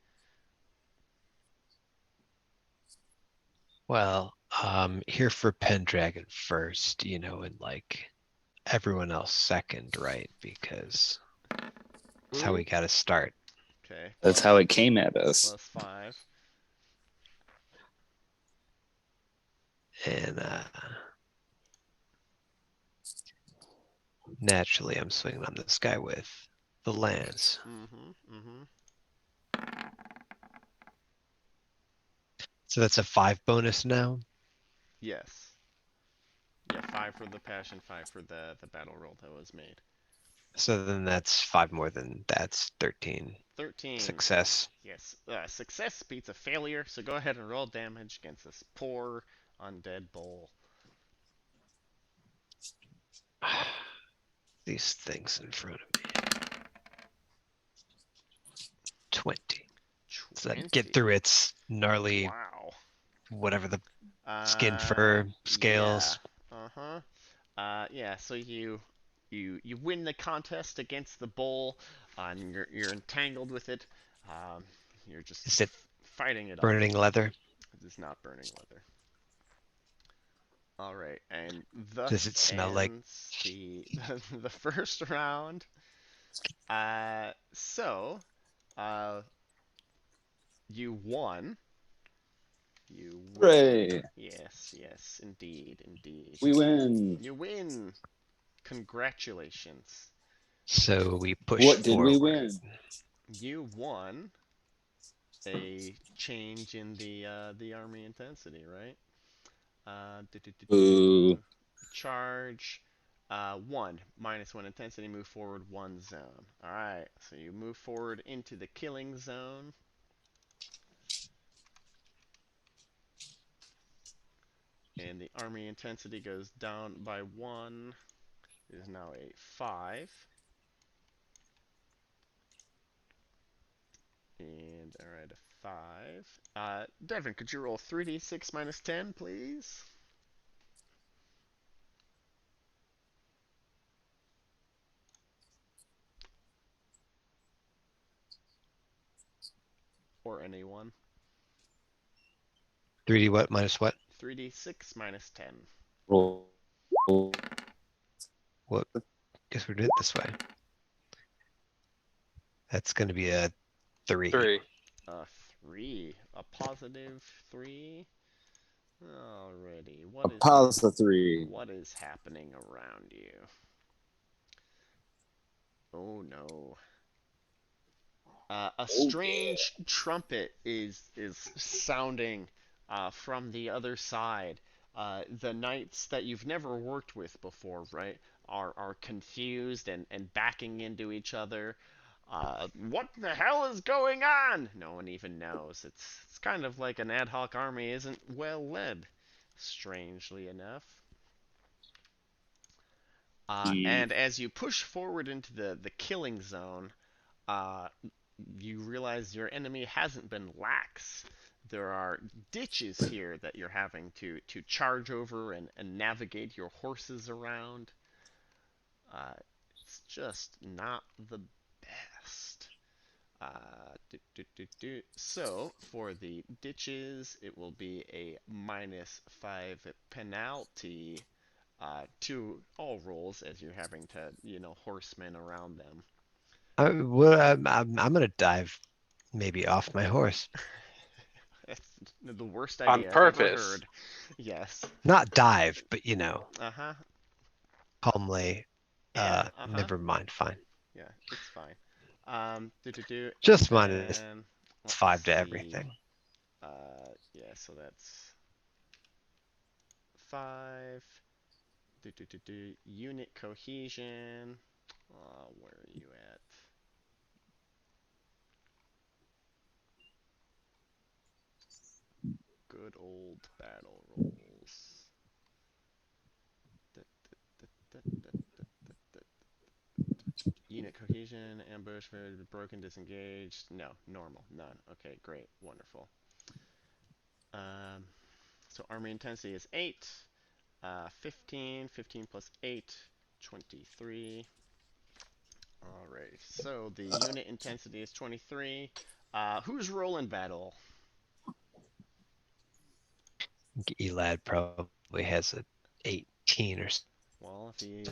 S7: Well, here for Pendragon first, you know, and like everyone else second, right? Because that's how we got to start.
S1: Okay.
S4: That's how it came at us.
S1: +5.
S7: And naturally, I'm swinging on this guy with the lance. So that's a 5 bonus now.
S1: Yes. Yeah, 5 for the passion, 5 for the battle roll that was made.
S7: So then that's 5 more than that's 13.
S1: 13.
S7: Success.
S1: Yes. Success beats a failure, so go ahead and roll damage against this poor undead bull.
S7: These things in front of me. 20. So that get
S1: 20.
S7: through its gnarly,
S1: Wow.
S7: whatever the skin fur scales.
S1: Yeah. Yeah, so you win the contest against the bull, and you're entangled with it. You're just
S7: Is it
S1: fighting it off.
S7: burning leather?
S1: It is not burning leather. All right, and thus
S7: Does it smell like-
S1: ends the first round. So, you won. You win.
S4: Hooray!
S1: Yes, indeed.
S4: We win.
S1: You win. Congratulations.
S7: So we push
S4: What did we
S7: forward.
S4: win?
S1: You won a change in the army intensity, right?
S4: Boo.
S1: Charge 1 -1 intensity, move forward 1 zone. All right, so you move forward into the killing zone. And the army intensity goes down by 1. It is now a 5. And alright, a 5. Devin, could you roll 3d6 minus 10, please? Or anyone.
S7: 3D what minus what?
S1: 3d6 minus 10.
S4: Roll.
S7: What? Guess we did it this way. That's going to be a 3.
S5: 3.
S1: A 3. A positive 3. Alrighty.
S4: A pause of 3.
S1: What is happening around you? Oh no. A strange trumpet is sounding from the other side. The knights that you've never worked with before, right, are confused and backing into each other. What the hell is going on? No one even knows. It's kind of like an ad hoc army isn't well led, strangely enough. And as you push forward into the killing zone, you realize your enemy hasn't been lax. There are ditches here that you're having to charge over and navigate your horses around. Uh, it's just not the best. So for the ditches, it will be a -5 penalty to all rolls as you're having to, horsemen around them.
S7: I'm gonna dive maybe off my horse.
S1: That's the worst
S5: On
S1: idea I've ever
S5: purpose.
S1: heard. Yes.
S7: Not dive, but
S1: Uh-huh.
S7: calmly.
S1: Yeah, uh-huh.
S7: Never mind. Fine.
S1: Yeah, it's fine. And
S7: Just minus
S1: then let's
S7: 5 to
S1: see.
S7: everything.
S1: Yeah, so that's 5. Unit cohesion. Where are you at? Good old battle rolls. Unit cohesion, ambush, broken, disengaged. No, normal, none. Okay, great, wonderful. Um, so army intensity is 8. 15. 15 plus 8, 23. Alright, so the unit intensity is 23. Who's rolling battle?
S7: Elad probably has a 18 or
S1: Well, if he's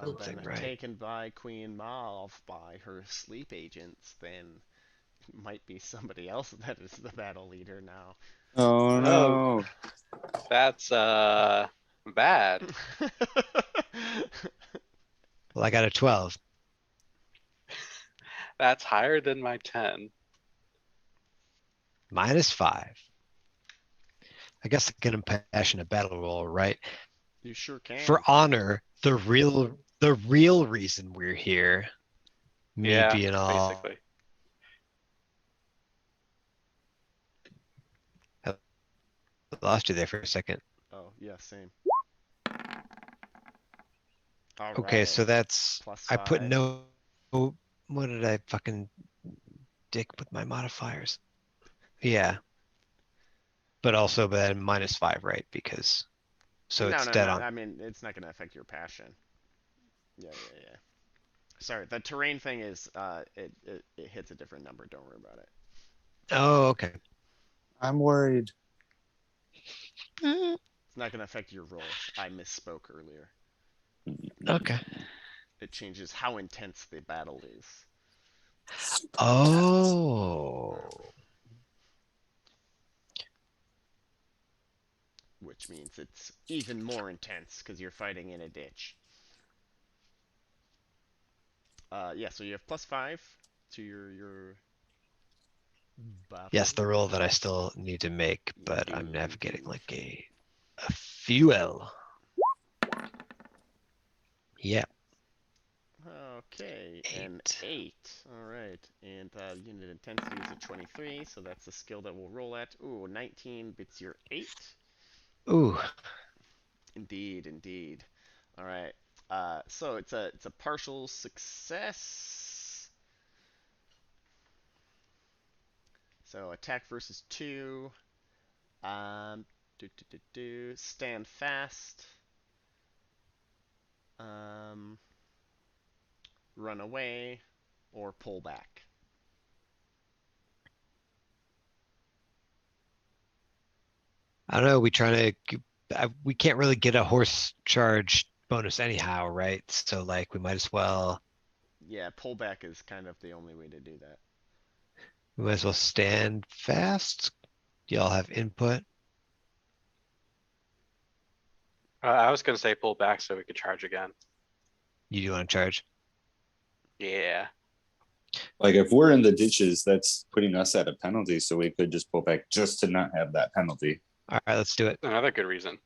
S7: something,
S1: been
S7: right?
S1: taken by Queen Mauve by her sleep agents, then it might be somebody else that is the battle leader now.
S4: Oh
S5: Oh,
S4: no.
S5: that's bad.
S7: Well, I got a 12.
S5: That's higher than my 10.
S7: -5. I guess I can impassion a battle roll, right?
S1: You sure can.
S7: For honor, the real reason we're here, me
S5: Yeah,
S7: being all
S5: basically.
S7: I lost you there for a second.
S1: Oh, yeah, same.
S7: Okay,
S1: Alright.
S7: so that's
S1: Plus
S7: I put
S1: 5.
S7: no. What did I fucking dick with my modifiers? Yeah, but also then -5, right? Because so
S1: No,
S7: it's
S1: no,
S7: dead
S1: no.
S7: on.
S1: I mean, it's not going to affect your passion. Yeah, yeah, yeah. Sorry, the terrain thing is, it hits a different number. Don't worry about it.
S7: Oh, okay.
S4: I'm worried.
S1: It's not going to affect your rolls. I misspoke earlier.
S7: Okay.
S1: It changes how intense the battle is.
S7: Oh.
S1: Which means it's even more intense because you're fighting in a ditch. Yeah, so you have +5 to your
S7: Yes,
S1: battle.
S7: the roll that I still need to make,
S1: You
S7: but I'm
S1: do
S7: navigating
S1: indeed.
S7: like a fuel. Yeah.
S1: Okay, an
S7: 8.
S1: 8. Alright, and unit intensity is a 23, so that's the skill that we'll roll at. Ooh, 19 beats your 8.
S7: Ooh.
S1: Indeed, indeed. Alright, so it's a partial success. So attack versus 2. Um, stand fast. Um, run away, or pull back.
S7: I don't know. We can't really get a horse charge bonus anyhow, right? So like we might as well
S1: Yeah, pull back is kind of the only way to do that.
S7: stand fast. Y'all have input.
S5: I was gonna say pull back so we could charge again.
S7: You do want to charge?
S5: Yeah.
S4: Like if we're in the ditches, that's putting us at a penalty, so we could just pull back just to not have that penalty.
S7: All right, let's do it.
S5: Another good reason.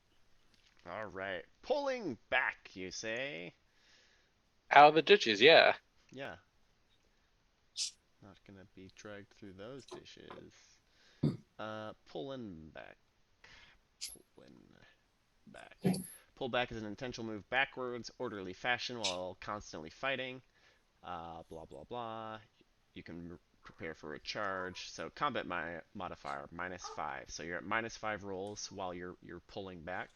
S1: Alright, pulling back, you say?
S5: Out of the ditches, yeah.
S1: Yeah. Not gonna be dragged through those dishes. Pulling back. Pulling back. Pull back is an intentional move backwards, orderly fashion while constantly fighting. Blah blah blah. You can prepare for a charge. So combat modifier -5. So you're at -5 rolls while you're pulling back.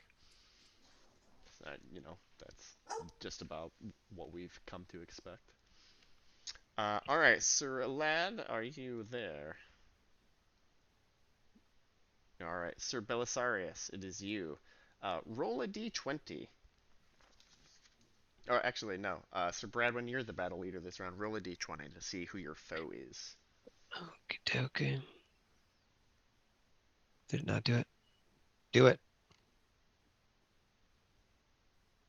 S1: So That's just about what we've come to expect. All right, Sir Lad, are you there? All right, Sir Belisarius, it is you. Roll a d20. Or actually, no. Sir Bradwin, you're the battle leader this round. Roll a d20 to see who your foe is.
S7: Okay. Did it not do it? Do it.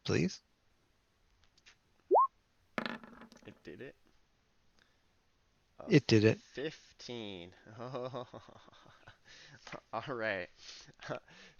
S7: Please?
S1: It did it.
S7: It did it.
S1: 15. All right.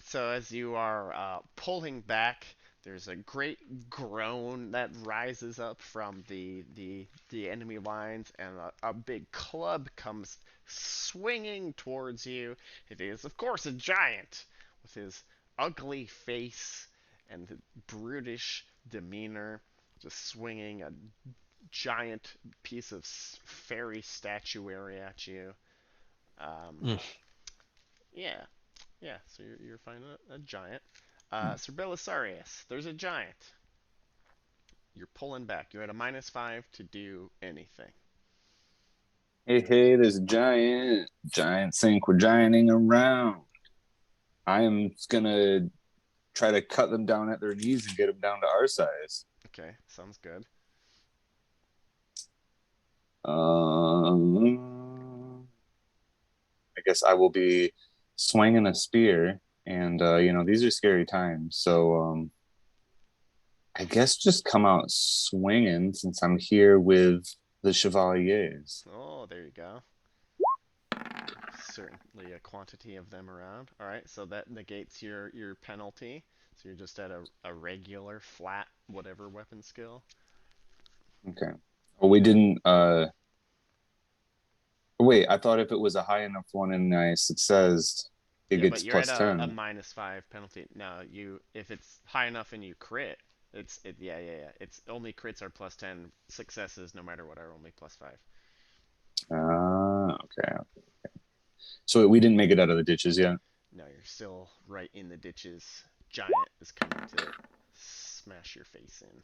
S1: So as you are pulling back, there's a great groan that rises up from the enemy lines, and a big club comes swinging towards you. It is, of course, a giant with his ugly face and brutish demeanor, just swinging a giant piece of fairy statuary at you.
S7: Mm.
S1: Yeah, yeah. So you're fighting a giant. Sir Belisarius, there's a giant. You're pulling back. You're at a -5 to do anything.
S4: Hey, there's a giant. Giants think we're gianting around. I am gonna try to cut them down at their knees and get them down to our size.
S1: Okay, sounds good.
S4: I guess I will be swinging a spear, and these are scary times. So I guess just come out swinging since I'm here with the chevaliers.
S1: Oh, there you go. Certainly a quantity of them around. All right, so that negates your penalty. So you're just at a regular flat whatever weapon skill.
S4: Okay. Well, we didn't. Wait, I thought if it was a high enough one and I successed, it
S1: Yeah, but
S4: gets
S1: you're at
S4: plus
S1: a
S4: 10.
S1: -5 penalty. No, if it's high enough and you crit, yeah. It's only crits are +10. Successes, no matter what, are only +5.
S4: Okay. So we didn't make it out of the ditches yet.
S1: No, you're still right in the ditches. Giant is coming to smash your face in.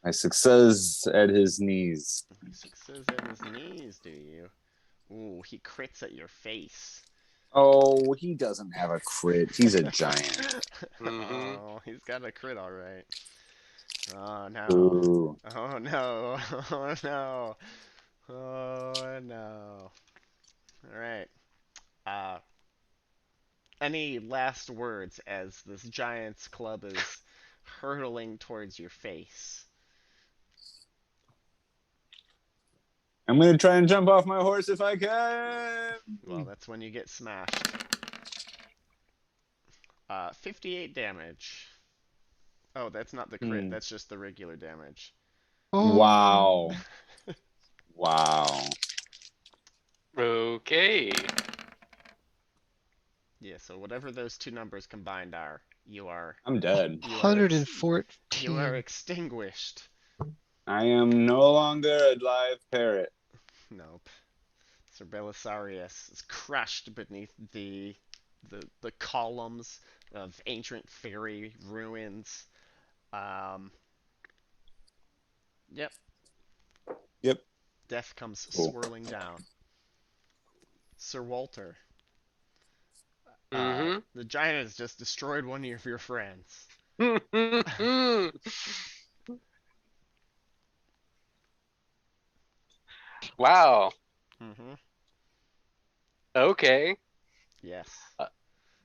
S4: I success at his knees.
S1: He successes at his knees, do you? Ooh, he crits at your face.
S4: Oh, he doesn't have a crit. He's a giant.
S1: Oh, he's got a crit, all right. Oh no.
S4: Ooh.
S1: Oh no. Oh no. Oh no. All right. Uh, any last words as this giant's club is hurtling towards your face?
S4: I'm gonna try and jump off my horse if I can.
S1: Well, that's when you get smashed. 58 damage. Oh, that's not the crit. That's just the regular damage.
S4: Wow. Wow.
S5: Okay.
S1: Yeah, so whatever those two numbers combined are, you are
S4: I'm dead.
S7: 114.
S1: you are extinguished.
S4: I am no longer a live parrot.
S1: Nope. Sir Belisarius is crushed beneath the columns of ancient fairy ruins. Yep.
S4: Yep.
S1: Death comes
S4: Cool.
S1: swirling down. Sir Walter.
S5: Mm-hmm.
S1: The giant has just destroyed one of your friends.
S5: Wow.
S1: Mm-hmm.
S5: Okay.
S1: Yes.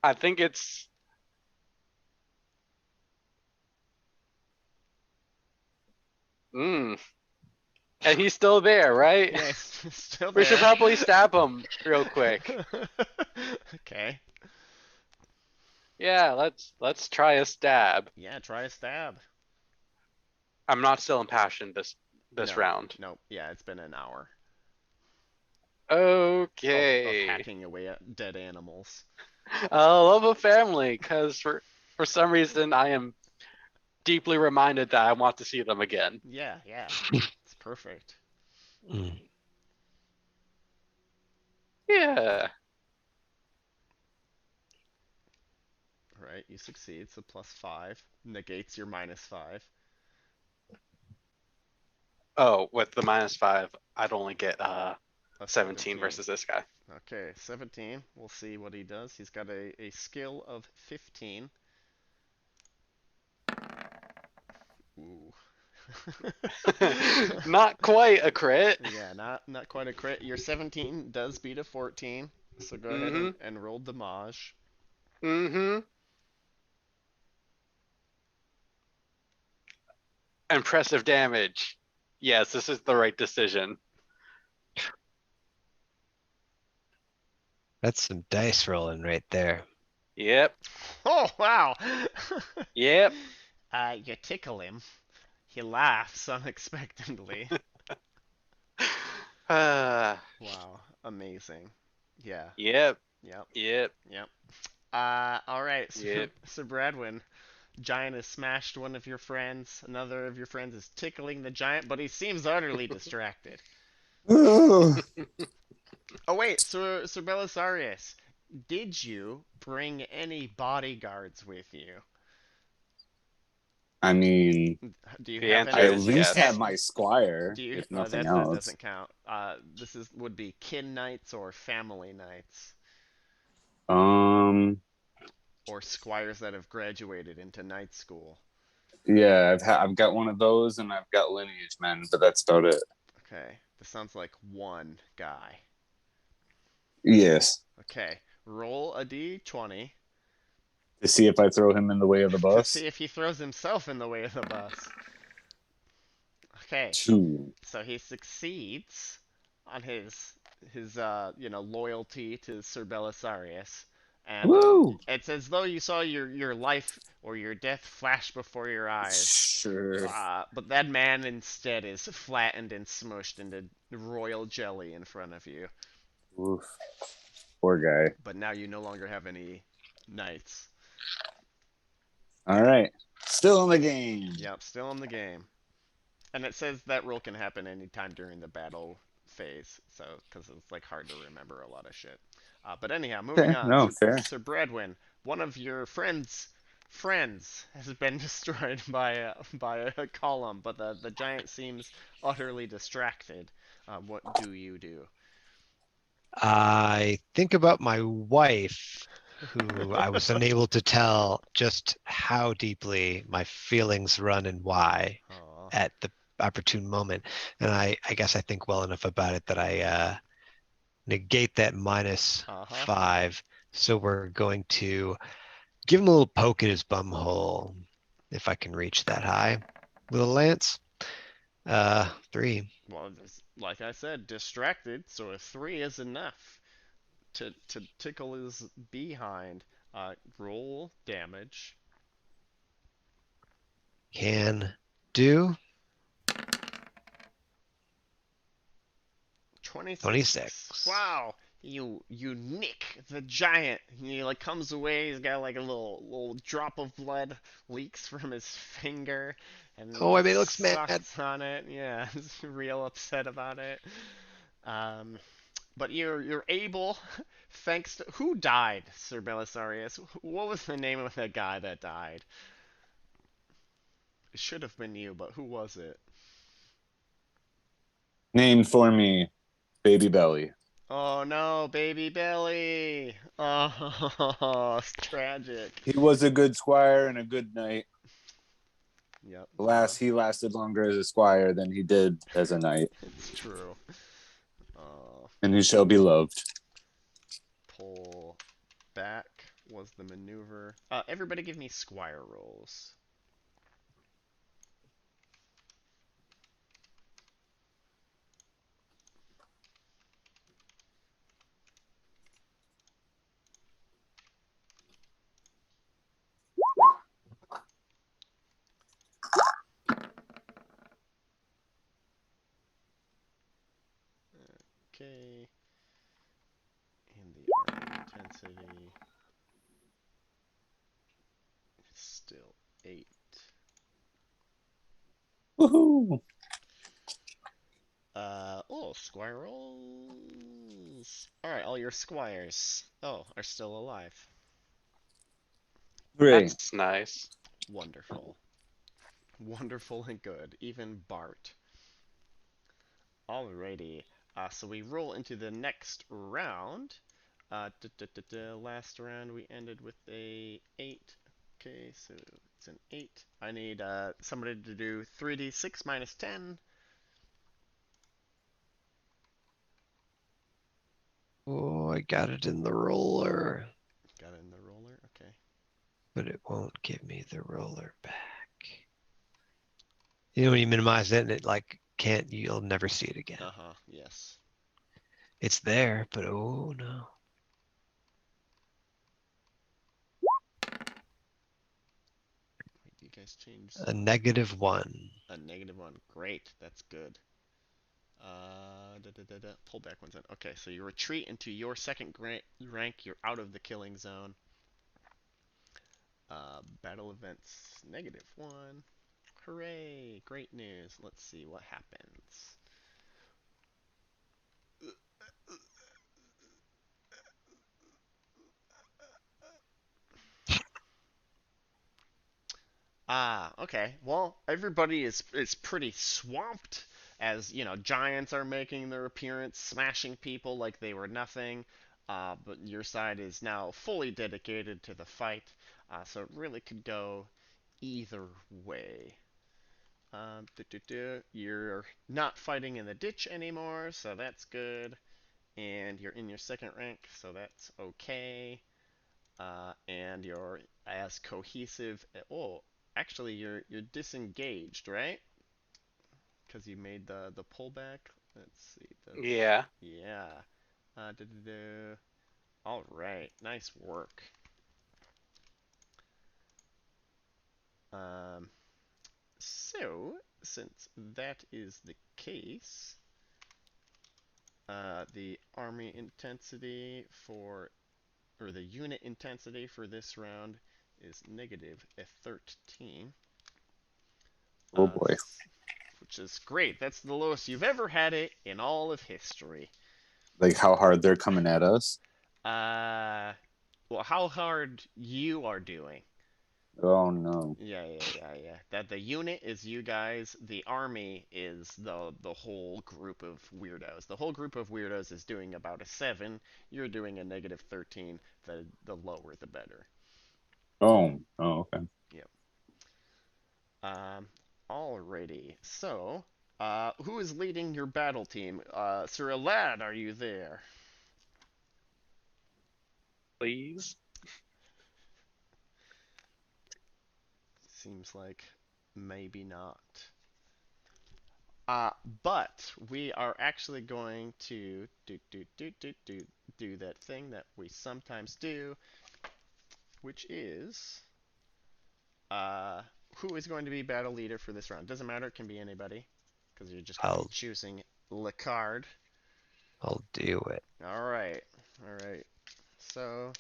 S5: I think it's. And he's still there, right?
S1: Yeah, he's still
S5: We should
S1: there.
S5: probably stab him real quick.
S1: Okay.
S5: Yeah, let's try a stab.
S1: Yeah, try a stab.
S5: I'm not still impassioned this
S1: No,
S5: round.
S1: Nope. Yeah, it's been an hour of
S5: Okay.
S1: hacking away at dead animals.
S5: I love a family, because for some reason I am deeply reminded that I want to see them again.
S1: Yeah, it's perfect.
S5: Yeah.
S1: All Right, you succeed, so +5 negates your -5.
S5: Oh, with the -5, I'd only get
S1: A
S5: 17 versus this guy.
S1: Okay, 17. We'll see what he does. He's got a skill of 15. Ooh.
S5: Not quite a crit.
S1: Yeah, not quite a crit. Your 17 does beat a 14, so go ahead
S5: Mm-hmm.
S1: and roll damage.
S5: Mm-hmm. Impressive damage. Yes, this is the right decision.
S7: That's some dice rolling right there.
S5: Yep.
S1: Oh, wow!
S5: Yep.
S1: You tickle him. He laughs unexpectedly. Wow, amazing. Yeah,
S5: Yep.
S1: yep,
S5: Yep.
S1: yep. All right, so,
S5: Yep.
S1: so Bradwin, giant has smashed one of your friends. Another of your friends is tickling the giant, but he seems utterly distracted.
S4: Ooh.
S1: Oh wait, so Belisarius, did you bring any bodyguards with you?
S4: I mean,
S1: Do you
S5: The
S1: have
S5: answer
S4: I
S1: any?
S4: at
S5: is
S4: least
S5: yes.
S4: have my squire,
S1: Do you?
S4: if nothing
S1: That
S4: else.
S1: doesn't count. This would be kin knights or family knights
S4: Um,
S1: or squires that have graduated into knight school.
S4: yeah, I've got one of those, and I've got lineage men, but that's about it.
S1: Okay, this sounds like one guy.
S4: Yes,
S1: Okay, roll a d20
S4: to see if I throw him in the way of the
S1: to see
S4: bus.
S1: if he throws himself in the way of the bus. Okay,
S4: 2.
S1: so he succeeds on his loyalty to Sir Belisarius, and
S4: Woo!
S1: it's as though you saw your life or your death flash before your eyes.
S4: Sure.
S1: But that man instead is flattened and smushed into royal jelly in front of you.
S4: Oof. Poor guy.
S1: But now you no longer have any knights.
S4: All right. Still in the game.
S1: Yep, still in the game. And it says that roll can happen anytime during the battle phase, so because it's like hard to remember a lot of shit. But anyhow, moving
S4: Okay.
S1: on.
S4: No, fair.
S1: So Bradwin, one of your friends has been destroyed by a column, but the giant seems utterly distracted. What do you do?
S7: I think about my wife, who I was unable to tell just how deeply my feelings run and why
S1: Aw.
S7: at the opportune moment. And I guess I think well enough about it that I negate that
S1: Uh-huh.
S7: -5. So we're going to give him a little poke at his bum hole, if I can reach that high. Little Lance. 3.
S1: Well, like I said, distracted, so a 3 is enough to tickle his behind. Roll damage.
S7: Can do.
S1: 26.
S7: 26.
S1: Wow. You nick the giant. He like comes away. He's got like a little drop of blood leaks from his finger, and
S7: Oh, I made it look mad.
S1: sucks on it. Yeah, he's real upset about it. Um, but you're able, thanks to who died, Sir Belisarius? What was the name of the guy that died? It should have been you, but who was it?
S4: Named for me, Baby Belly.
S1: Oh no, baby belly. Oh, it's tragic.
S4: He was a good squire and a good knight.
S1: Yep.
S4: He lasted longer as a squire than he did as a knight,
S1: It's true. Uh,
S4: and he shall be loved.
S1: pull back was the maneuver. Everybody give me squire rolls. Okay. And the armor intensity is still 8.
S4: Woohoo!
S1: Squire rolls. Alright, all your squires. Oh, are still alive.
S4: Hooray.
S5: That's nice.
S1: Wonderful. Wonderful and good. Even Bart. Alrighty. So we roll into the next round. Last round we ended with a 8. Okay, so it's an 8. I need somebody to do 3d6 minus 10.
S7: Oh, I got it in the roller,
S1: Got it in the roller. Okay.
S7: but it won't give me the roller back. You know, when you minimize it and it like can't, you'll never see it again.
S1: Uh-huh. Yes.
S7: It's there, but oh no.
S1: Wait, you guys changed
S7: A -1.
S1: a -1. Great. That's good. Pull back 1 cent. Okay, so you retreat into your second rank. You're out of the killing zone. Battle events -1. Hooray! Great news. Let's see what happens. Okay. Well, everybody is pretty swamped as, giants are making their appearance, smashing people like they were nothing. But your side is now fully dedicated to the fight. So it really could go either way. You're not fighting in the ditch anymore, so that's good. And you're in your second rank, so that's okay. And you're as cohesive. Oh, actually, you're disengaged, right? Because you made the pullback. Let's see.
S5: Yeah.
S1: Yeah. All right. Nice work. So since that is the case, the army intensity or the unit intensity for this round is -13.
S4: Oh boy.
S1: Which is great. That's the lowest you've ever had it in all of history.
S4: Like how hard they're coming at us.
S1: Well, how hard you are doing.
S4: Oh no.
S1: Yeah. That the unit is you guys, the army is the whole group of weirdos. The whole group of weirdos is doing about a 7. You're doing a -13. The lower the better.
S4: Oh. Oh, okay.
S1: Yep. Alrighty. So, who is leading your battle team? Sir Alad, are you there?
S5: Please.
S1: Seems like maybe not. But we are actually going to do that thing that we sometimes do, which is who is going to be battle leader for this round? Doesn't matter, it can be anybody, because you're just going to be choosing le card.
S7: I'll do it.
S1: All right. So,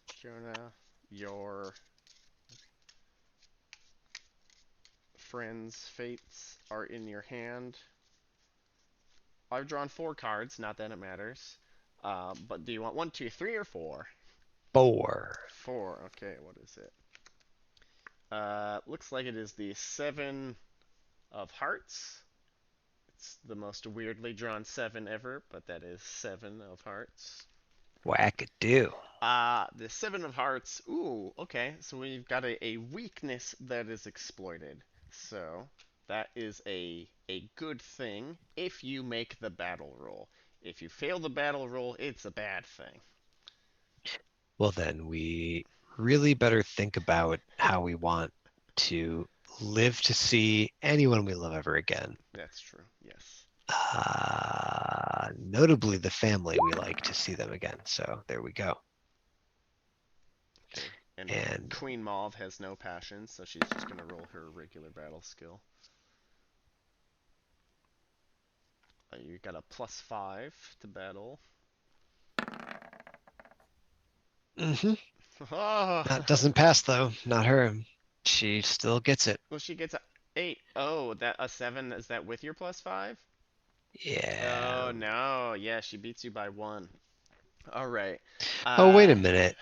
S1: Jonah, your friend's fates are in your hand. I've drawn 4 cards, not that it matters. But do you want 1, 2, 3, or 4?
S7: 4.
S1: 4. Okay, what is it? Looks like it is the 7 of hearts. It's the most weirdly drawn 7 ever, but that is 7 of hearts.
S7: Wackadoo.
S1: The 7 of hearts. Ooh, okay. So we've got a weakness that is exploited. So that is a good thing if you make the battle roll. If you fail the battle roll, it's a bad thing.
S7: Well, then we really better think about how we want to live to see anyone we love ever again.
S1: That's true, yes.
S7: Notably the family, we like to see them again. So there we go.
S1: Okay.
S7: And
S1: Queen Mauve has no passion, so she's just going to roll her regular battle skill. You got a +5 to battle.
S7: That doesn't pass though. Not her. She still gets it.
S1: Well, she gets a 8. Oh, that a 7. Is that with your +5?
S7: Yeah.
S1: Oh no. Yeah, she beats you by 1. All right.
S7: Oh, wait a minute.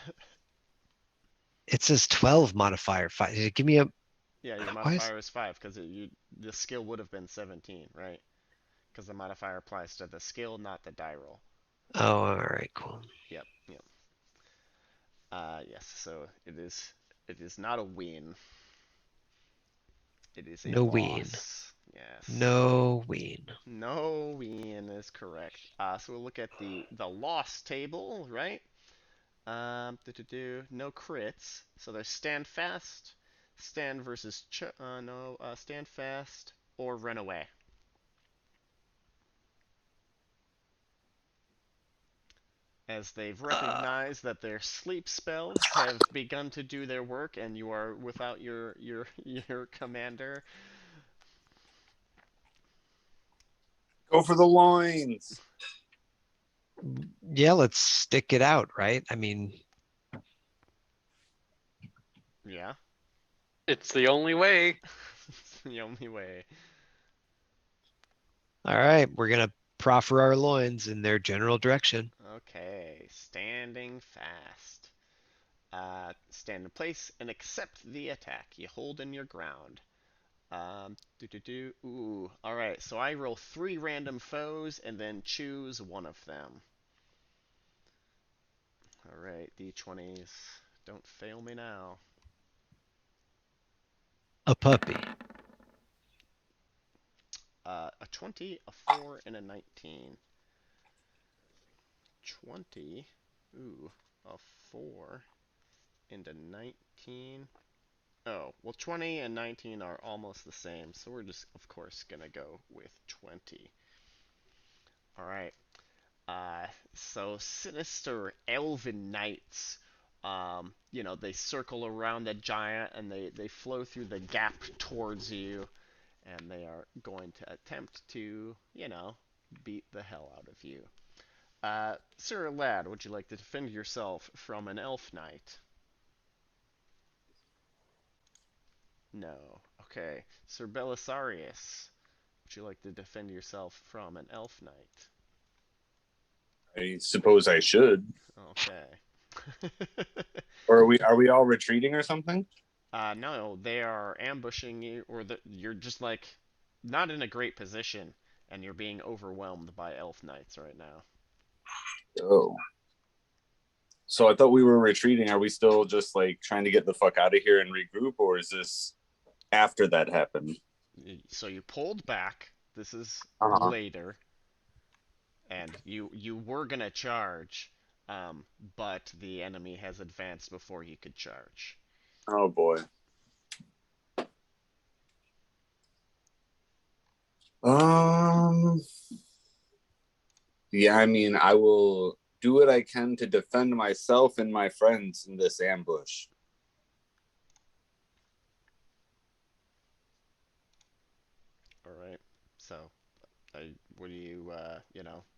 S7: It says 12 modifier. Give me a.
S1: Yeah, your
S7: Why is?
S1: modifier is 5 because the skill would have been 17, right? Because the modifier applies to the skill, not the die roll.
S7: Oh, all right, cool.
S1: Yep, yep. Yes. So it is not a win. It is a
S7: No ween.
S1: loss. Yes.
S7: No ween.
S1: No win is correct. So we'll look at the loss table, right? No crits. So there's stand fast, stand versus no stand fast or run away. As they've recognized that their sleep spells have begun to do their work, and you are without your commander.
S4: Go for the loins.
S7: Yeah, let's stick it out, right? I mean,
S1: Yeah,
S5: It's the only way.
S1: it's the only way.
S7: all right, we're gonna proffer our loins in their general direction.
S1: Okay, standing fast. Stand in place and accept the attack. You hold in your ground. Ooh, all right. So I roll 3 random foes and then choose one of them. All right, D20s. Don't fail me now.
S7: A puppy.
S1: A 20, a 4, and a 19. 20. Ooh, a 4 and a 19. Oh, well, 20 and 19 are almost the same, so we're just, of course, gonna go with 20. All right. So sinister elven knights, they circle around the giant and they flow through the gap towards you, and they are going to attempt to, beat the hell out of you. Sir Lad, would you like to defend yourself from an elf knight? No. Okay. Sir Belisarius, would you like to defend yourself from an elf knight?
S4: I suppose I should.
S1: Okay.
S4: Or are we all retreating or something?
S1: No, they are ambushing you, or you're just like not in a great position, and you're being overwhelmed by elf knights right now.
S4: Oh. So I thought we were retreating. Are we still just like trying to get the fuck out of here and regroup, or is this after that happened?
S1: So you pulled back. This is
S4: Uh-huh.
S1: later, and you were gonna charge, but the enemy has advanced before you could charge.
S4: Oh boy. Um. Yeah, I mean, I will do what I can to defend myself and my friends in this ambush.
S1: All right. So, would you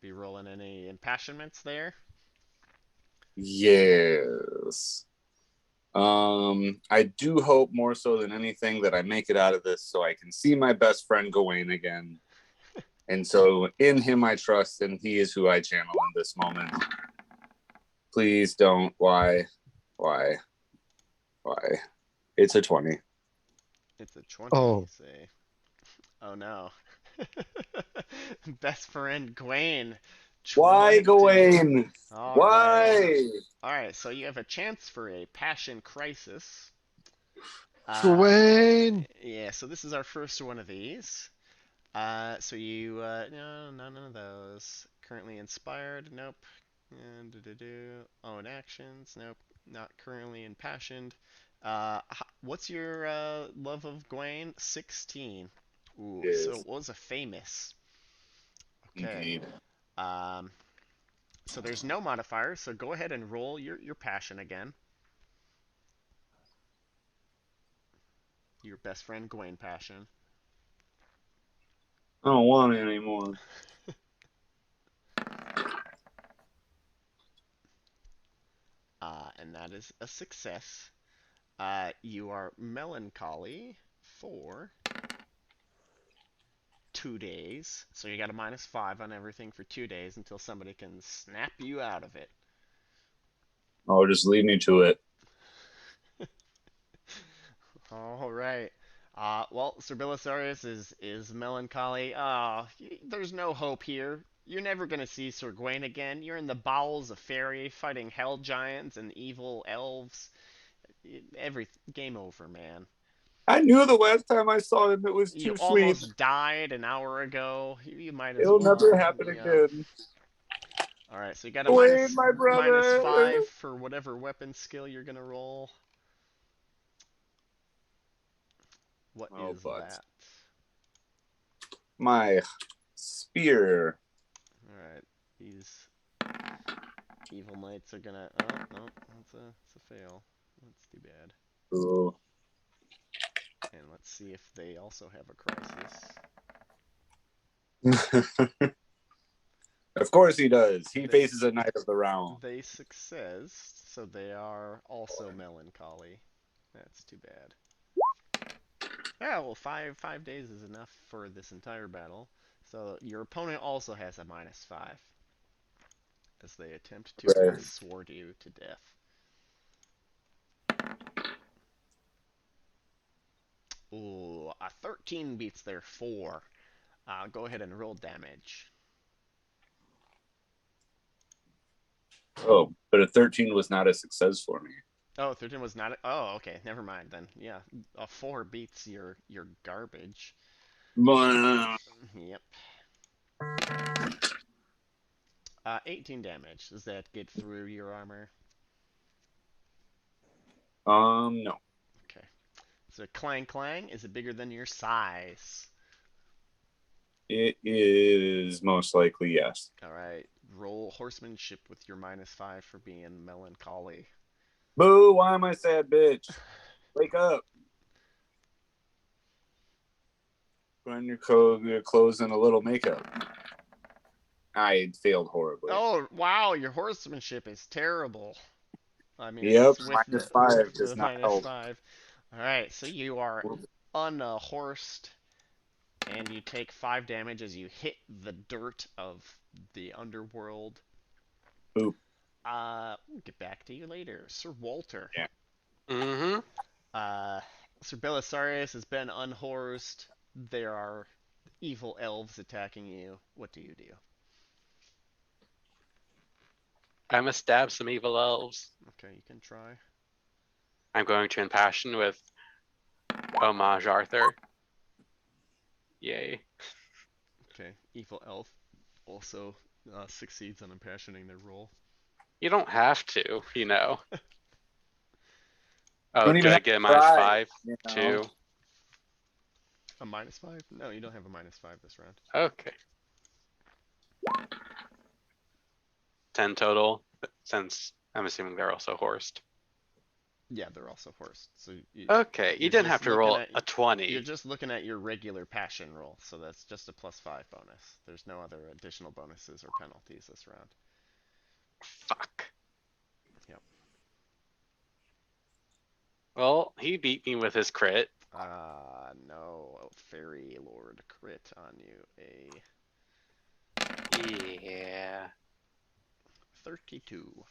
S1: be rolling any impassionments there?
S4: Yes. I do hope more so than anything that I make it out of this so I can see my best friend Gawain again. And so in him I trust, and he is who I channel in this moment. Please don't. Why? Why? Why? It's a 20.
S1: It's a 20,
S7: Oh,
S1: say. Oh no. Best friend Gwen.
S4: Why,
S1: 20.
S4: Gawain?
S1: All right.
S4: Why?
S1: All right, so you have a chance for a passion crisis. Uh,
S7: Gawain.
S1: yeah, so this is our first one of these. So you, no, none of those. Currently inspired, nope. And own actions, nope. Not currently impassioned. What's your love of Gwen? 16. Ooh, so
S4: Yes,
S1: it was a famous. Okay.
S4: indeed.
S1: Um, so there's no modifier, so go ahead and roll your passion again. Your best friend Gwen passion.
S4: I don't want it anymore.
S1: And that is a success. You are melancholy for 2 days. So you got a -5 on everything for 2 days until somebody can snap you out of it.
S4: Oh, just leave me to it.
S1: All right. Well, Sir Belisarius is melancholy. There's no hope here. You're never gonna see Sir Gawain again. You're in the bowels of fairy, fighting hell giants and evil elves. Every game over, man.
S4: I knew the last time I saw him, it was
S1: You
S4: too sweet.
S1: almost died an hour ago. You might as
S4: It'll
S1: well.
S4: never happen
S1: Yep.
S4: again.
S1: All right, so you got a
S4: Wait, my
S1: minus
S4: brother.
S1: 5 for whatever weapon skill you're gonna roll. What
S4: Oh,
S1: is
S4: but
S1: that?
S4: my spear.
S1: All right, these evil knights are gonna. Oh no, that's a fail. That's too bad.
S4: Ooh.
S1: And let's see if they also have a crisis.
S4: Of course he does. He
S1: They-
S4: faces a knight of the round.
S1: They success, so they are also melancholy. That's too bad. Yeah, well, five days is enough for this entire battle. So your opponent also has a -5 as they attempt to
S4: Right.
S1: sword you to death. Ooh, a 13 beats their 4. Go ahead and roll damage.
S4: Oh, but a 13 was not a success for me.
S1: Oh, 13 was not. Oh, okay. Never mind then. Yeah, a 4 beats your garbage. Yep. 18 damage. Does that get through your armor?
S4: No.
S1: Okay. So clang clang. Is it bigger than your size?
S4: It is most likely yes.
S1: All right. Roll horsemanship with your -5 for being melancholy.
S4: Boo, why am I sad, bitch? Wake up. Put on your clothes and a little makeup. I failed horribly.
S1: Oh wow, your horsemanship is terrible. I mean,
S4: Yep,
S1: it's with the
S4: -5 does not
S1: minus
S4: help.
S1: 5. All right, so you are unhorsed, and you take 5 damage as you hit the dirt of the underworld.
S4: Boop.
S1: We'll get back to you later, Sir Walter.
S4: Yeah.
S5: Mm-hmm.
S1: Sir Belisarius has been unhorsed. There are evil elves attacking you. What do you do?
S5: I must stab some evil elves.
S1: Okay, you can try.
S5: I'm going to impassion with Homage Arthur. Yay.
S1: Okay, evil elf also succeeds on impassioning their roll.
S5: You don't have to, you know. Oh,
S4: Don't
S5: did
S4: even
S5: I
S4: have
S5: get a
S4: to try,
S5: -5
S4: you know?
S5: too?
S1: A -5? No, you don't have a -5 this round.
S5: Okay. 10 total, since I'm assuming they're also horsed.
S1: Yeah, they're also horsed. So
S5: Okay, you
S1: you're
S5: didn't
S1: just
S5: have to
S1: looking
S5: roll
S1: at-
S5: a
S1: you're
S5: 20.
S1: just looking at your regular passion roll, so that's just a +5 bonus. There's no other additional bonuses or penalties this round.
S5: Fuck.
S1: Yep.
S5: Well, he beat me with his crit.
S1: No, Fairy Lord crit on you.
S5: Yeah.
S1: 32.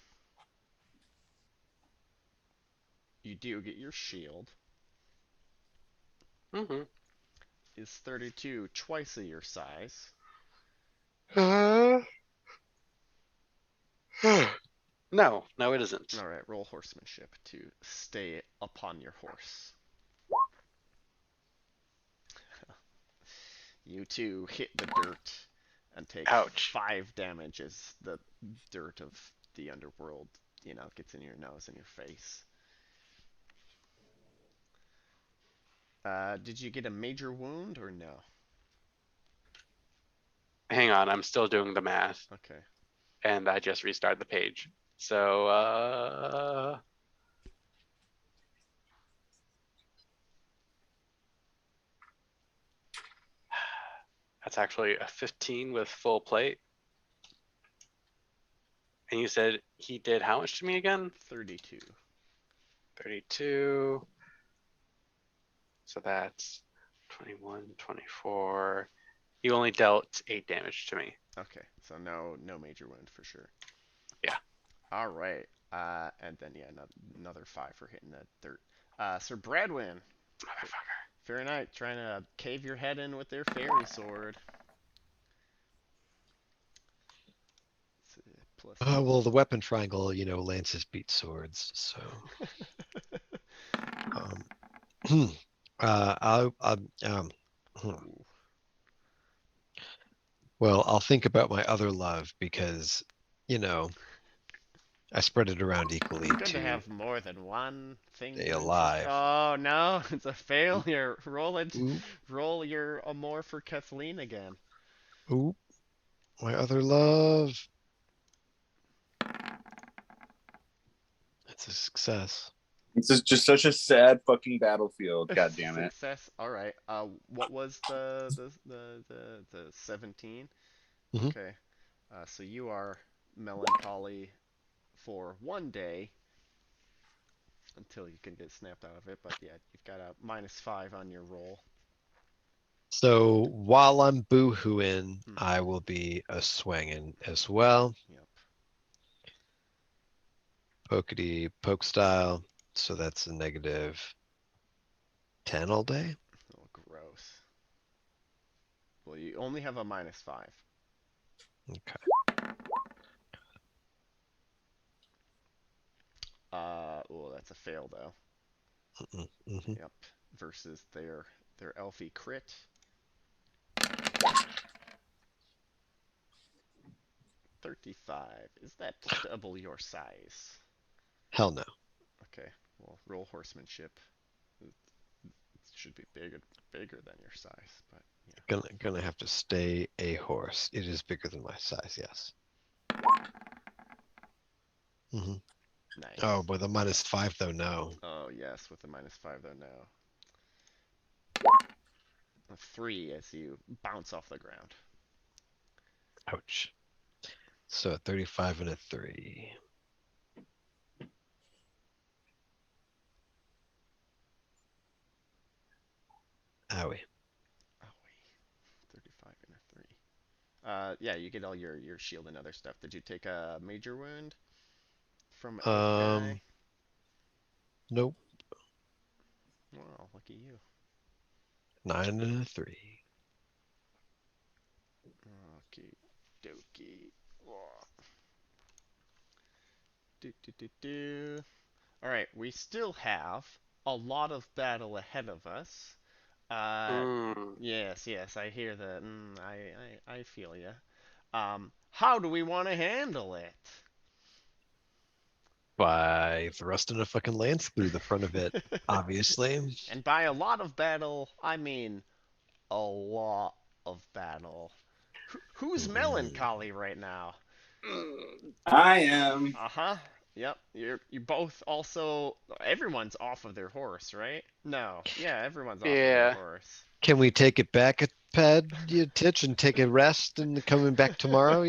S1: You do get your shield.
S5: Mm-hmm.
S1: Is 32 twice of your size?
S5: No, it isn't.
S1: Alright, roll horsemanship to stay upon your horse. You two hit the dirt and take
S5: Ouch.
S1: 5 damage as the dirt of the underworld, gets in your nose and your face. Did you get a major wound or no?
S5: Hang on, I'm still doing the math,
S1: Okay.
S5: and I just restarted the page. So, that's actually a 15 with full plate. And you said he did how much to me again?
S1: 32.
S5: 32. So that's 21, 24. He only dealt 8 damage to me.
S1: Okay, so no major wound for sure.
S5: Yeah.
S1: All right. And then yeah, another 5 for hitting the dirt. Sir Bradwin. Fair Knight trying to cave your head in with their fairy sword. Plus.
S7: Well, the weapon triangle, lances beat swords, so. Hmm. Well, I'll think about my other love because, I spread it around equally
S1: It's good to
S7: to
S1: have more than one thing
S7: stay
S1: to
S7: alive.
S1: Oh no, it's a failure. Roll it.
S7: Oop,
S1: Roll your Amor for Kathleen again.
S7: oop, my other love. It's a success.
S4: This is just such a sad fucking battlefield. God damn it.
S1: Success. All right. What was the 17?
S7: Mhm.
S1: Okay. So you are melancholy for 1 day until you can get snapped out of it. But yeah, you've got a -5 on your roll.
S7: So while I'm boo-hooing,
S1: Mhm.
S7: I will be a swinging as well.
S1: Yep.
S7: Pokety poke style. So that's a -10 all day.
S1: Oh, gross. Well, you only have a -5.
S7: Okay.
S1: Oh, that's a fail though.
S7: Mm-hmm.
S1: Yep. Versus their Elfie crit. $35. Is that double your size?
S7: Hell no.
S1: Okay. Well, roll horsemanship. It should be bigger than your size, but yeah.
S7: Gonna have to stay a horse. It is bigger than my size, yes. Mm-hmm.
S1: Nice.
S7: Oh, with a -5 though, no.
S1: Oh yes, with the -5 though now. A 3 as you bounce off the ground.
S7: Ouch. So a 35 and a 3. Owie.
S1: Owie. 35 and a 3. Yeah, you get all your shield and other stuff. Did you take a major wound from a guy?
S7: Nope.
S1: Well, lucky you.
S7: 9 and a 3.
S1: Okay, dokie. Do, do, do, do. All right, we still have a lot of battle ahead of us. Yes, I hear that. I feel you. How do we want to handle it?
S7: By thrusting a fucking lance through the front of it, obviously.
S1: And by a lot of battle, I mean a lot of battle. Who's melancholy right now?
S4: I am.
S1: Uh-huh. Yep. You both also everyone's off of their horse, right? No. Yeah, everyone's off of their
S5: Yeah.
S1: horse.
S7: Can we take it back a pad, you titch, and take a rest and coming back tomorrow,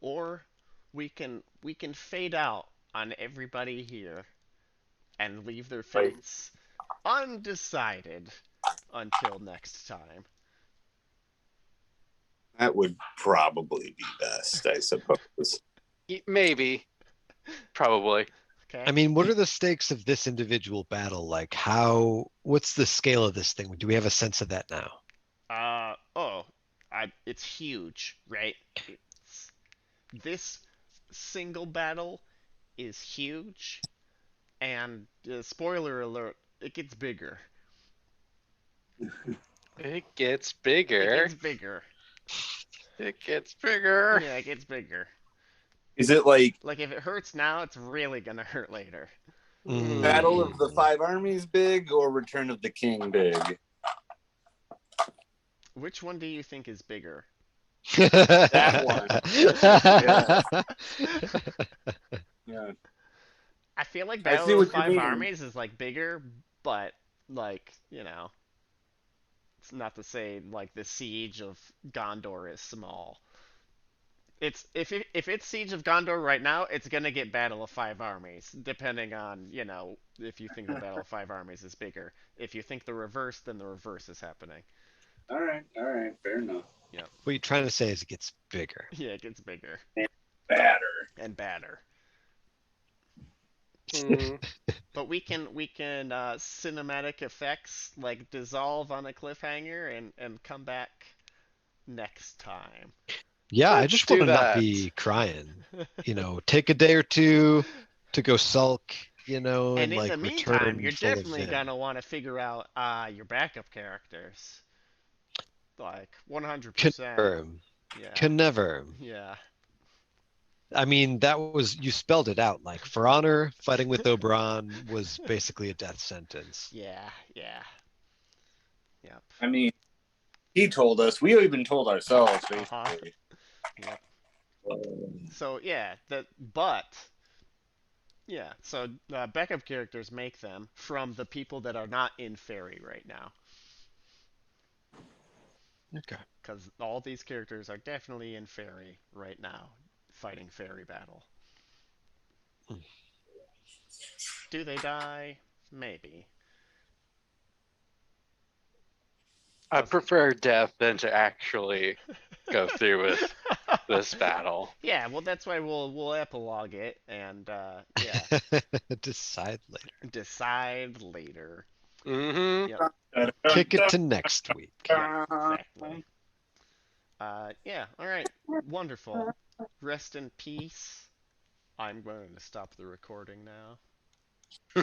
S1: Or we can fade out on everybody here and leave their fates undecided until next time.
S4: That would probably be best, I suppose.
S5: Maybe. Probably.
S1: Okay.
S7: I mean, what are the stakes of this individual battle? Like, what's the scale of this thing? Do we have a sense of that now?
S1: It's huge, right? This single battle is huge, and spoiler alert, it gets bigger.
S5: It gets
S1: It
S5: bigger.
S1: gets bigger.
S5: It gets bigger.
S1: Yeah, it gets bigger.
S4: Is it like
S1: Like if it hurts now, it's really gonna hurt later.
S4: Battle of the Five Armies big or Return of the King big?
S1: Which one do you think is bigger?
S4: That one. Yeah.
S1: I feel like
S4: I
S1: Battle
S4: see
S1: of
S4: what
S1: the
S4: you
S1: Five
S4: mean.
S1: Armies is like bigger, but like, it's not to say like the Siege of Gondor is small. It's if it's Siege of Gondor right now, it's gonna get Battle of Five Armies, depending on, if you think the Battle of Five Armies is bigger. If you think the reverse, then the reverse is happening.
S4: All right, fair enough.
S1: Yep.
S7: What you're trying to say is it gets bigger.
S1: Yeah, it gets bigger.
S4: Batter.
S1: And badder. But we can cinematic effects like dissolve on a cliffhanger and come back next time.
S7: Yeah, I
S5: Let's
S7: just
S5: do
S7: want to not
S5: that.
S7: be crying. Take a day or two to go sulk,
S1: And
S7: and
S1: in the
S7: like
S1: meantime,
S7: return
S1: you're
S7: full of
S1: definitely
S7: vim.
S1: gonna want to figure out your backup characters. Like 100%.
S7: Confirm.
S1: Yeah.
S7: Can never.
S1: Yeah.
S7: I mean, you spelled it out. Like, For Honor, fighting with Oberon was basically a death sentence.
S1: Yeah. Yeah. Yep.
S4: I mean, he told us. We even told ourselves,
S1: Uh-huh.
S4: basically.
S1: Yep. So yeah, so backup characters make them from the people that are not in Fairy right now,
S7: Okay.
S1: because all these characters are definitely in Fairy right now, fighting Fairy battle. Do they die? Maybe.
S5: I prefer death than to actually go through with this battle.
S1: Yeah, well, that's why we'll epilogue it and yeah,
S7: Decide later.
S1: decide later.
S5: Mm-hmm.
S1: Yep.
S7: Kick it to next week.
S1: Yep. Exactly. Yeah. All right. Wonderful. Rest in peace. I'm going to stop the recording now.